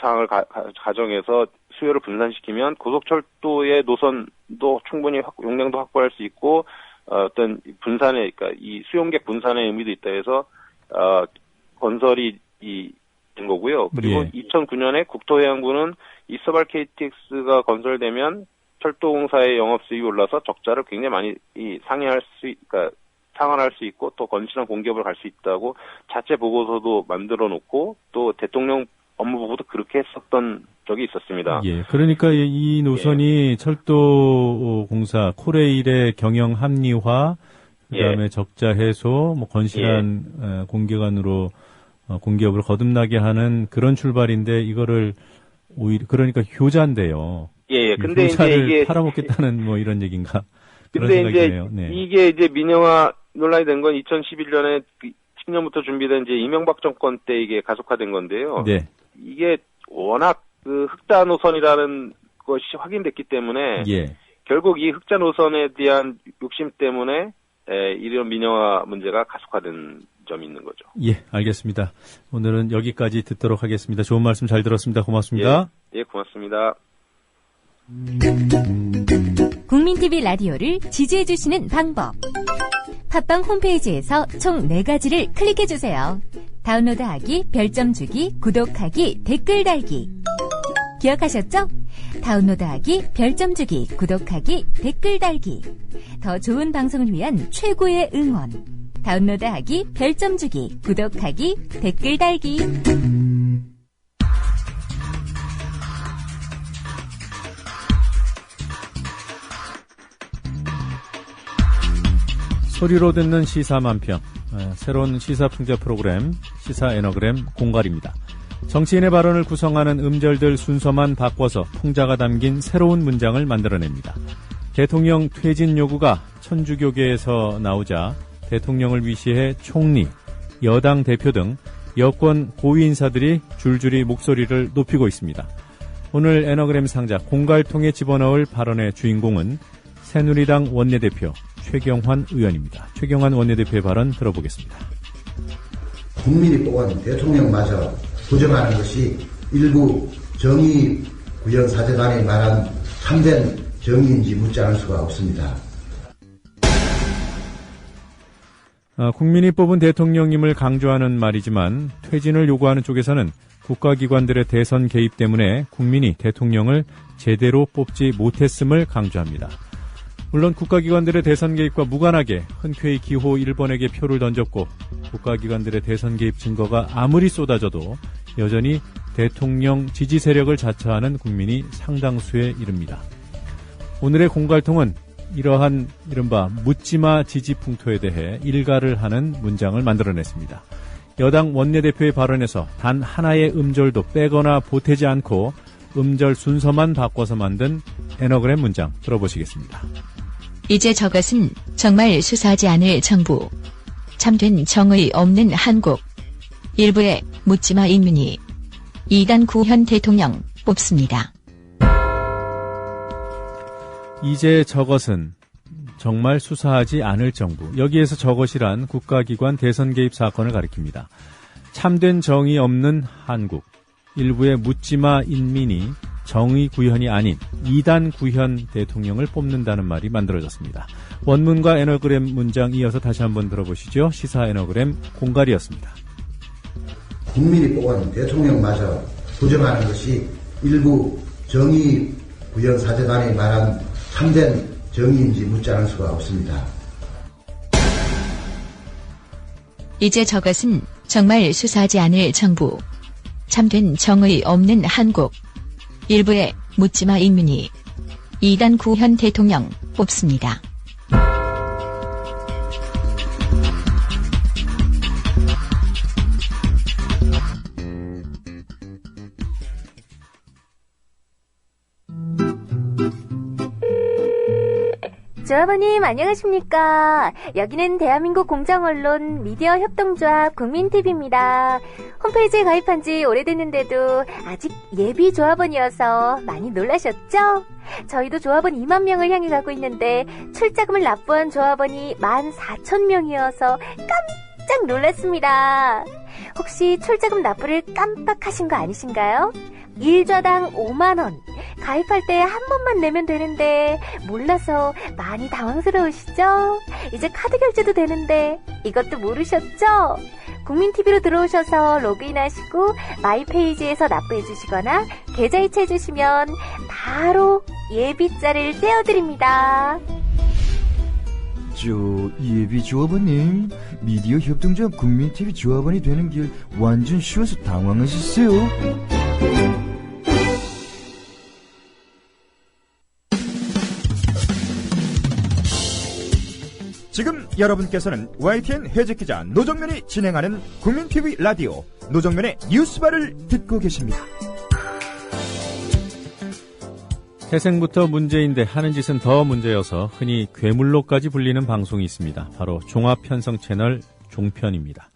상황을 가정해서 수요를 분산시키면 고속철도의 노선도 충분히 용량도 확보할 수 있고 어떤 분산의 그러니까 이 수용객 분산의 의미도 있다 해서 건설이 된 거고요. 그리고 2009년에 국토해양부는 이 서발 KTX가 건설되면 철도공사의 영업 수익이 올라서 적자를 굉장히 많이 상환할 수 있고 또 건실한 공기업을 갈 수 있다고 자체 보고서도 만들어 놓고 또 대통령 업무보고도 그렇게 했었던 적이 있었습니다. 예. 그러니까 이 노선이 철도공사 코레일의 경영 합리화, 그다음에 적자 해소, 뭐 건실한 공개관으로 공기업을 거듭나게 하는 그런 출발인데 이거를 오히려 그러니까 효자인데요. 예. 근데 효자를 이게 팔아먹겠다는 뭐 이런 얘기인가? 근데 이제 이게 이제 민영화 논란이 된 건 2011년에 10년부터 준비된 이제 이명박 정권 때 이게 가속화된 건데요. 네. 이게 워낙 흑자 노선이라는 것이 확인됐기 때문에 결국 이 흑자 노선에 대한 욕심 때문에 이런 민영화 문제가 가속화된 점이 있는 거죠. 예, 알겠습니다. 오늘은 여기까지 듣도록 하겠습니다. 좋은 말씀 잘 들었습니다. 고맙습니다. 예, 고맙습니다. 국민TV 라디오를 지지해주시는 방법. 팟빵 홈페이지에서 총 4가지를 클릭해주세요. 다운로드하기, 별점 주기, 구독하기, 댓글 달기. 기억하셨죠? 다운로드하기, 별점 주기, 구독하기, 댓글 달기. 더 좋은 방송을 위한 최고의 응원. 다운로드하기, 별점 주기, 구독하기, 댓글 달기. 소리로 듣는 시사 만평. 새로운 시사 풍자 프로그램 시사 에너그램 공갈입니다. 정치인의 발언을 구성하는 음절들 순서만 바꿔서 풍자가 담긴 새로운 문장을 만들어냅니다. 대통령 퇴진 요구가 천주교계에서 나오자 대통령을 위시해 총리, 여당 대표 등 여권 고위 인사들이 줄줄이 목소리를 높이고 있습니다. 오늘 에너그램 상자 공갈통에 집어넣을 발언의 주인공은 새누리당 원내대표 최경환 의원입니다. 최경환 원내대표의 발언 들어보겠습니다. 국민이 뽑은 대통령마저 부정하는 것이 일부 정의구현사재단이 말한 참된 정의인지 묻지 않을 수가 없습니다. 국민이 뽑은 대통령님을 강조하는 말이지만 퇴진을 요구하는 쪽에서는 국가기관들의 대선 개입 때문에 국민이 대통령을 제대로 뽑지 못했음을 강조합니다. 물론 국가기관들의 대선 개입과 무관하게 흔쾌히 기호 1번에게 표를 던졌고 국가기관들의 대선 개입 증거가 아무리 쏟아져도 여전히 대통령 지지 세력을 자처하는 국민이 상당수에 이릅니다. 오늘의 공갈통은 이러한 이른바 묻지마 지지 풍토에 대해 일가를 하는 문장을 만들어냈습니다. 여당 원내대표의 발언에서 단 하나의 음절도 빼거나 보태지 않고 음절 순서만 바꿔서 만든 에너그램 문장 들어보시겠습니다. 이제 저것은 정말 수사하지 않을 정부. 참된 정의 없는 한국. 일부의 묻지마 인민이 2단 구현 대통령 뽑습니다. 이제 저것은 정말 수사하지 않을 정부. 여기에서 저것이란 국가기관 대선 개입 사건을 가리킵니다. 참된 정의 없는 한국. 일부의 묻지마 인민이 정의 구현이 아닌 2단 구현 대통령을 뽑는다는 말이 만들어졌습니다. 원문과 에너그램 문장 이어서 다시 한번 들어보시죠. 시사 에너그램 공갈이었습니다. 국민이 뽑은 대통령마저 부정하는 것이 일부 정의구현사재단이 말한 참된 정의인지 묻지 않을 수가 없습니다. 이제 저것은 정말 수사하지 않을 정부. 참된 정의 없는 한국. 일부의 묻지마 인민이 2단 구현 대통령 뽑습니다. 조합원님 안녕하십니까. 여기는 대한민국 공정언론 미디어협동조합 국민TV입니다. 홈페이지에 가입한 지 오래됐는데도 아직 예비 조합원이어서 많이 놀라셨죠? 저희도 조합원 2만 명을 향해 가고 있는데 출자금을 납부한 조합원이 14,000명이어서 깜짝 놀랐습니다. 혹시 출자금 납부를 깜빡하신 거 아니신가요? 1좌당 5만원. 가입할 때 한 번만 내면 되는데 몰라서 많이 당황스러우시죠? 이제 카드 결제도 되는데 이것도 모르셨죠? 국민TV로 들어오셔서 로그인하시고 마이페이지에서 납부해주시거나 계좌 이체해주시면 바로 예비자를 떼어드립니다. 예비 조합원님, 미디어 협동조합 국민TV 조합원이 되는 길 완전 쉬워서 당황하셨어요? 지금 여러분께서는 YTN 해직기자 노정면이 진행하는 국민TV 라디오 노정면의 뉴스바를 듣고 계십니다. 태생부터 문제인데 하는 짓은 더 문제여서 흔히 괴물로까지 불리는 방송이 있습니다. 바로 종합편성 채널 종편입니다.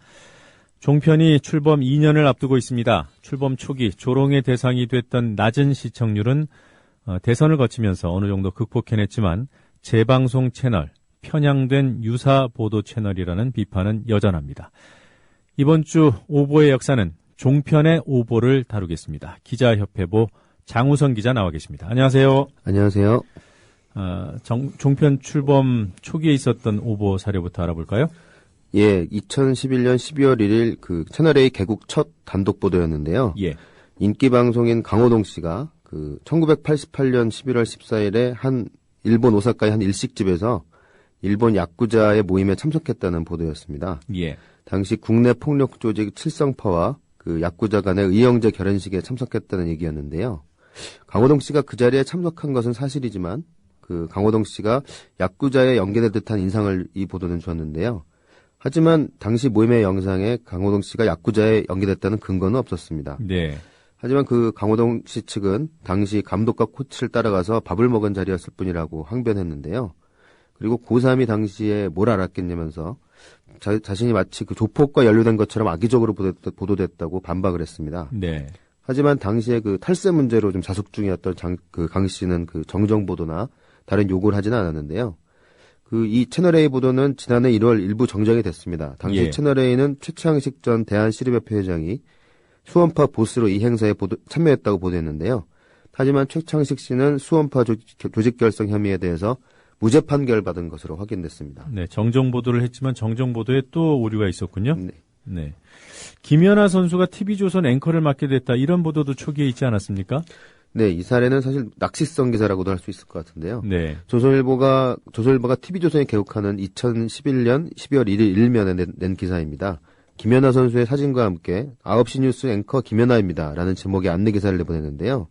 종편이 출범 2년을 앞두고 있습니다. 출범 초기 조롱의 대상이 됐던 낮은 시청률은 대선을 거치면서 어느 정도 극복해냈지만 재방송 채널, 편향된 유사 보도 채널이라는 비판은 여전합니다. 이번 주 오보의 역사는 종편의 오보를 다루겠습니다. 기자협회보 장우선 기자 나와 계십니다. 안녕하세요. 안녕하세요. 종편 출범 초기에 있었던 오보 사례부터 알아볼까요? 예, 2011년 12월 1일 그 채널A 개국 첫 단독 보도였는데요. 예. 인기 방송인 강호동 씨가 그 1988년 11월 14일에 한 일본 오사카의 한 일식집에서 일본 야쿠자의 모임에 참석했다는 보도였습니다. 예. 당시 국내 폭력 조직 칠성파와 그 야쿠자 간의 의형제 결혼식에 참석했다는 얘기였는데요. 강호동 씨가 그 자리에 참석한 것은 사실이지만 그 강호동 씨가 야쿠자에 연계된 듯한 인상을 이 보도는 줬는데요. 하지만 당시 모임의 영상에 강호동 씨가 야쿠자에 연계됐다는 근거는 없었습니다. 네. 하지만 그 강호동 씨 측은 당시 감독과 코치를 따라가서 밥을 먹은 자리였을 뿐이라고 항변했는데요. 그리고 고3이 당시에 뭘 알았겠냐면서 자신이 마치 그 조폭과 연루된 것처럼 악의적으로 보도됐다고 반박을 했습니다. 네. 하지만 당시에 그 탈세 문제로 좀 자숙 중이었던 강 씨는 그 정정 보도나 다른 요구를 하지는 않았는데요. 그 이 채널A 보도는 지난해 1월 일부 정정이 됐습니다. 당시 예. 채널A는 최창식 전 대한시립협회 회장이 수원파 보스로 이 행사에 참여했다고 보도했는데요. 하지만 최창식 씨는 수원파 조직 결성 혐의에 대해서 무죄 판결 받은 것으로 확인됐습니다. 네, 정정 보도를 했지만 정정 보도에 또 오류가 있었군요. 네. 김연아 선수가 TV조선 앵커를 맡게 됐다. 이런 보도도 초기에 있지 않았습니까? 네, 이 사례는 사실 낚시성 기사라고도 할 수 있을 것 같은데요. 네. 조선일보가 TV조선이 개국하는 2011년 12월 1일 일면에 낸 기사입니다. 김연아 선수의 사진과 함께 9시 뉴스 앵커 김연아입니다. 라는 제목의 안내 기사를 내보냈는데요.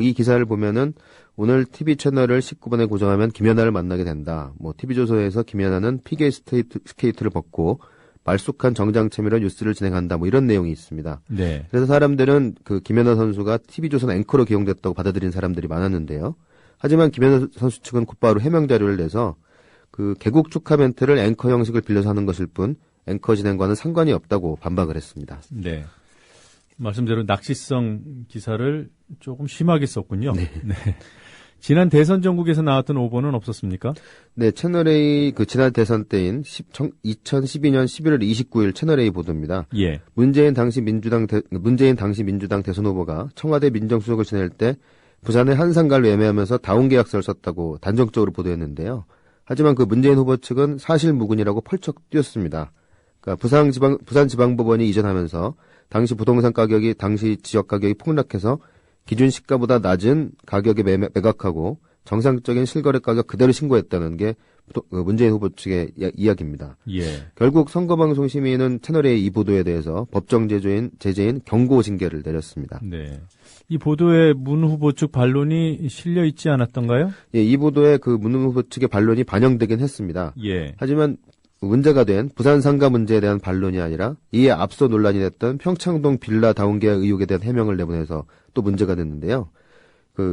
이 기사를 보면은 오늘 TV 채널을 19번에 고정하면 김연아를 만나게 된다. TV조선에서 김연아는 피겨 스케이트를 벗고 말쑥한 정장체미로 뉴스를 진행한다. 이런 내용이 있습니다. 네. 그래서 사람들은 그 김연아 선수가 TV조선 앵커로 기용됐다고 받아들인 사람들이 많았는데요. 하지만 김연아 선수 측은 곧바로 해명 자료를 내서 그 개국 축하 멘트를 앵커 형식을 빌려서 하는 것일 뿐 앵커 진행과는 상관이 없다고 반박을 했습니다. 네. 말씀대로 낚시성 기사를 조금 심하게 썼군요. 네. 지난 대선 전국에서 나왔던 오보는 없었습니까? 네, 채널A 그 지난 대선 때인 2012년 11월 29일 채널A 보도입니다. 예. 문재인 당시 민주당 대선 후보가 청와대 민정수석을 지낼 때 부산의 한산갈로 예매하면서 다운 계약서를 썼다고 단정적으로 보도했는데요. 하지만 그 문재인 후보 측은 사실무근이라고 펄쩍 뛰었습니다. 그러니까 부산지방법원이 이전하면서 당시 부동산 가격이 당시 지역 가격이 폭락해서 기준 시가보다 낮은 가격에 매각하고 정상적인 실거래 가격 그대로 신고했다는 게 문재인 후보 측의 이야기입니다. 예. 결국 선거방송심의는 채널A 이 보도에 대해서 법정 제재인 경고 징계를 내렸습니다. 네. 이 보도에 문 후보 측 반론이 실려 있지 않았던가요? 예, 이 보도에 그 문 후보 측의 반론이 반영되긴 했습니다. 예. 하지만 문제가 된 부산 상가 문제에 대한 반론이 아니라 이에 앞서 논란이 됐던 평창동 빌라 다운 계약 의혹에 대한 해명을 내보내서 또 문제가 됐는데요.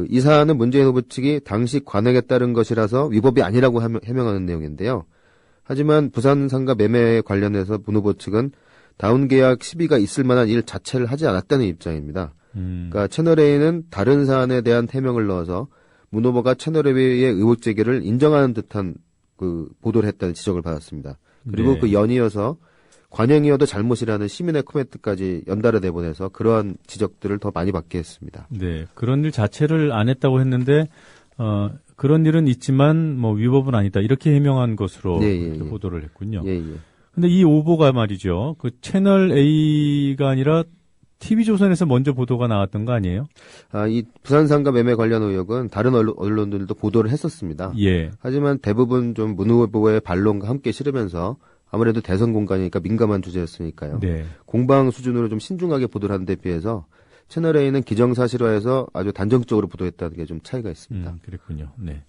이 사안은 문재인 후보 측이 당시 관행에 따른 것이라서 위법이 아니라고 해명하는 내용인데요. 하지만 부산 상가 매매에 관련해서 문 후보 측은 다운 계약 시비가 있을 만한 일 자체를 하지 않았다는 입장입니다. 그러니까 채널A는 다른 사안에 대한 해명을 넣어서 문 후보가 채널A의 의혹 제기를 인정하는 듯한 그 보도를 했다는 지적을 받았습니다. 그리고 네. 그 연이어서 관행이어도 잘못이라는 시민의 코멘트까지 연달아 내보내서 그러한 지적들을 더 많이 받게 했습니다. 네, 그런 일 자체를 안 했다고 했는데 그런 일은 있지만 위법은 아니다 이렇게 해명한 것으로 보도를 했군요. 근데 이 오보가 말이죠. 그 채널 A가 아니라 TV조선에서 먼저 보도가 나왔던 거 아니에요? 이 부산상가 매매 관련 의혹은 다른 언론들도 보도를 했었습니다. 예. 하지만 대부분 좀 문 후보의 반론과 함께 실으면서 아무래도 대선 공간이니까 민감한 주제였으니까요. 네. 공방 수준으로 좀 신중하게 보도를 하는 데 비해서 채널A는 기정사실화해서 아주 단정적으로 보도했다는 게 좀 차이가 있습니다. 그랬군요. 네.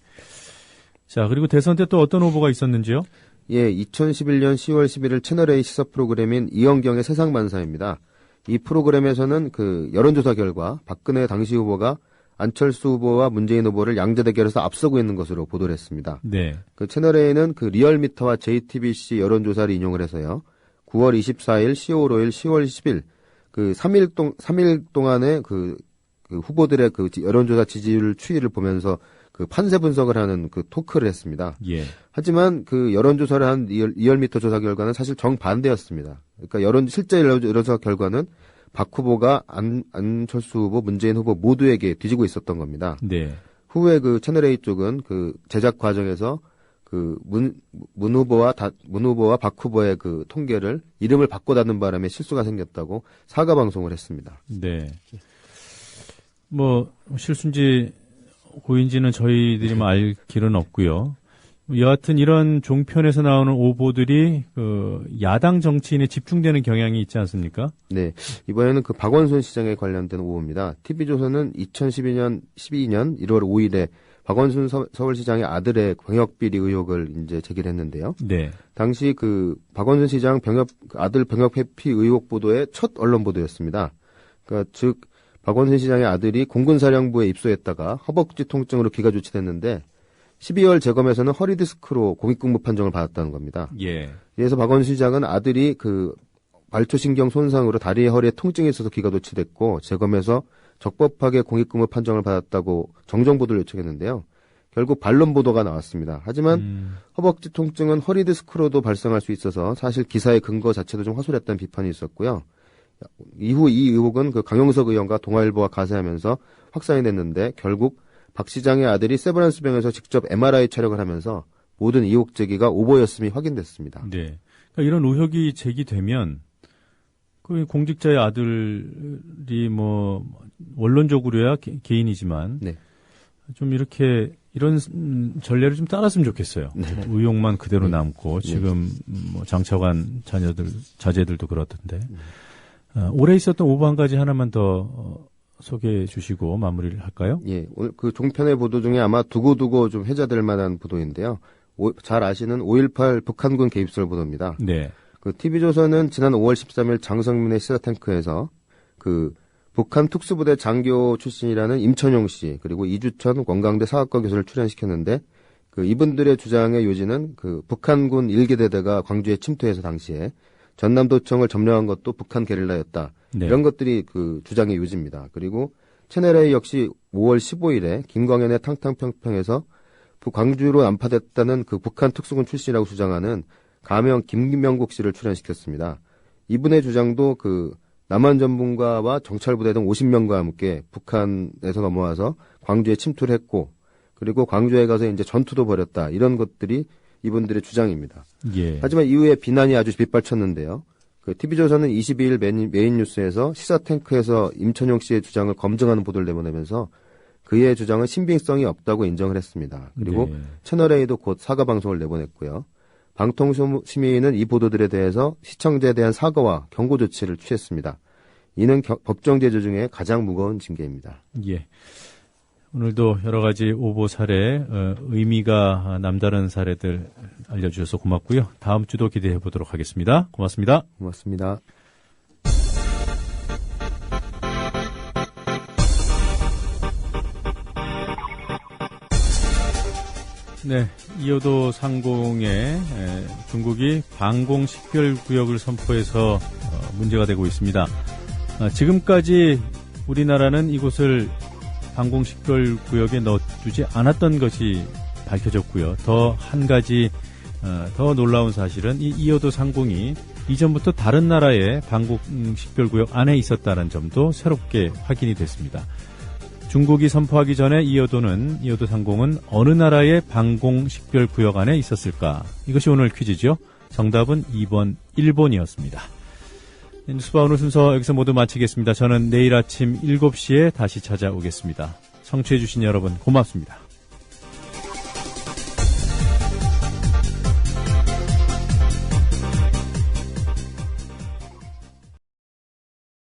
자, 그리고 대선 때 또 어떤 후보가 있었는지요? 예, 2011년 10월 11일 채널A 시사 프로그램인 이영경의 세상만사입니다. 이 프로그램에서는 그 여론조사 결과 박근혜 당시 후보가 안철수 후보와 문재인 후보를 양자 대결에서 앞서고 있는 것으로 보도를 했습니다. 네. 그 채널A는 그 리얼미터와 JTBC 여론조사를 인용을 해서요. 9월 24일, 10월 5일, 10월 10일 그 3일 동안의 그 후보들의 그 여론조사 지지율 추이를 보면서 그 판세 분석을 하는 그 토크를 했습니다. 예. 하지만 그 여론조사를 한 리얼미터 조사 결과는 사실 정반대였습니다. 그러니까 실제 여론조사 결과는 박 후보가 안철수 후보, 문재인 후보 모두에게 뒤지고 있었던 겁니다. 네. 후에 그 채널A 쪽은 그 제작 과정에서 그 문 후보와 박 후보의 그 통계를 이름을 바꿔다는 바람에 실수가 생겼다고 사과 방송을 했습니다. 네. 뭐 실수인지 고인지는 저희들이 알 길은 없고요. 여하튼 이런 종편에서 나오는 오보들이 그 야당 정치인에 집중되는 경향이 있지 않습니까? 네. 이번에는 그 박원순 시장에 관련된 오보입니다. TV조선은 2012년 1월 5일에 박원순 서울시장의 아들의 병역비리 의혹을 이제 제기를 했는데요. 네. 당시 그 박원순 시장 아들 병역 회피 의혹 보도의 첫 언론 보도였습니다. 그러니까 즉 박원순 시장의 아들이 공군사령부에 입소했다가 허벅지 통증으로 귀가 조치됐는데 12월 재검에서는 허리 디스크로 공익근무 판정을 받았다는 겁니다. 예. 그래서 박원순 시장은 아들이 그 발초신경 손상으로 다리에 허리에 통증이 있어서 귀가 조치됐고 재검에서 적법하게 공익근무 판정을 받았다고 정정보도를 요청했는데요. 결국 반론 보도가 나왔습니다. 하지만 허벅지 통증은 허리 디스크로도 발생할 수 있어서 사실 기사의 근거 자체도 좀 허술했다는 비판이 있었고요. 이후 이 의혹은 그 강용석 의원과 동아일보가 가세하면서 확산이 됐는데 결국 박 시장의 아들이 세브란스 병원에서 직접 MRI 촬영을 하면서 모든 의혹 제기가 오보였음이 확인됐습니다. 네. 그러니까 이런 의혹이 제기되면 그 공직자의 아들이 뭐 원론적으로야 개인이지만 네. 좀 이렇게 이런 전례를 좀 따랐으면 좋겠어요. 네. 뭐 의혹만 그대로 남고 지금 뭐 장차관 자제들도 그렇던데 올해 있었던 오보 한 가지 하나만 더 소개해 주시고 마무리를 할까요? 예, 오늘 그 종편의 보도 중에 아마 두고두고 좀 회자될 만한 보도인데요. 잘 아시는 5.18 북한군 개입설 보도입니다. 네. 그 TV조선은 지난 5월 13일 장성민의 시사탱크에서 그 북한 특수부대 장교 출신이라는 임천용 씨 그리고 이주천 원광대 사학과 교수를 출연시켰는데 그 이분들의 주장의 요지는 그 북한군 1기대대가 광주에 침투해서 당시에 전남도청을 점령한 것도 북한 게릴라였다. 네. 이런 것들이 그 주장의 요지입니다. 그리고 채널A 역시 5월 15일에 김광현의 탕탕평평에서 광주로 난파됐다는 그 북한 특수군 출신이라고 주장하는 가명 김명국 씨를 출연시켰습니다. 이분의 주장도 그 남한 전문가와 정찰부대 등 50명과 함께 북한에서 넘어와서 광주에 침투를 했고 그리고 광주에 가서 이제 전투도 벌였다. 이런 것들이 이분들의 주장입니다. 예. 하지만 이후에 비난이 아주 빗발쳤는데요. 그 TV조선은 22일 메인 뉴스에서 시사탱크에서 임천용 씨의 주장을 검증하는 보도를 내보내면서 그의 주장은 신빙성이 없다고 인정을 했습니다. 그리고 네. 채널A도 곧 사과 방송을 내보냈고요. 방통심의는 이 보도들에 대해서 시청자에 대한 사과와 경고 조치를 취했습니다. 이는 법정 제재 중에 가장 무거운 징계입니다. 예. 오늘도 여러 가지 오보 사례, 의미가 남다른 사례들 알려주셔서 고맙고요. 다음 주도 기대해 보도록 하겠습니다. 고맙습니다. 고맙습니다. 네, 이효도 상공에 중국이 방공 식별구역을 선포해서 문제가 되고 있습니다. 지금까지 우리나라는 이곳을 방공식별구역에 넣어두지 않았던 것이 밝혀졌고요. 더 한 가지 더 놀라운 사실은 이 이효도 상공이 이전부터 다른 나라의 방공식별구역 안에 있었다는 점도 새롭게 확인이 됐습니다. 중국이 선포하기 전에 이효도 상공은 어느 나라의 방공식별구역 안에 있었을까? 이것이 오늘 퀴즈죠. 정답은 2번 일본이었습니다. 뉴스바 오늘 순서 여기서 모두 마치겠습니다. 저는 내일 아침 7시에 다시 찾아오겠습니다. 청취해주신 여러분 고맙습니다.